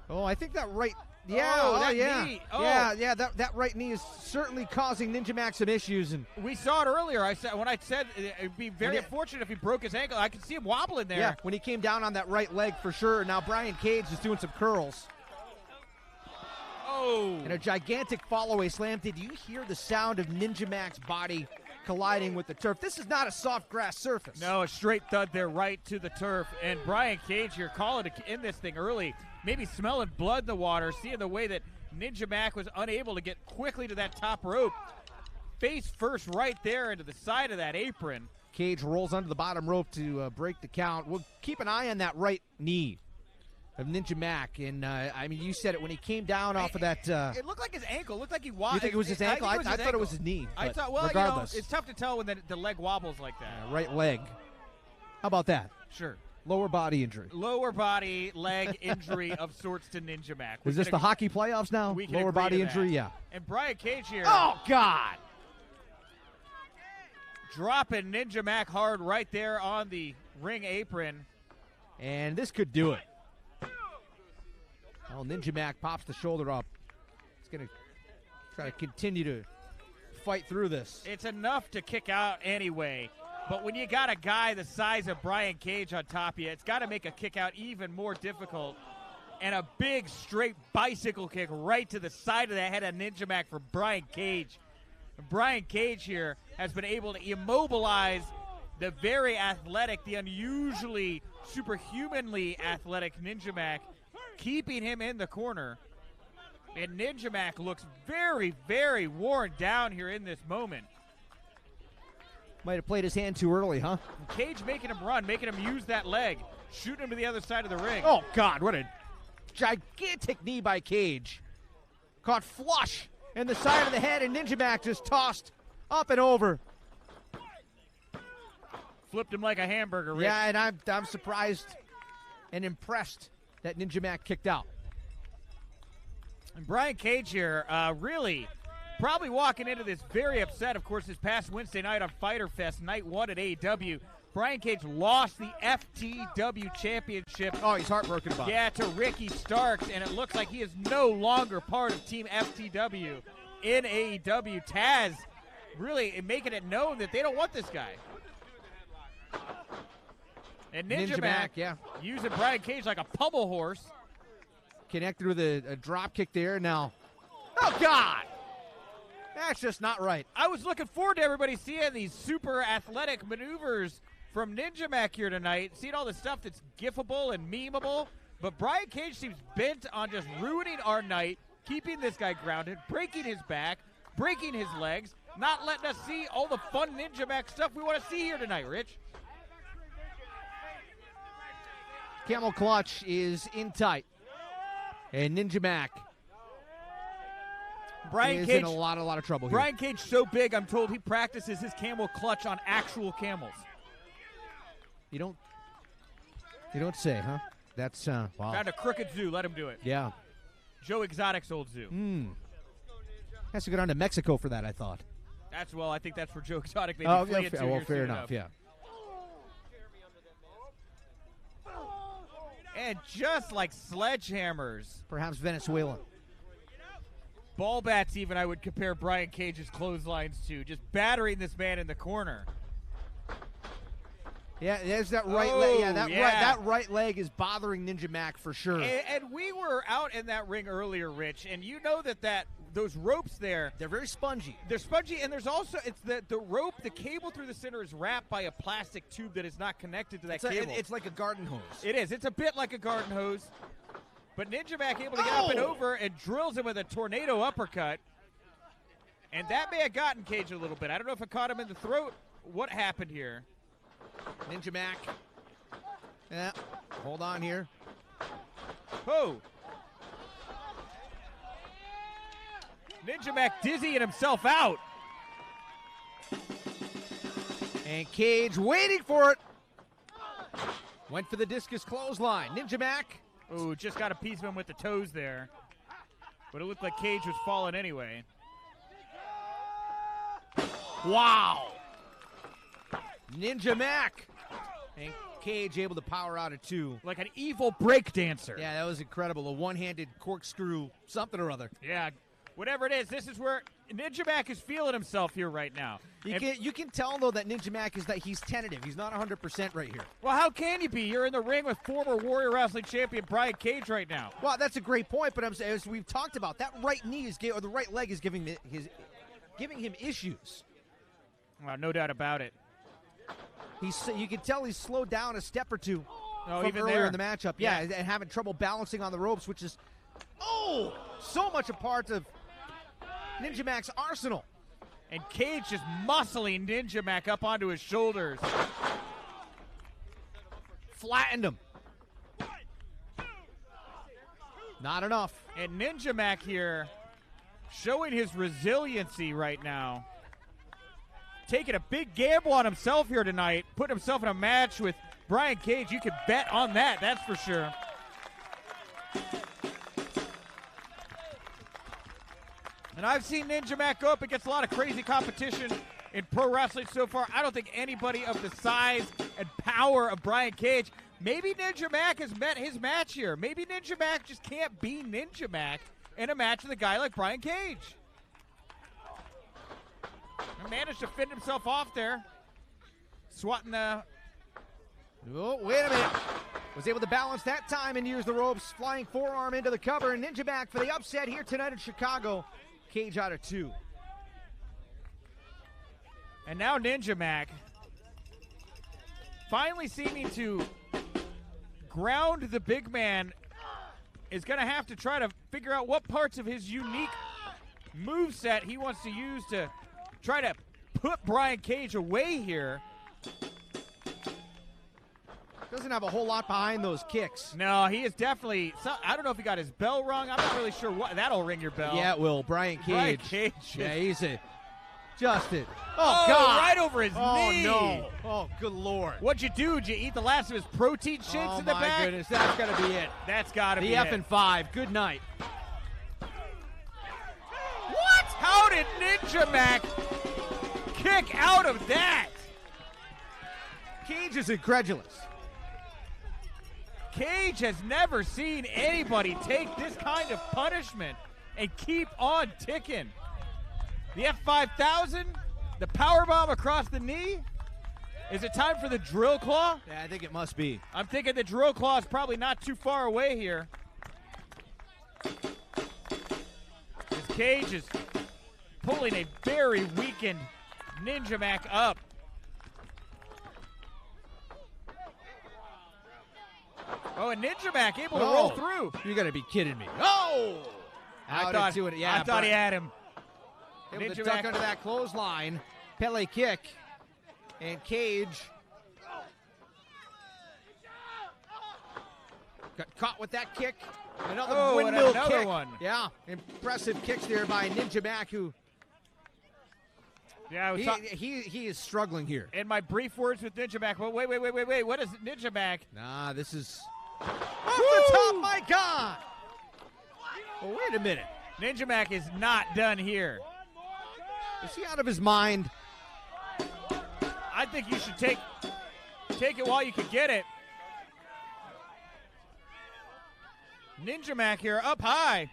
Oh, I think that right... knee. That right knee is certainly causing Ninja Mack some issues. And we saw it earlier. When I said it'd be very unfortunate if he broke his ankle. I could see him wobbling there. Yeah, when he came down on that right leg for sure. Now Brian Cage is doing some curls. Oh. And a gigantic follow-away slam. Did you hear the sound of Ninja Mack's body colliding with the turf? This is not a soft grass surface. No, a straight thud there right to the turf. And Brian Cage here calling to end this thing early. Maybe smelling blood in the water, seeing the way that Ninja Mack was unable to get quickly to that top rope. Face first right there into the side of that apron. Cage rolls under the bottom rope to break the count. We'll keep an eye on that right knee of Ninja Mack. And, you said it when he came down off of that. It looked like his ankle. It looked like he wobbled. You think it was his ankle? I thought it was his knee. I thought, well, regardless. it's tough to tell when the leg wobbles like that. Right leg. How about that? Sure. Lower body injury. Lower body leg injury of sorts to Ninja Mack. Is this the hockey playoffs now? Lower body injury, yeah. And Brian Cage here. Oh, God! Dropping Ninja Mack hard right there on the ring apron. And this could do it. Well, Ninja Mack pops the shoulder up. He's going to try to continue to fight through this. It's enough to kick out anyway. But when you got a guy the size of Brian Cage on top of you, it's got to make a kick out even more difficult. And a big straight bicycle kick right to the side of the head of Ninja Mack for Brian Cage. Brian Cage here has been able to immobilize the very athletic, the unusually superhumanly athletic Ninja Mack, keeping him in the corner. And Ninja Mack looks very, very worn down here in this moment. Might have played his hand too early, huh? Cage making him run, making him use that leg, shooting him to the other side of the ring. Oh, God, what a gigantic knee by Cage. Caught flush in the side of the head, and Ninja Mack just tossed up and over. Flipped him like a hamburger, Rich. Yeah, and I'm surprised and impressed that Ninja Mack kicked out. And Brian Cage here really probably walking into this very upset. Of course, this past Wednesday night on Fyter Fest, night 1 at AEW, Brian Cage lost the FTW Championship. Oh, he's heartbroken about it. Yeah, to Ricky Starks, and it looks like he is no longer part of Team FTW in AEW. Taz really making it known that they don't want this guy. And Ninja Mack using Brian Cage like a pummel horse. Connected with a drop kick there. Now, oh, God! That's just not right. I was looking forward to everybody seeing these super athletic maneuvers from Ninja Mack here tonight, seeing all the stuff that's gifable and memeable. But Brian Cage seems bent on just ruining our night, keeping this guy grounded, breaking his back, breaking his legs, not letting us see all the fun Ninja Mack stuff we want to see here tonight, Rich. Camel clutch is in tight. And Ninja Mack is in a lot of trouble here. Brian Cage so big, I'm told he practices his camel clutch on actual camels. You don't say, huh? That's, wow. Found a crooked zoo. Let him do it. Yeah. Joe Exotic's old zoo. Has to go down to Mexico for that, I thought. I think that's where Joe Exotic maybe Oh, flee yeah, into well, here fair soon enough, yeah. And just like sledgehammers. Perhaps Venezuelan. Ball bats even I would compare Brian Cage's clotheslines to. Just battering this man in the corner. Yeah, there's that right leg. Yeah, that right leg is bothering Ninja Mack for sure. And we were out in that ring earlier, Rich, and you know that those ropes there, they're very spongy. They're spongy, and there's also the rope, the cable through the center is wrapped by a plastic tube that is not connected to that cable. It's like a garden hose. It is. It's a bit like a garden hose. But Ninja Mack able to get up and over and drills him with a tornado uppercut. And that may have gotten Cage a little bit. I don't know if it caught him in the throat. What happened here? Ninja Mack. Yeah, hold on here. Oh. Ninja Mack dizzying himself out. And Cage waiting for it. Went for the discus clothesline. Ninja Mack. Ooh, just got a piece of him with the toes there. But it looked like Cage was falling anyway. Wow. Ninja Mack. And Cage able to power out of two. Like an evil break dancer. Yeah, that was incredible. A one-handed corkscrew something or other. Yeah, whatever it is, this is where Ninja Mack is feeling himself here right now. You can tell, though, that Ninja Mack is that he's tentative. He's not 100% right here. Well, how can you be? You're in the ring with former Warrior Wrestling Champion Brian Cage right now. Well, that's a great point, but as we've talked about, that right knee or the right leg is giving him issues. Well, no doubt about it. You can tell he's slowed down a step or two from even earlier there in the matchup. Yeah, and having trouble balancing on the ropes, which is so much a part of Ninja Mack's arsenal. And Cage just muscling Ninja Mack up onto his shoulders. Flattened him. Not enough. And Ninja Mack here showing his resiliency right now. Taking a big gamble on himself here tonight. Putting himself in a match with Brian Cage. You can bet on that, that's for sure. And I've seen Ninja Mack go up against a lot of crazy competition in pro wrestling so far. I don't think anybody of the size and power of Brian Cage. Maybe Ninja Mack has met his match here. Maybe Ninja Mack just can't be Ninja Mack in a match with a guy like Brian Cage. He managed to fend himself off there. Swatting the... Oh, wait a minute. Was able to balance that time and use the ropes. Flying forearm into the cover. And Ninja Mack for the upset here tonight in Chicago. Cage out of two. And now Ninja Mack finally seeming to ground the big man is going to have to try to figure out what parts of his unique moveset he wants to use to try to put Brian Cage away here. Doesn't have a whole lot behind those kicks. No, he is definitely... I don't know if he got his bell rung. I'm not really sure what... That'll ring your bell. Yeah, it will. Brian Cage. Brian Cage. Yeah, he's a... Justin. Oh, God. right over his knee. Oh, no. Oh, good Lord. What'd you do? Did you eat the last of his protein shakes in the back? Oh, my goodness. That's got to be it. That's got to be it. it. The F5. Good night. What? How did Ninja Mack kick out of that? Cage is incredulous. Cage has never seen anybody take this kind of punishment and keep on ticking. The F5000, the powerbomb across the knee. Is it time for the drill claw? Yeah, I think it must be. I'm thinking the drill claw is probably not too far away here. As Cage is pulling a very weakened Ninja Mack up. Oh, and Ninja Mack able to roll through. You got to be kidding me. Oh! I thought he had him. Able to duck under that clothesline. Pele kick. And Cage Got caught with that kick. Another Oh, and windmill another kick. one. Yeah, impressive kicks there by Ninja Mack, who he is struggling here. In my brief words with Ninja Mack, well, wait. What is Ninja Mack? Nah, this is off the top. My God. Well, wait a minute. Ninja Mack is not done here. Is he out of his mind? I think you should take it while you can get it. Ninja Mack here, up high.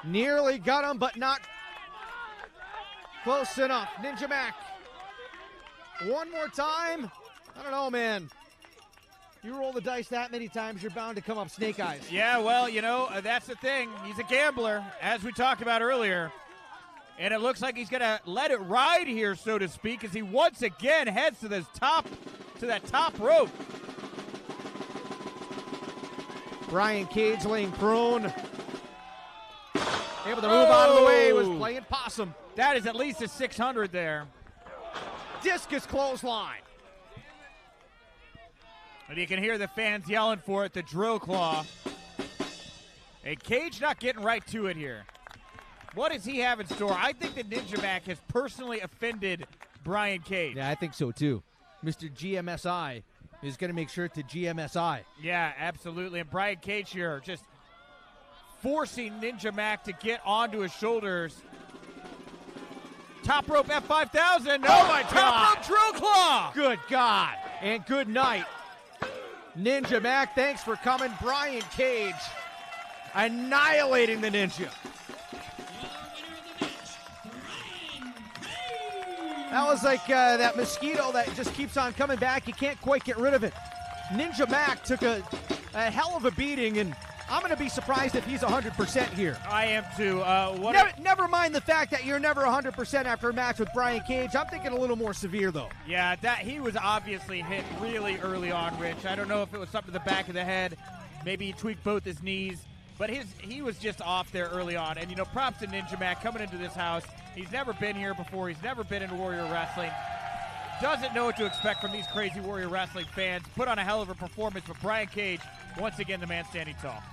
Nearly got him, but not close enough. Ninja Mack. One more time. I don't know, man. You roll the dice that many times, you're bound to come up snake eyes. Yeah, well, that's the thing. He's a gambler, as we talked about earlier. And it looks like he's going to let it ride here, so to speak, as he once again heads to that top rope. Brian Cage laying prone. Able to move out of the way. Was playing possum. That is at least a 600 there. Discus clothesline. And you can hear the fans yelling for it, the drill claw. And Cage not getting right to it here. What does he have in store? I think that Ninja Mack has personally offended Brian Cage. Yeah, I think so too. Mr. GMSI is going to make sure to GMSI. Yeah, absolutely. And Brian Cage here just forcing Ninja Mack to get onto his shoulders. Top rope F5000. Oh my God. Top rope drill claw. Good God. And good night. Ninja Mack, thanks for coming. Brian Cage annihilating the Ninja. That was like that mosquito that just keeps on coming back. You can't quite get rid of it. Ninja Mack took a hell of a beating, and I'm going to be surprised if he's 100% here. I am too. Never mind the fact that you're never 100% after a match with Brian Cage. I'm thinking a little more severe, though. Yeah, he was obviously hit really early on, Rich. I don't know if it was something to the back of the head. Maybe he tweaked both his knees. But he was just off there early on. And, props to Ninja Mack coming into this house. He's never been here before. He's never been in Warrior Wrestling. Doesn't know what to expect from these crazy Warrior Wrestling fans. Put on a hell of a performance. But Brian Cage, once again, the man standing tall.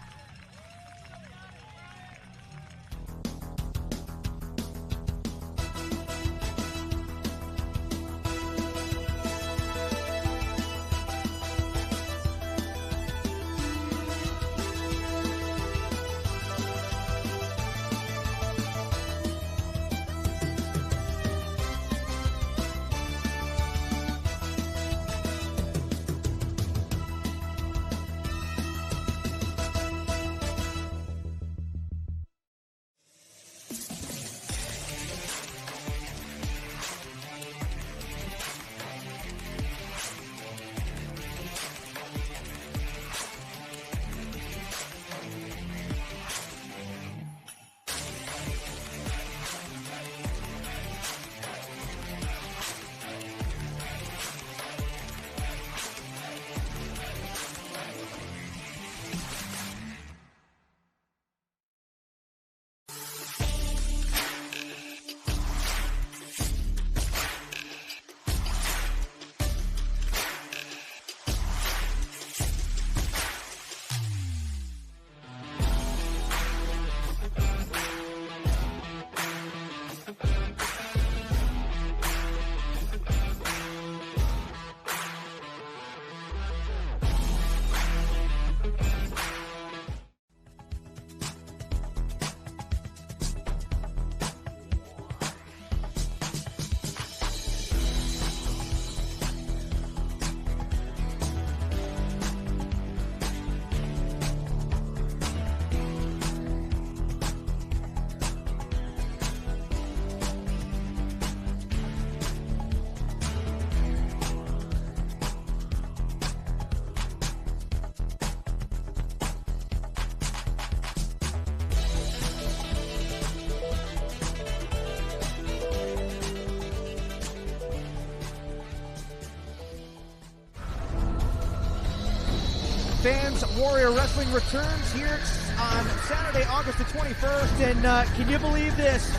Fans, Warrior Wrestling returns here on Saturday, August the 21st, and can you believe this?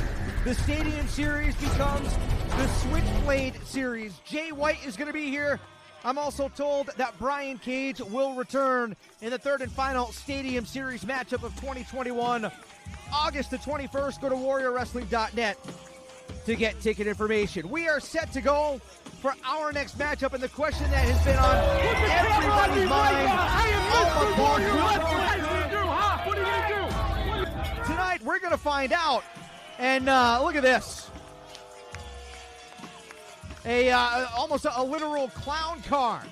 The Stadium Series becomes the Switchblade Series. Jay White is going to be here. I'm also told that Brian Cage will return in the third and final Stadium Series matchup of 2021, August the 21st. Go to warriorwrestling.net to get ticket information. We are set to go for our next matchup, and the question that has been on everybody's mind. What are you going to do? Tonight, we're going to find out. And look at this. Almost a literal clown car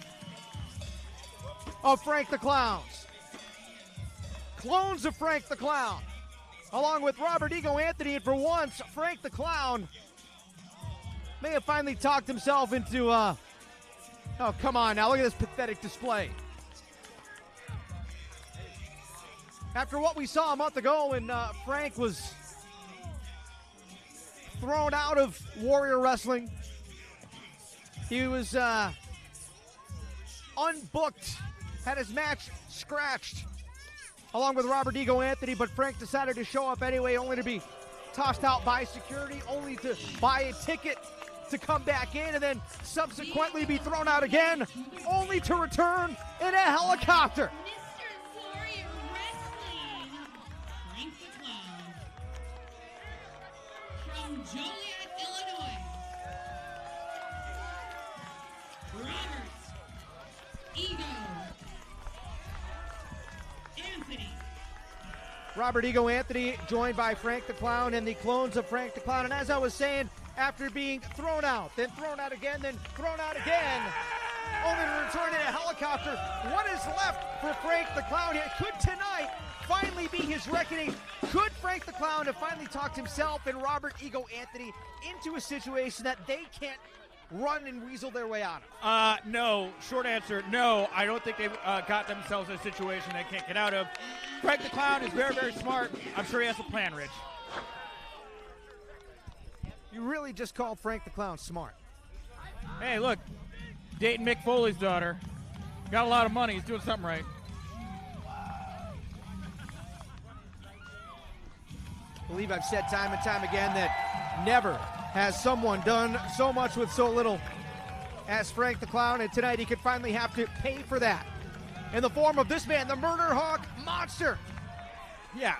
of Frank the Clown's. Clones of Frank the Clown, along with Robert Ego Anthony. And for once, Frank the Clown may have finally talked himself into, oh, come on now, look at this pathetic display. After what we saw a month ago when Frank was thrown out of Warrior Wrestling, he was unbooked, had his match scratched, along with Robert Ego Anthony, but Frank decided to show up anyway, only to be tossed out by security, only to buy a ticket to come back in, and then subsequently be thrown out again, only to return in a helicopter. From Joliet, Illinois, Robert Ego Anthony. Robert Ego Anthony, joined by Frank the Clown and the clones of Frank the Clown. And as I was saying, after being thrown out, then thrown out again, then thrown out again, only to return in a helicopter, what is left for Frank the Clown here? Could tonight finally be his reckoning? Could Frank the Clown have finally talked himself and Robert Ego Anthony into a situation that they can't run and weasel their way out of? No. Short answer, no. I don't think they've got themselves in a situation they can't get out of. Frank the Clown is very, very smart. I'm sure he has a plan, Rich. You really just called Frank the Clown smart. Hey, look. Dating Mick Foley's daughter. Got a lot of money. He's doing something right. I believe I've said time and time again that never has someone done so much with so little as Frank the Clown, and tonight he could finally have to pay for that in the form of this man, the Murder Hawk Monster. Yeah.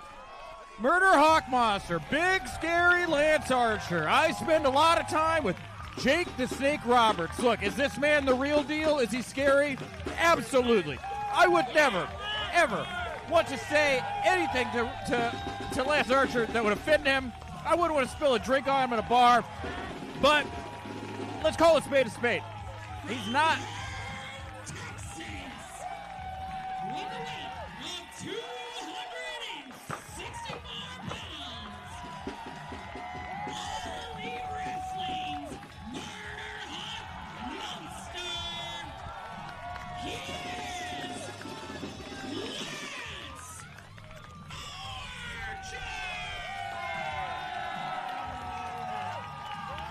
Murder Hawk Monster, big scary Lance Archer. I spend a lot of time with Jake the Snake Roberts. Look, is this man the real deal? Is he scary? Absolutely. I would never, ever want to say anything to Lance Archer that would offend him. I wouldn't want to spill a drink on him at a bar. But let's call a spade a spade. He's not.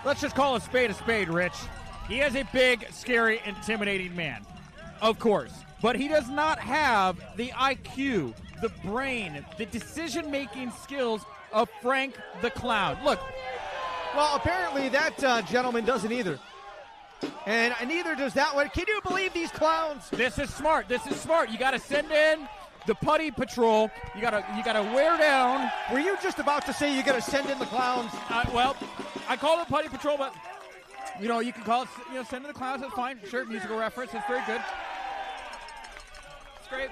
Let's just call a spade, Rich. He is a big, scary, intimidating man, of course. But he does not have the IQ, the brain, the decision-making skills of Frank the Clown. Look. Well, apparently that gentleman doesn't either. And neither does that one. Can you believe these clowns? This is smart. This is smart. You got to send in the putty patrol. You gotta wear down. Were you just about to say you got to send in the clowns? Well, I call it putty patrol, but you can call it, send in the clowns. That's fine. Sure, musical reference. That's very good. It's great.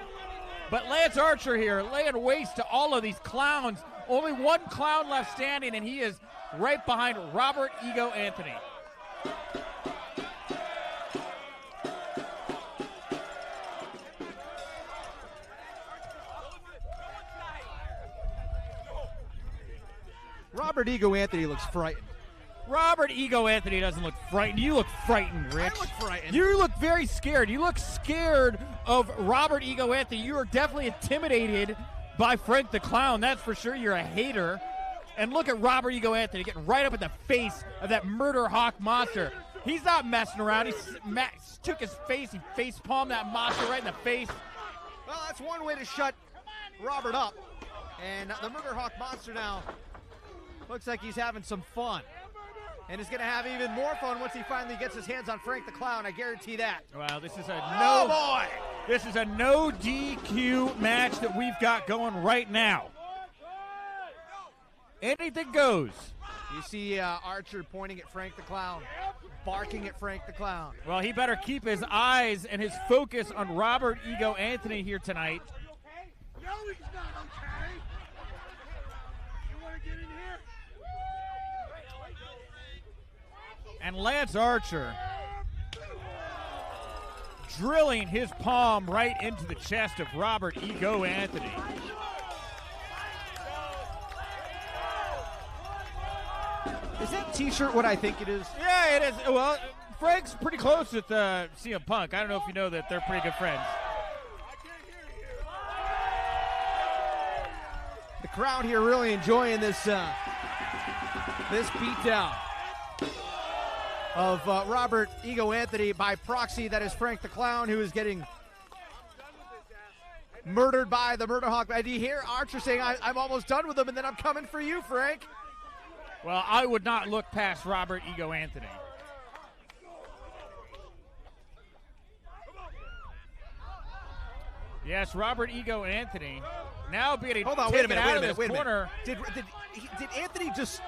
But Lance Archer here laying waste to all of these clowns. Only one clown left standing, and he is right behind Robert Ego Anthony. Robert Ego Anthony looks frightened. Robert Ego Anthony doesn't look frightened. You look frightened, Rich. I look frightened. You look very scared. You look scared of Robert Ego Anthony. You are definitely intimidated by Frank the Clown. That's for sure. You're a hater. And look at Robert Ego Anthony getting right up in the face of that Murder Hawk Monster. He's not messing around. He took his face. He face palmed that monster right in the face. Well, that's one way to shut Robert up. And the Murder Hawk Monster now Looks like he's having some fun. And he's going to have even more fun once he finally gets his hands on Frank the Clown. I guarantee that. Well, this is boy! This is a no DQ match that we've got going right now. Anything goes. You see Archer pointing at Frank the Clown, barking at Frank the Clown. Well, he better keep his eyes and his focus on Robert Ego Anthony here tonight. No, he's not okay. You want to get in here? And Lance Archer drilling his palm right into the chest of Robert Ego Anthony. Is that T-shirt what I think it is? Yeah, it is. Well, Frank's pretty close with CM Punk. I don't know if you know that they're pretty good friends. The crowd here really enjoying this this beatdown of Robert Ego Anthony. By proxy, that is Frank the Clown, who is getting murdered by the Murder Hawk. And you hear Archer saying, I'm almost done with him, and then I'm coming for you, Frank. Well, I would not look past Robert Ego Anthony. Yes, Robert Ego Anthony now being Hold on, wait a minute. corner. Did Anthony just...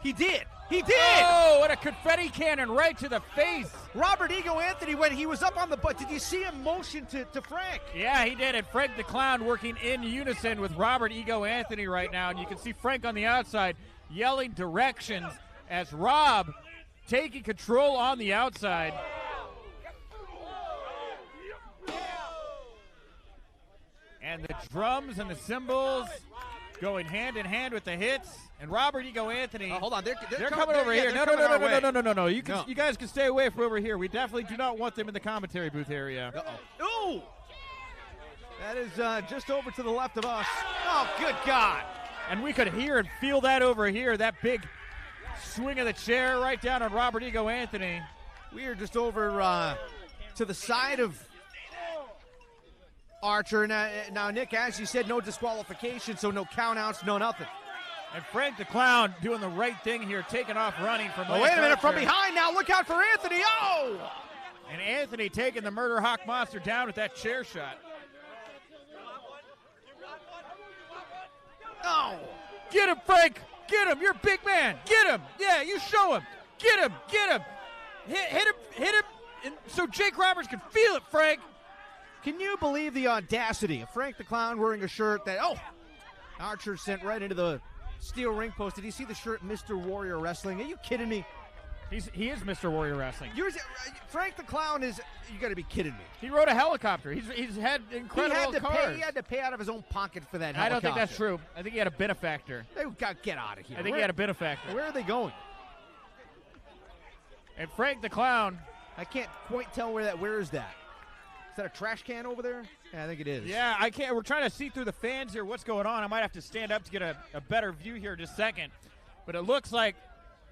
He did! He did! Oh, and a confetti cannon right to the face. Robert Ego Anthony, when he was up on the butt, did you see him motion to Frank? Yeah, he did. And Frank the Clown working in unison with Robert Ego Anthony right now. And you can see Frank on the outside yelling directions as Rob taking control on the outside. And the drums and the cymbals going hand in hand with the hits. And Robert Ego Anthony. Hold on, they're coming over here. No. You guys can stay away from over here. We definitely do not want them in the commentary booth area. Ooh! That is just over to the left of us. Oh, good God! And we could hear and feel that over here. That big swing of the chair right down on Robert Ego Anthony. We are just over to the side of Archer. Now, Nick, as you said, no disqualification, so no countouts, no nothing. And Frank the Clown doing the right thing here, taking off running from wait a minute, from behind now, look out for Anthony, oh! And Anthony taking the Murder Hawk Monster down with that chair shot. Oh! Get him, Frank! Get him, you're a big man! Get him! Yeah, you show him! Get him! Hit him! And so Jake Roberts can feel it, Frank! Can you believe the audacity of Frank the Clown wearing a shirt that, Archer sent right into the steel ring post. Did you see the shirt, Mr. Warrior Wrestling? Are you kidding me? He is Mr. Warrior Wrestling. Frank the Clown is, you got to be kidding me. He rode a helicopter. He's had incredible cars. He had to pay out of his own pocket for that helicopter. I don't think that's true. I think he had a benefactor. They got get out of here. I think he had a benefactor. Where are they going? And Frank the Clown. I can't quite tell where is that? Is that a trash can over there? Yeah, I think it is. Yeah, I can't. We're trying to see through the fans here what's going on. I might have to stand up to get a better view here in just a second. But it looks like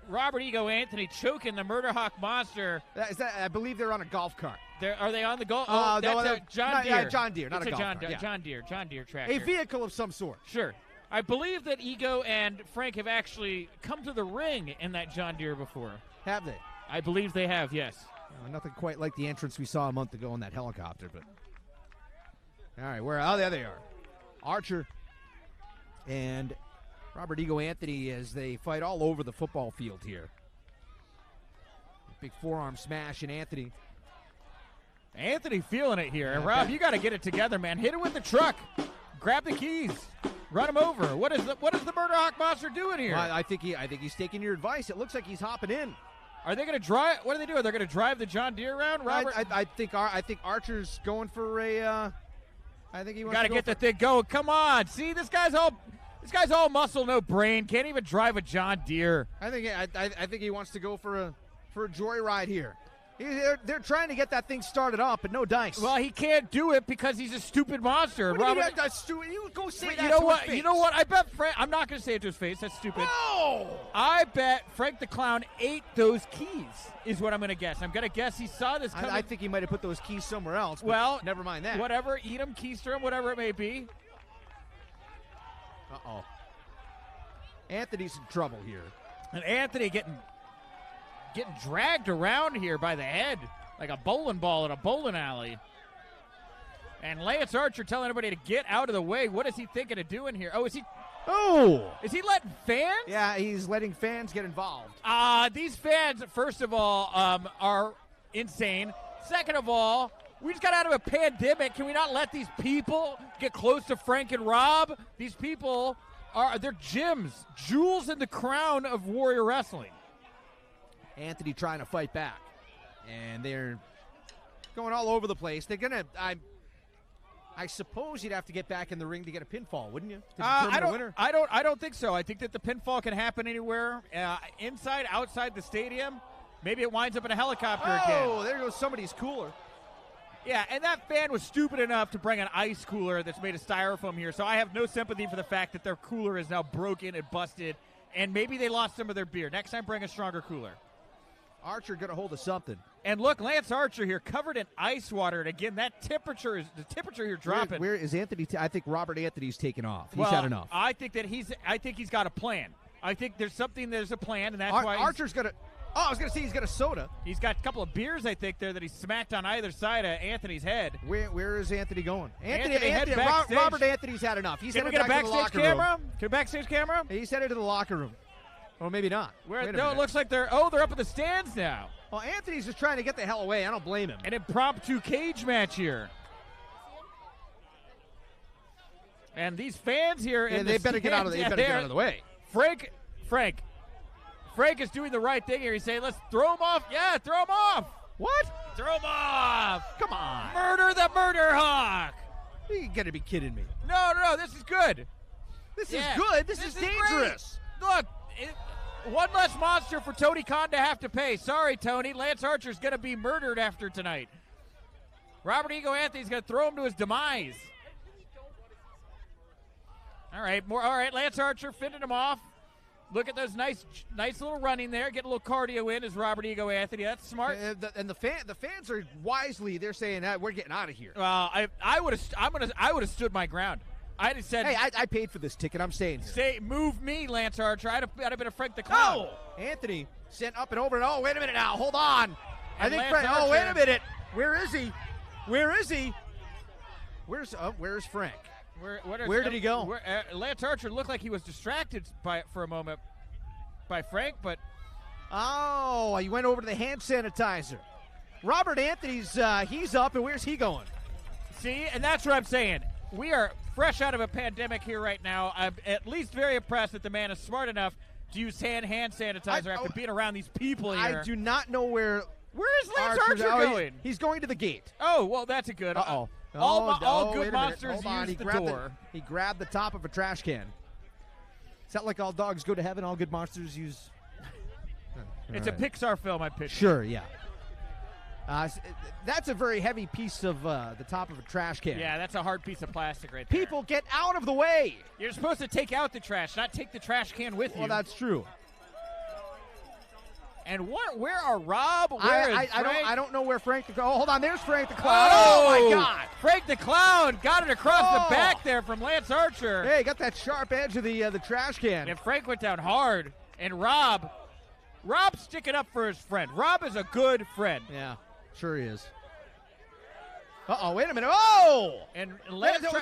Robert Ego Anthony choking the Murder Hawk Monster. I believe they're on a golf cart. Are they on the golf? Oh, that's a John Deere. John Deere, not it's a golf John, cart. John Deere tractor. A vehicle of some sort. Sure. I believe that Ego and Frank have actually come to the ring in that John Deere before. Have they? I believe they have, yes. Nothing quite like the entrance we saw a month ago in that helicopter, but... All right, there they are. Archer and Robert Ego Anthony as they fight all over the football field here. Big forearm smash, and Anthony feeling it here. And Rob, you got to get it together, man. Hit it with the truck. Grab the keys. Run him over. What is the Murder Hawk Monster doing here? Well, I think he's taking your advice. It looks like he's hopping in. Are they going to drive? What are they doing? They're going to drive the John Deere around, Robert? I think Archer's going for a. I think he wants to get the thing going. Come on, see this guy's all muscle, no brain. Can't even drive a John Deere. I think he wants to go for a joyride here. They're trying to get that thing started up, but no dice. Well, he can't do it because he's a stupid monster. What Robert, you go say that you know to what? his face. You know what? I bet Frank. I'm not going to say it to his face. That's stupid. No! I bet Frank the Clown ate those keys. Is what I'm going to guess. I'm going to guess he saw this coming. I think he might have put those keys somewhere else. But well, never mind that. Whatever. Eat them, keister them, whatever it may be. Uh-oh. Anthony's in trouble here. And Anthony getting dragged around here by the head like a bowling ball in a bowling alley. And Lance Archer telling everybody to get out of the way. What is he thinking of doing here? Oh, is he letting fans? Yeah, he's letting fans get involved. These fans, first of all, are insane. Second of all, we just got out of a pandemic. Can we not let these people get close to Frank and Rob? These people they're gems, jewels in the crown of Warrior Wrestling. Anthony trying to fight back. And they're going all over the place. They're going to, I suppose you'd have to get back in the ring to get a pinfall, wouldn't you? To determine the winner? I don't think so. I think that the pinfall can happen anywhere, inside, outside the stadium. Maybe it winds up in a helicopter again. Oh, there goes somebody's cooler. Yeah, and that fan was stupid enough to bring an ice cooler that's made of styrofoam here, so I have no sympathy for the fact that their cooler is now broken and busted, and maybe they lost some of their beer. Next time, bring a stronger cooler. Archer got a hold of something. And look, Lance Archer here covered in ice water, and again, the temperature here dropping. Where is Anthony? I think Robert Anthony's taken off. He's had enough. I think he's got a plan. I think there's a plan, and that's why Archer's got a. Oh, I was going to say he's got a soda. He's got a couple of beers, I think, there that he smacked on either side of Anthony's head. Where is Anthony going? Anthony Robert Anthony's had enough. He's Can we headed get a back to the backstage locker camera? room. Can a backstage camera? He's headed to the locker room. Or maybe not. It looks like they're up in the stands now. Well, Anthony's just trying to get the hell away. I don't blame him. An impromptu cage match here. And these fans here, they better get out of the way. Frank is doing the right thing here. He's saying, let's throw him off. Yeah, throw him off. What? Throw him off. Come on. Murder the Murder Hawk. You got to be kidding me. No, this is good. This is good. This is dangerous. Great. Look, one less monster for Tony Khan to have to pay. Sorry, Tony. Lance Archer's going to be murdered after tonight. Robert Ego Anthony's going to throw him to his demise. All right, Lance Archer fending him off. Look at those nice little running there. Get a little cardio in as Robert Ego Anthony. That's smart. And the fans are wisely. They're saying we're getting out of here. Well, I would have stood my ground. I'd have said, "Hey, I paid for this ticket. I'm staying here." Say, move me, Lance Archer. I'd have been a Frank the Clown. Oh, Anthony sent up and over. And wait a minute now. Hold on. I think Lance Frank. Archer, wait a minute. Where is he? Where's Frank? Where did he go? Lance Archer looked like he was distracted for a moment by Frank, but he went over to the hand sanitizer. Robert Anthony's he's up, and where's he going? See, and that's what I'm saying. We are fresh out of a pandemic here right now. I'm at least very impressed that the man is smart enough to use hand sanitizer after being around these people here. I do not know where. Where is Lance Archer going? He's going to the gate. Oh, well, that's a good. Uh-oh. All good monsters use the door. He grabbed the top of a trash can. Is that like all dogs go to heaven, all good monsters use? It's a Pixar film, I picture. Sure, yeah. That's a very heavy piece of the top of a trash can. Yeah, that's a hard piece of plastic right there. People, get out of the way. You're supposed to take out the trash, not take the trash can with you. Well, that's true. And where are Rob? Where is Frank? I don't know where Frank the Clown. Oh, hold on. There's Frank the Clown. Oh, my God. Frank the Clown got it across the back there from Lance Archer. Hey, got that sharp edge of the trash can. And Frank went down hard. And Rob's sticking up for his friend. Rob is a good friend. Yeah, sure he is. Uh-oh, wait a minute. Oh! And Lance was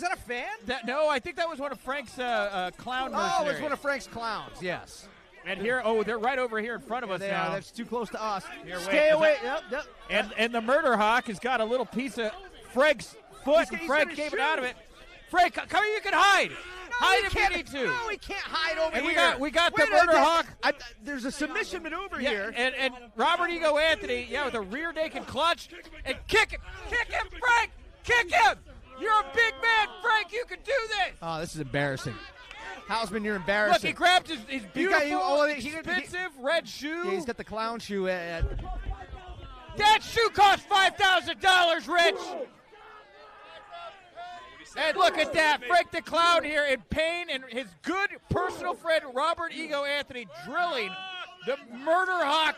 that a fan? No, I think that was one of Frank's clown mercenaries. Oh, it was one of Frank's clowns, yes. And here, they're right over here in front of us now. That's too close to us. Here, Stay away. Yep. And the Murder Hawk has got a little piece of Frank's foot, and Frank came out of it. Frank, come here, you can hide. Hide if you need to. No, he can't hide over and here. We got the Murder Hawk. There's a submission maneuver here. And Robert Ego Anthony, with a rear naked clutch. And kick him. Kick him, Frank. Kick him. You're a big man, Frank. You can do this. Oh, this is embarrassing. Hausman, you're embarrassing. Look, he grabbed his beautiful, expensive red shoe. Yeah, he's got the clown shoe. That shoe cost $5,000, Rich. And look at that. Frank the Clown here in pain, and his good personal friend, Robert Ego Anthony, drilling the Murder Hawk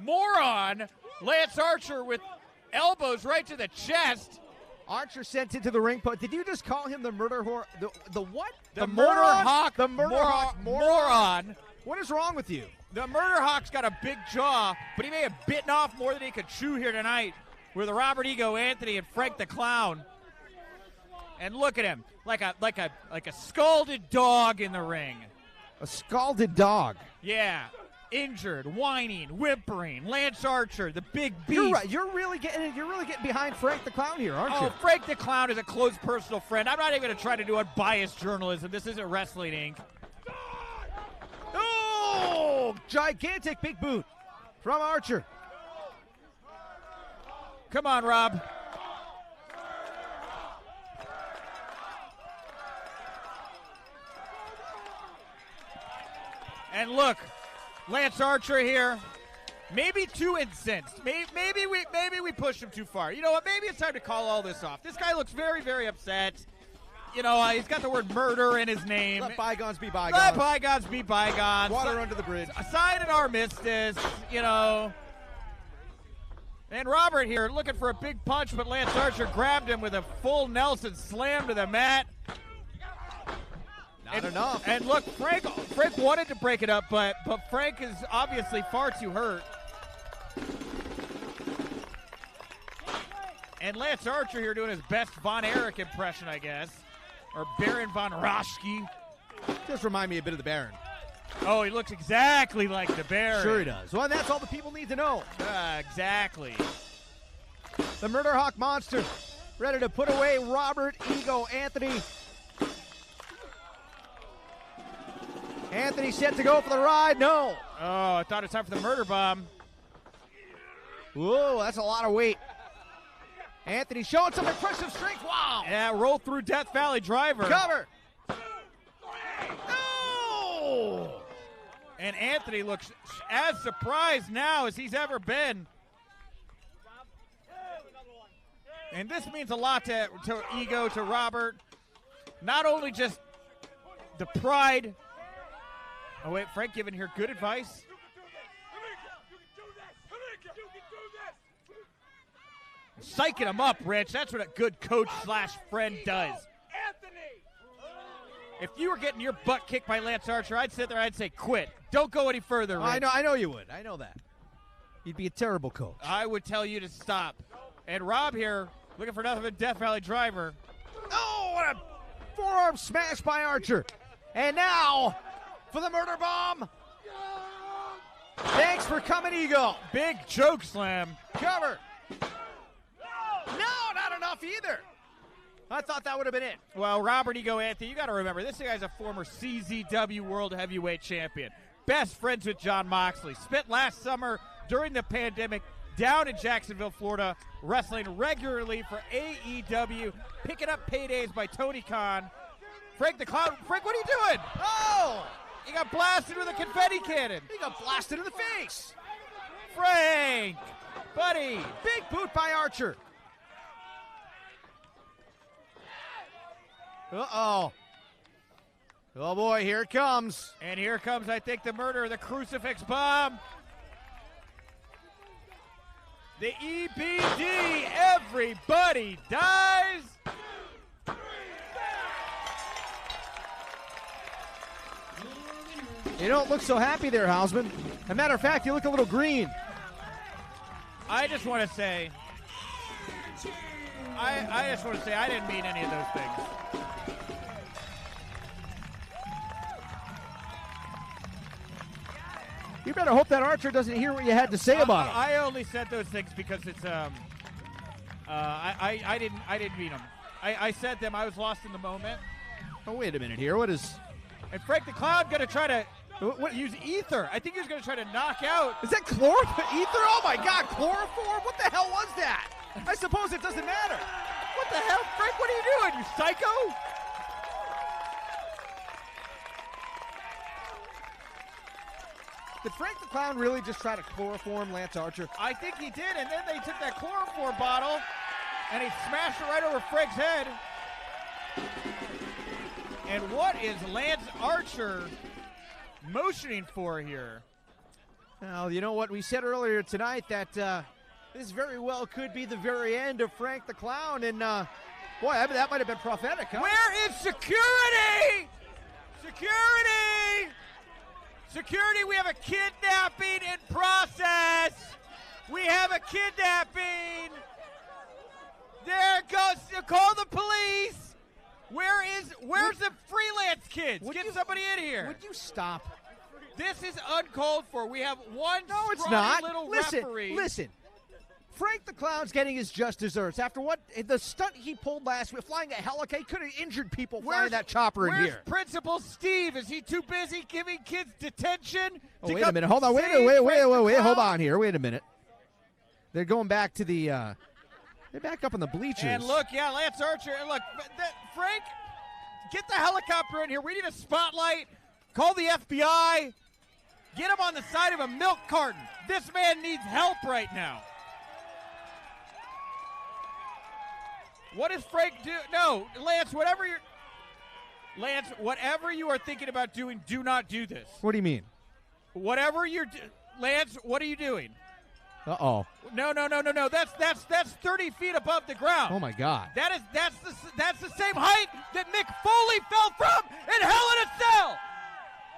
moron, Lance Archer, with elbows right to the chest. Archer sent into the ring post. Did you just call him the murder whore? The what? The murder hawk. The murder hawk moron. What is wrong with you? The murder hawk's got a big jaw, but he may have bitten off more than he could chew here tonight with Robert Ego Anthony and Frank the Clown. And look at him, like a scalded dog in the ring. A scalded dog. Yeah. Injured, whining, whimpering. Lance Archer, the big beast. You're right. You're really getting behind Frank the Clown here, aren't you? Oh, Frank the Clown is a close personal friend. I'm not even going to try to do unbiased journalism. This isn't Wrestling Inc. Oh, gigantic big boot from Archer. Come on, Rob. And look, Lance Archer here, maybe too incensed. Maybe we pushed him too far. You know what? Maybe it's time to call all this off. This guy looks very, very upset. You know, he's got the word murder in his name. Let bygones be bygones. Let bygones be bygones. Water under the bridge. Sign an armistice, you know. And Robert here looking for a big punch, but Lance Archer grabbed him with a full Nelson slam to the mat. Not enough. And look, Frank wanted to break it up, but Frank is obviously far too hurt. And Lance Archer here doing his best Von Erich impression, I guess. Or Baron Von Raschke. Just remind me a bit of the Baron. Oh, he looks exactly like the Baron. Sure he does. Well, that's all the people need to know. Exactly. The Murder Hawk Monster ready to put away Robert Ego Anthony. Anthony set to go for the ride. No. Oh, I thought it was time for the murder bomb. Whoa, that's a lot of weight. Anthony showing some impressive strength. Wow. Yeah, roll through Death Valley driver. Cover. No. And Anthony looks as surprised now as he's ever been. And this means a lot to Ego, to Robert. Not only just the pride. Oh, wait, Frank giving here good advice. Psyching him up, Rich. That's what a good coach/friend does. If you were getting your butt kicked by Lance Archer, I'd sit there, I'd say, quit. Don't go any further, Rich. I know you would. I know that. You'd be a terrible coach. I would tell you to stop. And Rob here, looking for nothing but Death Valley driver. Oh, what a forearm smash by Archer. And now for the murder bomb. Thanks for coming, Ego. Big choke slam. Cover. No, not enough either. I thought that would have been it. Well, Robert Ego Anthony, you got to remember, this guy's a former CZW World Heavyweight Champion. Best friends with Jon Moxley. Spent last summer during the pandemic down in Jacksonville, Florida, wrestling regularly for AEW, picking up paydays by Tony Khan. Frank the Clown. Frank, what are you doing? Oh! He got blasted with a confetti cannon. He got blasted in the face. Frank, buddy. Big boot by Archer. Uh-oh. Oh, boy, here it comes. And here comes, I think, the murder, the crucifix bomb. The EBD, everybody dies. You don't look so happy there, Hausman. As a matter of fact, you look a little green. I just want to say, I didn't mean any of those things. You better hope that Archer doesn't hear what you had to say about him. I only said those things because it's I didn't mean them. I said them. I was lost in the moment. Oh, wait a minute here. What is? And Frank the Clown going to try to use ether. I think he was going to try to knock out. Is that chloroform? Ether? Oh my God, chloroform? What the hell was that? I suppose it doesn't matter. What the hell, Frank? What are you doing? You psycho? Did Frank the Clown really just try to chloroform Lance Archer? I think he did, and then they took that chloroform bottle, and he smashed it right over Frank's head. And what is Lance Archer motioning for here? Well, you know what we said earlier tonight, that This very well could be the very end of Frank the Clown, and boy, that might have been prophetic, huh? Where is security? Security! Security, we have a kidnapping in process. We have a kidnapping. There it goes. Call the police. Where's the freelance kids? Get somebody in here. Would you stop? This is uncalled for. We have one it's not. little Listen, referee. Listen. Frank the Clown's getting his just desserts. After what the stunt he pulled last week, flying a helicopter, he could have injured people flying that chopper in here. Where's Principal Steve? Is he too busy giving kids detention? Oh, wait a minute. Hold on. Wait. Hold on here. Wait a minute. They're going back to the. They're back up in the bleachers. And look, Lance Archer. And look, Frank, get the helicopter in here. We need a spotlight. Call the FBI. Get him on the side of a milk carton. This man needs help right now. What does Frank do? No, Lance, whatever you are thinking about doing, do not do this. What do you mean? Lance, what are you doing? Uh-oh. No. That's 30 feet above the ground. Oh my God. That's the same height that Mick Foley fell from in Hell in a Cell.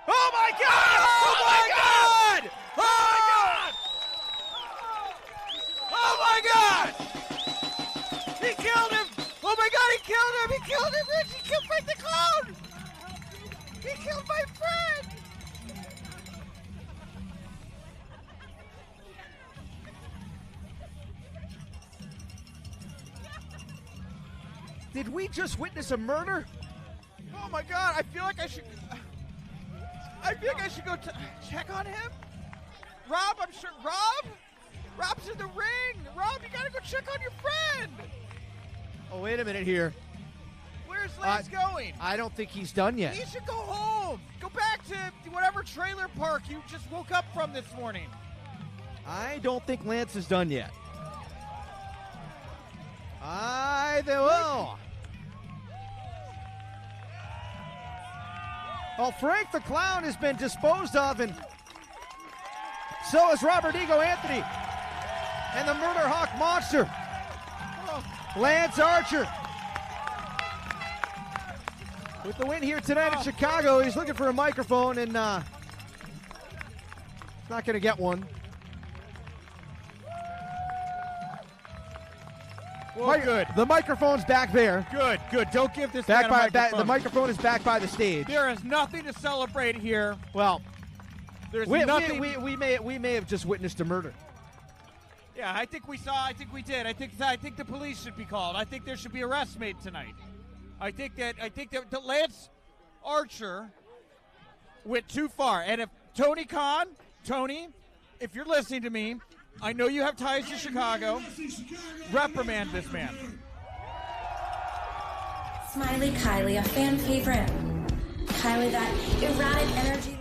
Oh my God! Oh my God! Oh my God! He killed him! Oh my God, he killed him! He killed him, Rich! He killed Frank the Clown! He killed my friend! Did we just witness a murder? Oh my God, I feel like I should go check on him. Rob, I'm sure. Rob's in the ring. Rob, you gotta go check on your friend. Oh, wait a minute here. Where's Lance going? I don't think he's done yet. He should go home. Go back to whatever trailer park you just woke up from this morning. I don't think Lance is done yet. They will. Well, Frank the Clown has been disposed of, and so is Robert Ego Anthony and the Murder Hawk Monster, Lance Archer. With the win here tonight in Chicago, he's looking for a microphone, and he's not going to get one. Well, good. The microphone's back there. Good. Don't give this back man by a microphone. the microphone is back by the stage. There is nothing to celebrate here. Well, there's nothing. We may have just witnessed a murder. Yeah, I think we did. I think the police should be called. I think there should be arrests made tonight. I think that Lance Archer went too far. And if Tony, if you're listening to me, I know you have ties to Chicago. Reprimand this man. Smiley Kylie, a fan favorite. Kylie, that erratic energy.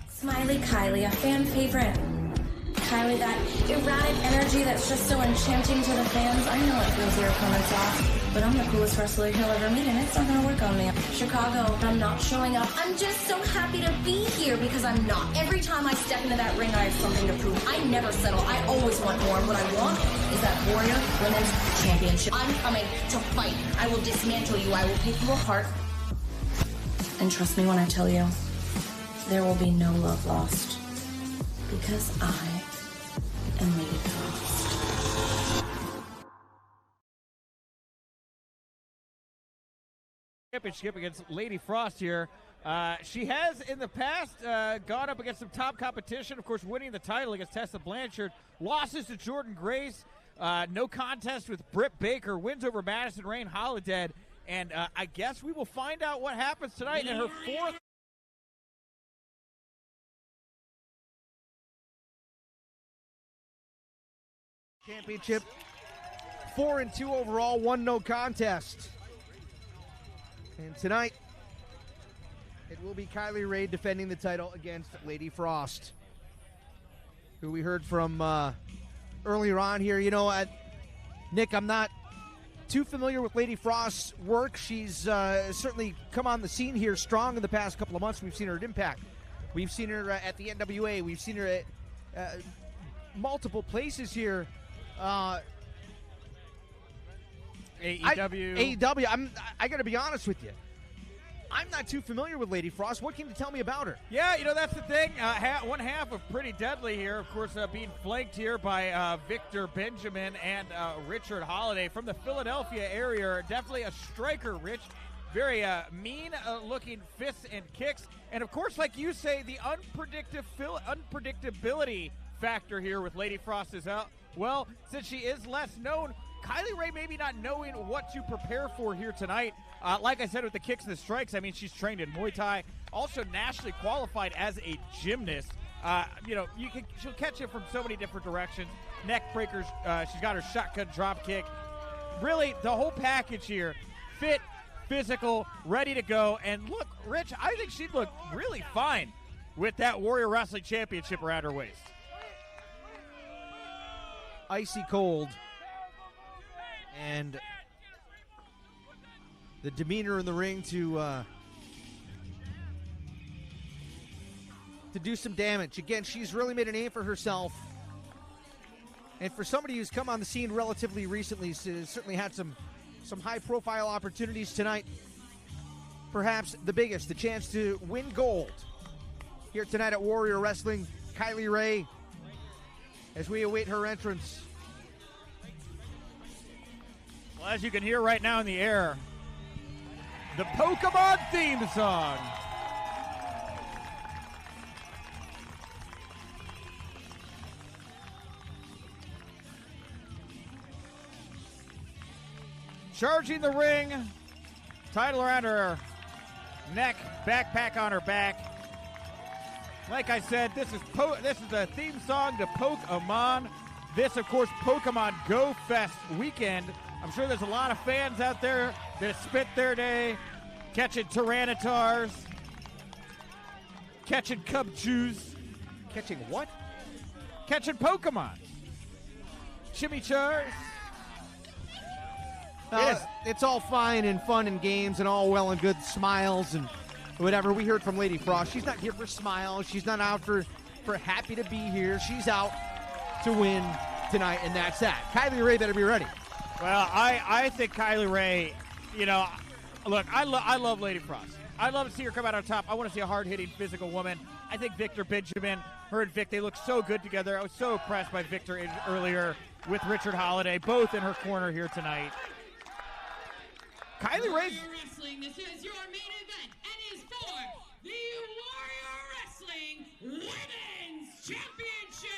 Smiley Kylie, a fan favorite. Kylie, that erratic energy that's just so enchanting to the fans. I know it throws your opponents off, but I'm the coolest wrestler you'll ever meet, and it's not gonna work on me. Chicago, I'm not showing up. I'm just so happy to be here because I'm not. Every time I step into that ring, I have something to prove. I never settle. I always want more. And what I want is that Warrior Women's Championship. I'm coming to fight. I will dismantle you. I will pick you apart. And trust me when I tell you, there will be no love lost because I am Lady Frost. Championship against Lady Frost here. She has in the past gone up against some top competition, of course winning the title against Tessa Blanchard, losses to Jordan Grace, no contest with Britt Baker, wins over Madison Rain Holliday, and I guess we will find out what happens tonight in her fourth championship. 4-2 overall, 1 no contest. And tonight, It will be Kylie Rae defending the title against Lady Frost, who we heard from earlier on here. You know, Nick, I'm not too familiar with Lady Frost's work. She's certainly come on the scene here strong in the past couple of months. We've seen her at Impact. We've seen her at the NWA. We've seen her at multiple places here. AEW. AEW. I got to be honest with you. I'm not too familiar with Lady Frost. What can you tell me about her? Yeah, you know, that's the thing. One half of Pretty Deadly here, of course, being flanked here by Victor Benjamin and Richard Holliday from the Philadelphia area. Definitely a striker, Rich. Very mean-looking fists and kicks. And, of course, like you say, the unpredictability factor here with Lady Frost is out. Well, since she is less known, Kylie Rae maybe not knowing what to prepare for here tonight. Like I said, with the kicks and the strikes, I mean, she's trained in Muay Thai, also nationally qualified as a gymnast. You know, she'll catch it from so many different directions. Neck breakers, she's got her shotgun drop kick. Really, the whole package here, fit, physical, ready to go. And look, Rich, I think she'd look really fine with that Warrior Wrestling Championship around her waist. Icy cold. And the demeanor in the ring to do some damage. Again, she's really made a name for herself. And for somebody who's come on the scene relatively recently, certainly had some high-profile opportunities tonight. Perhaps the biggest, the chance to win gold here tonight at Warrior Wrestling. Kylie Rae, as we await her entrance. Well, as you can hear right now in the air, the Pokemon theme song. Charging the ring, title around her neck, backpack on her back. Like I said, this is the theme song to Pokemon. This, of course, Pokemon Go Fest weekend. I'm sure there's a lot of fans out there that spent their day catching Tyrannitars, catching Cubchews. Catching what? Catching Pokemon. Chimichars. It's all fine and fun and games and all well and good smiles and whatever. We heard from Lady Frost. She's not here for smiles. She's not out for happy to be here. She's out to win tonight, and that's that. Kylie Rae better be ready. Well, I think Kylie Rae, you know, look, I love Lady Frost. I love to see her come out on top. I want to see a hard-hitting physical woman. I think Victor Benjamin, her and Vic, they look so good together. I was so impressed by Victor earlier with Richard Holliday, both in her corner here tonight. Kylie Rae. Wrestling, this is your main event, and is for the Warrior Wrestling Women's Championship.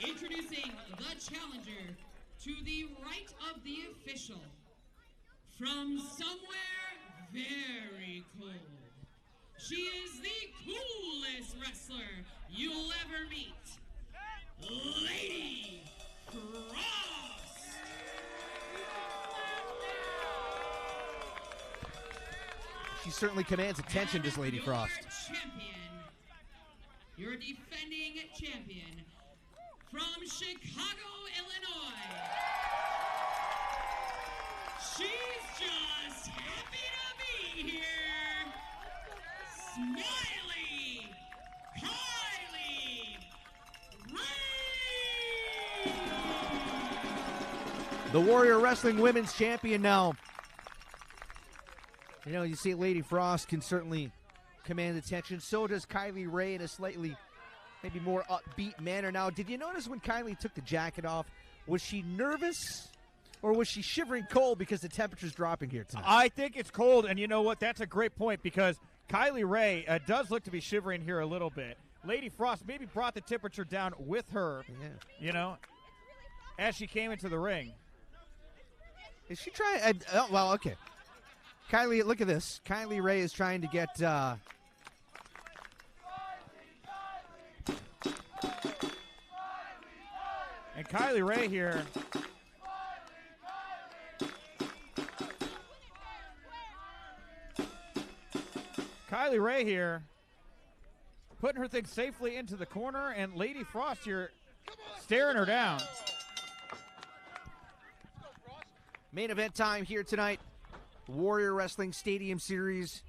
Introducing the challenger to the right of the official, from somewhere very cold. She is the coolest wrestler you'll ever meet, Lady Frost. She certainly commands attention, does Lady Frost. Your defending champion from Chicago, Illinois. She's just happy to be here. Smiley Kylie Rae. The Warrior Wrestling Women's Champion now. You know, you see Lady Frost can certainly command attention. So does Kylie Rae in a slightly, maybe more upbeat manner. Now, did you notice when Kylie took the jacket off, was she nervous or was she shivering cold because the temperature's dropping here tonight? I think it's cold, and you know what? That's a great point because Kylie Rae does look to be shivering here a little bit. Lady Frost maybe brought the temperature down with her, you know, as she came into the ring. Is she trying? Well, okay. Kylie, look at this. Kylie Rae is trying to get and Kylie Rae here. Kylie Rae here putting her thing safely into the corner, and Lady Frost here staring her down. Main event time here tonight. Warrior Wrestling Stadium Series,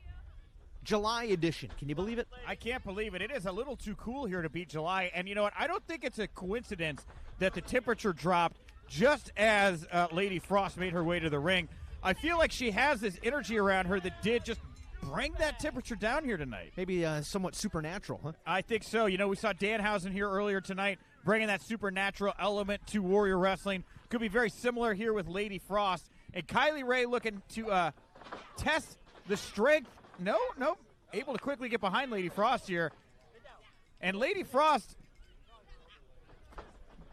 July edition. Can you believe it? I can't believe it. It is a little too cool here to beat July. And you know what? I don't think it's a coincidence that the temperature dropped just as Lady Frost made her way to the ring. I feel like she has this energy around her that did just bring that temperature down here tonight. Maybe somewhat supernatural, huh? I think so. You know, we saw Danhausen here earlier tonight bringing that supernatural element to Warrior Wrestling. Could be very similar here with Lady Frost. And Kylie Rae looking to test the strength. No, able to quickly get behind Lady Frost here. And Lady Frost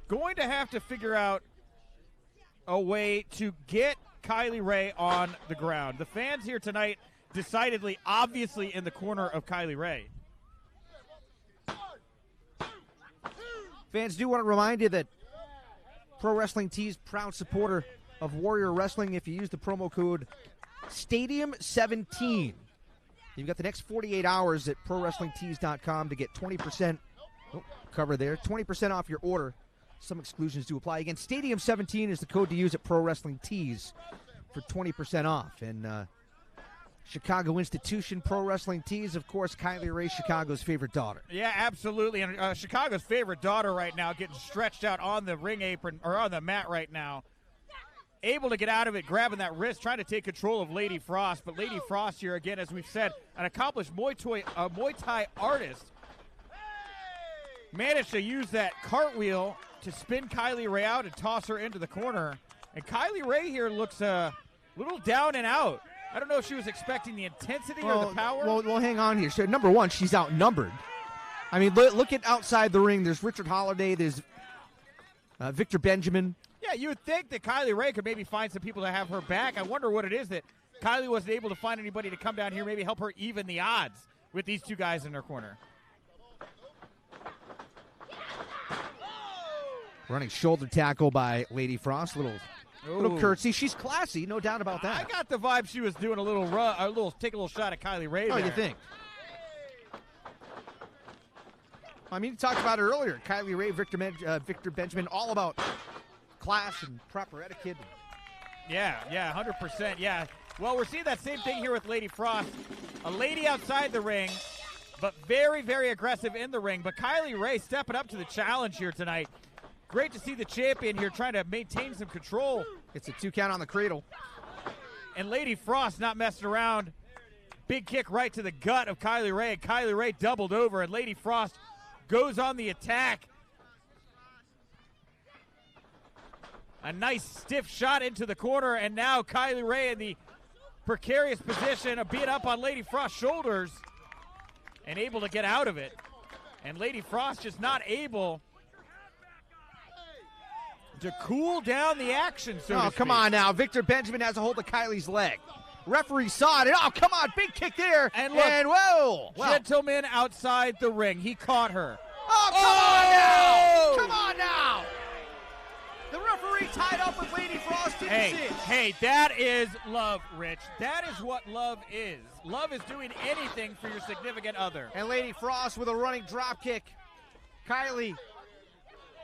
going to have to figure out a way to get Kylie Rae on the ground. The fans here tonight decidedly, obviously, in the corner of Kylie Rae. Fans do want to remind you that Pro Wrestling Tees, proud supporter of Warrior Wrestling. If you use the promo code STADIUM17, you've got the next 48 hours at ProWrestlingTees.com to get 20% cover there, 20% off your order. Some exclusions do apply. Again, Stadium17 is the code to use at Pro Wrestling Tees for 20% off. And Chicago institution, Pro Wrestling Tees, of course, Kylie Rae, Chicago's favorite daughter. Yeah, absolutely. And Chicago's favorite daughter right now getting stretched out on the ring apron, or on the mat right now. Able to get out of it, grabbing that wrist, trying to take control of Lady Frost. But Lady Frost here, again, as we've said, an accomplished Muay Thai artist, managed to use that cartwheel to spin Kylie Rae out and toss her into the corner. And Kylie Rae here looks a little down and out. I don't know if she was expecting the intensity or the power. Well, hang on here. So, number one, she's outnumbered. I mean, look at outside the ring. There's Richard Holliday. There's Victor Benjamin. Yeah, you would think that Kylie Rae could maybe find some people to have her back. I wonder what it is that Kylie wasn't able to find anybody to come down here, maybe help her even the odds with these two guys in her corner. Running shoulder tackle by Lady Frost. Little curtsy. She's classy, no doubt about that. I got the vibe she was doing take a little shot at Kylie Rae. Oh, there. you think? I mean, you talked about it earlier. Kylie Rae, Victor Benjamin, all about class and proper etiquette. Yeah, 100%. Yeah. Well, we're seeing that same thing here with Lady Frost. A lady outside the ring, but very, very aggressive in the ring. But Kylie Rae stepping up to the challenge here tonight. Great to see the champion here trying to maintain some control. It's a 2 count on the cradle. And Lady Frost not messing around. Big kick right to the gut of Kylie Rae. Kylie Rae doubled over, and Lady Frost goes on the attack. A nice stiff shot into the corner, and now Kylie Rae in the precarious position of being up on Lady Frost's shoulders and able to get out of it. And Lady Frost just not able to cool down the action, so to speak. Come on now. Victor Benjamin has a hold of Kylie's leg. Referee saw it. Oh, come on. Big kick there. And look, whoa. Gentleman outside the ring. He caught her. Oh, come on now. Come on now. The referee tied up with Lady Frost. Hey, that is love, Rich. That is what love is. Love is doing anything for your significant other. And Lady Frost with a running drop kick. Kylie,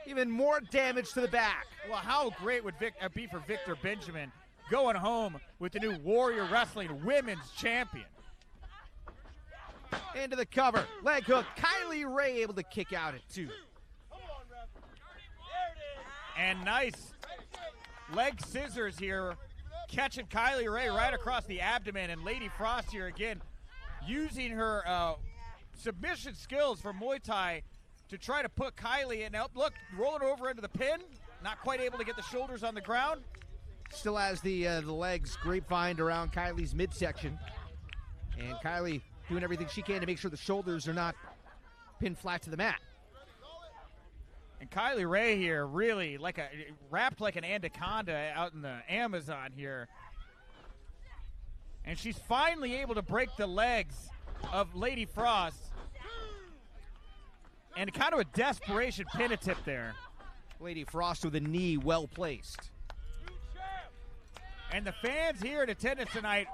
even more damage to the back. Well, how great would it be for Victor Benjamin going home with the new Warrior Wrestling Women's Champion? Into the cover. Leg hook. Kylie Rae able to kick out at 2. And nice leg scissors here, catching Kylie Rae right across the abdomen. And Lady Frost here again using her submission skills for Muay Thai to try to put Kylie in. Now, look, rolling over into the pin. Not quite able to get the shoulders on the ground. Still has the legs grapevined around Kylie's midsection. And Kylie doing everything she can to make sure the shoulders are not pinned flat to the mat. And Kylie Rae here really wrapped like an anaconda out in the Amazon here. And she's finally able to break the legs of Lady Frost. And kind of a desperation pin attempt there. Lady Frost with a knee well placed. And the fans here in attendance tonight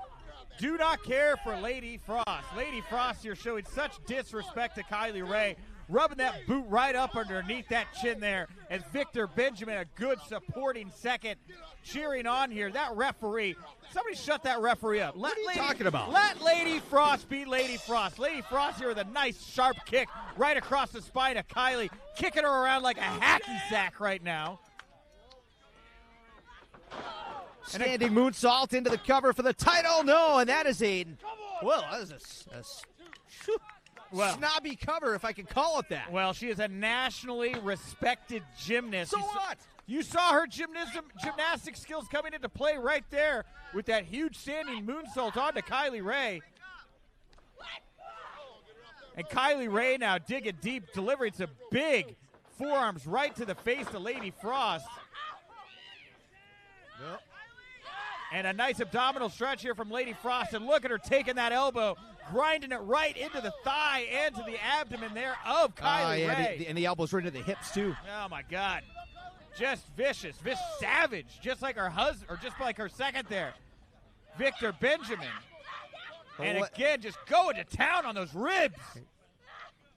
do not care for Lady Frost. Lady Frost here showing such disrespect to Kylie Rae, rubbing that boot right up underneath that chin there, as Victor Benjamin, a good supporting second, cheering on here. That referee, somebody shut that referee up. What are you talking about? Let Lady Frost be Lady Frost. Lady Frost here with a nice sharp kick right across the spine of Kylie, kicking her around like a hacky sack right now. Standing moonsault into the cover for the title. No, and that is a snobby cover, if I can call it that. Well, she is a nationally respected gymnast. So what? You saw her gymnastic skills coming into play right there with that huge standing moonsault onto Kylie Rae. And Kylie Rae now digging deep, delivering some big forearms right to the face of Lady Frost. Yep. And a nice abdominal stretch here from Lady Frost. And look at her taking that elbow, grinding it right into the thigh and to the abdomen there of Kylie Rae. And the elbows right into the hips, too. Oh, my God. Just vicious, savage, just like her husband, or just like her second there, Victor Benjamin. And again, just going to town on those ribs.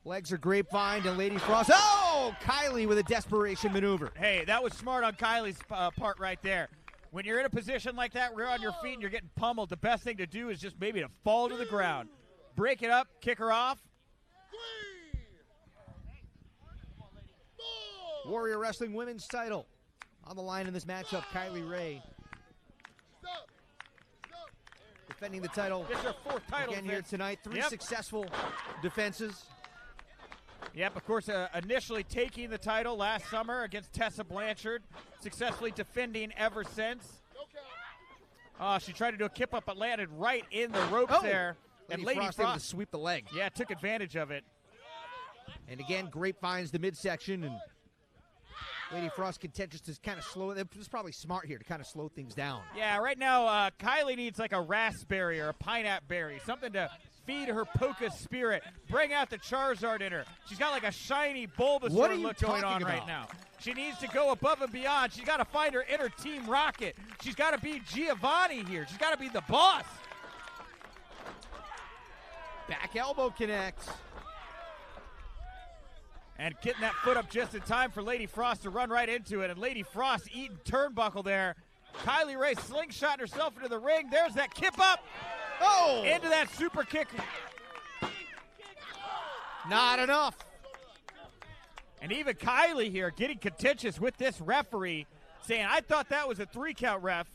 Legs are grapevine to Lady Frost. Oh, Kylie with a desperation maneuver. Hey, that was smart on Kylie's part right there. When you're in a position like that, where you're on your feet and you're getting pummeled, the best thing to do is just maybe to fall to the ground. Break it up, kick her off. Warrior Wrestling Women's title on the line in this matchup. Kylie Rae defending the title. This is her fourth title again here tonight. Three successful defenses. Yep, of course, initially taking the title last summer against Tessa Blanchard, successfully defending ever since. She tried to do a kip up, but landed right in the ropes there. And Lady Frost able to sweep the leg. Yeah, took advantage of it. And again, grapevines the midsection, and Lady Frost contentious to kind of slow it. It was probably smart here to kind of slow things down. Yeah, right now, Kylie needs like a raspberry or a pineapple berry, something to feed her Polka spirit. Bring out the Charizard in her. She's got like a shiny Bulbasaur look going on right now. She needs to go above and beyond. She's got to find her inner Team Rocket. She's got to be Giovanni here. She's got to be the boss. Back elbow connects. And getting that foot up just in time for Lady Frost to run right into it. And Lady Frost eating turnbuckle there. Kylie Rae slingshotting herself into the ring. There's that kip up. Oh! Into that super kick. Not enough. And even Kylie here getting contentious with this referee, saying, I thought that was a 3-count ref.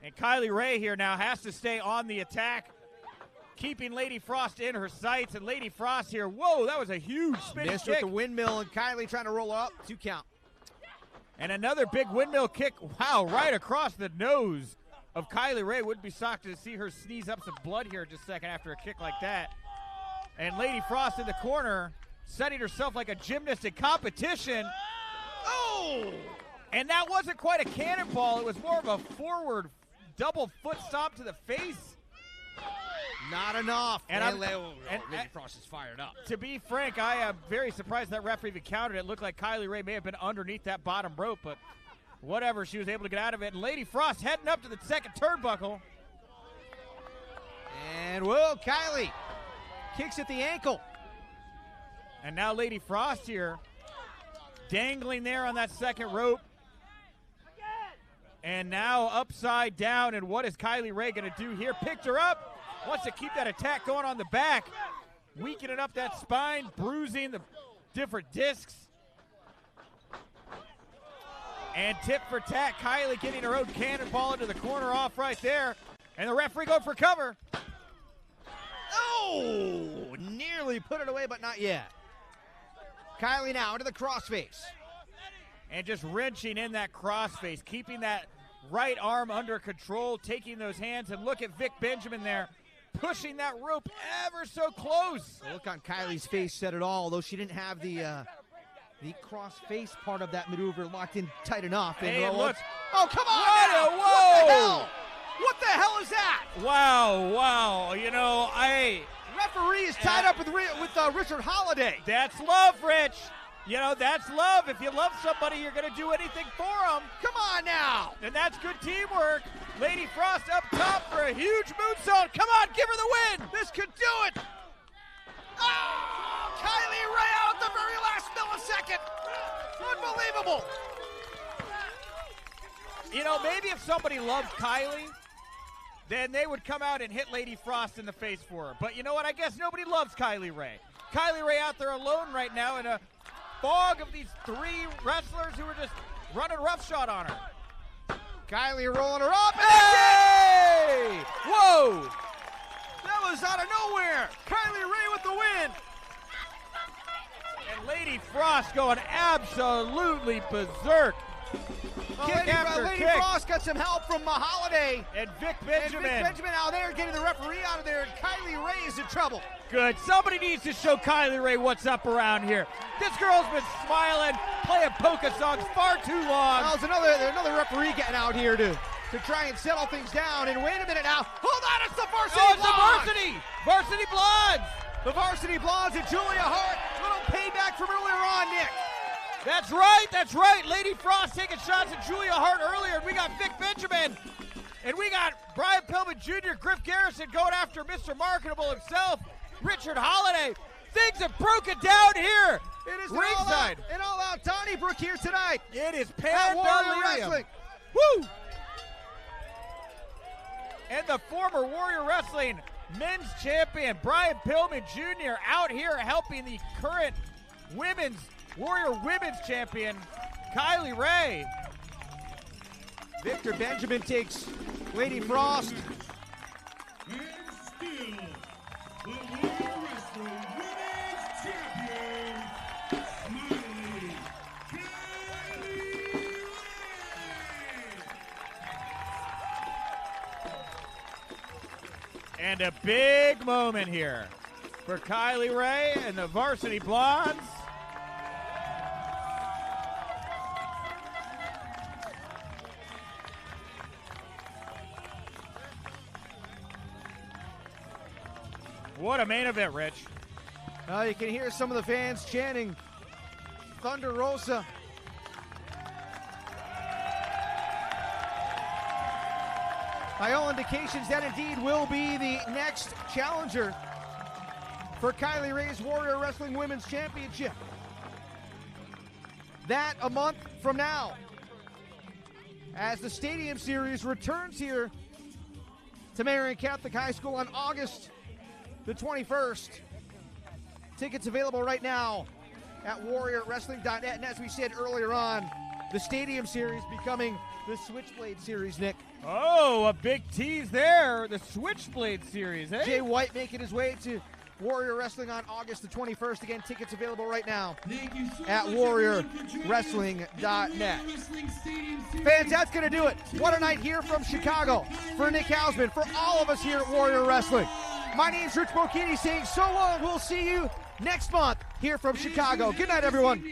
And Kylie Rae here now has to stay on the attack, keeping Lady Frost in her sights. And Lady Frost here, whoa, that was a huge spinning missed kick. with the windmill, and Kylie trying to roll up. 2 count. And another big windmill kick, wow, right across the nose of Kylie Rae. Wouldn't be shocked to see her sneeze up some blood here in just a second after a kick like that. And Lady Frost in the corner, setting herself like a gymnast in competition. Oh! And that wasn't quite a cannonball. It was more of a forward double foot stomp to the face. Not enough. And Lady Frost is fired up. To be frank, I am very surprised that referee even counted it. It looked like Kylie Rae may have been underneath that bottom rope, but whatever, she was able to get out of it. And Lady Frost heading up to the second turnbuckle. And whoa, Kylie kicks at the ankle. And now Lady Frost here, dangling there on that second rope. And now upside down, and what is Kylie Rae going to do here? Picked her up, wants to keep that attack going on the back, weakening up that spine, bruising the different discs. And tit for tat, Kylie getting her own cannonball into the corner off right there. And the referee going for cover. Oh, nearly put it away, but not yet. Kylie now into the crossface. And just wrenching in that crossface, keeping that right arm under control, taking those hands, and look at Vic Benjamin there, pushing that rope ever so close. The look on Kylie's face said it all, although she didn't have the cross-face part of that maneuver locked in tight enough. And look. Oh, come on! Whoa! What the hell is that? Wow. You know, referee is tied up with Richard Holliday. That's love, Rich. You know, that's love. If you love somebody, you're going to do anything for them. Come on now. And that's good teamwork. Lady Frost up top for a huge moonsault. Come on, give her the win. This could do it. Oh, Kylie Rae out at the very last millisecond. Unbelievable. You know, maybe if somebody loved Kylie, then they would come out and hit Lady Frost in the face for her. But you know what? I guess nobody loves Kylie Rae. Kylie Rae out there alone right now in a fog of these three wrestlers who are just running roughshod on her. Kylie rolling her up. And hey! Whoa! That was out of nowhere. Kylie Rae with the win. And Lady Frost going absolutely berserk. Lady Frost got some help from Holliday. And Vic Benjamin. Out there getting the referee out of there. And Kylie Rae is in trouble. Good. Somebody needs to show Kylie Rae what's up around here. This girl's been smiling, playing polka songs far too long. Well, there's another referee getting out here to try and settle things down. And wait a minute now. Hold on, it's the Varsity Blondes. It's the Varsity. Varsity Blondes. The Varsity Blondes and Julia Hart. Little payback from earlier on, Nick. That's right, that's right. Lady Frost taking shots at Julia Hart earlier, and we got Vic Benjamin, and we got Brian Pillman Jr., Griff Garrison going after Mr. Marketable himself, Richard Holliday. Things have broken down here. It is ringside. An all-out Donnybrook here tonight. It is Warrior Wrestling. Woo! And the former Warrior Wrestling men's champion, Brian Pillman Jr., out here helping the current Warrior Women's Champion, Kylie Rae. Victor Benjamin takes Lady Frost. And still, the Warrior Wrestling Women's Champion, Kylie Rae. And a big moment here for Kylie Rae and the Varsity Blondes. What a main event, Rich. You can hear some of the fans chanting Thunder Rosa. By all indications, that indeed will be the next challenger for Kylie Rae's Warrior Wrestling Women's Championship. That a month from now, as the Stadium Series returns here to Marion Catholic High School on August the 21st. Tickets available right now at warriorwrestling.net. And as we said earlier on, the Stadium Series becoming the Switchblade Series, Nick. Oh, a big tease there. The Switchblade Series, eh? Jay White making his way to Warrior Wrestling on August the 21st. Again, tickets available right now at warriorwrestling.net. Fans, that's going to do it. What a night here from Chicago for Nick Hausman, for all of us here at Warrior Wrestling. My name's Rich Bocchini saying so long. We'll see you next month here from Chicago. Good night, everyone.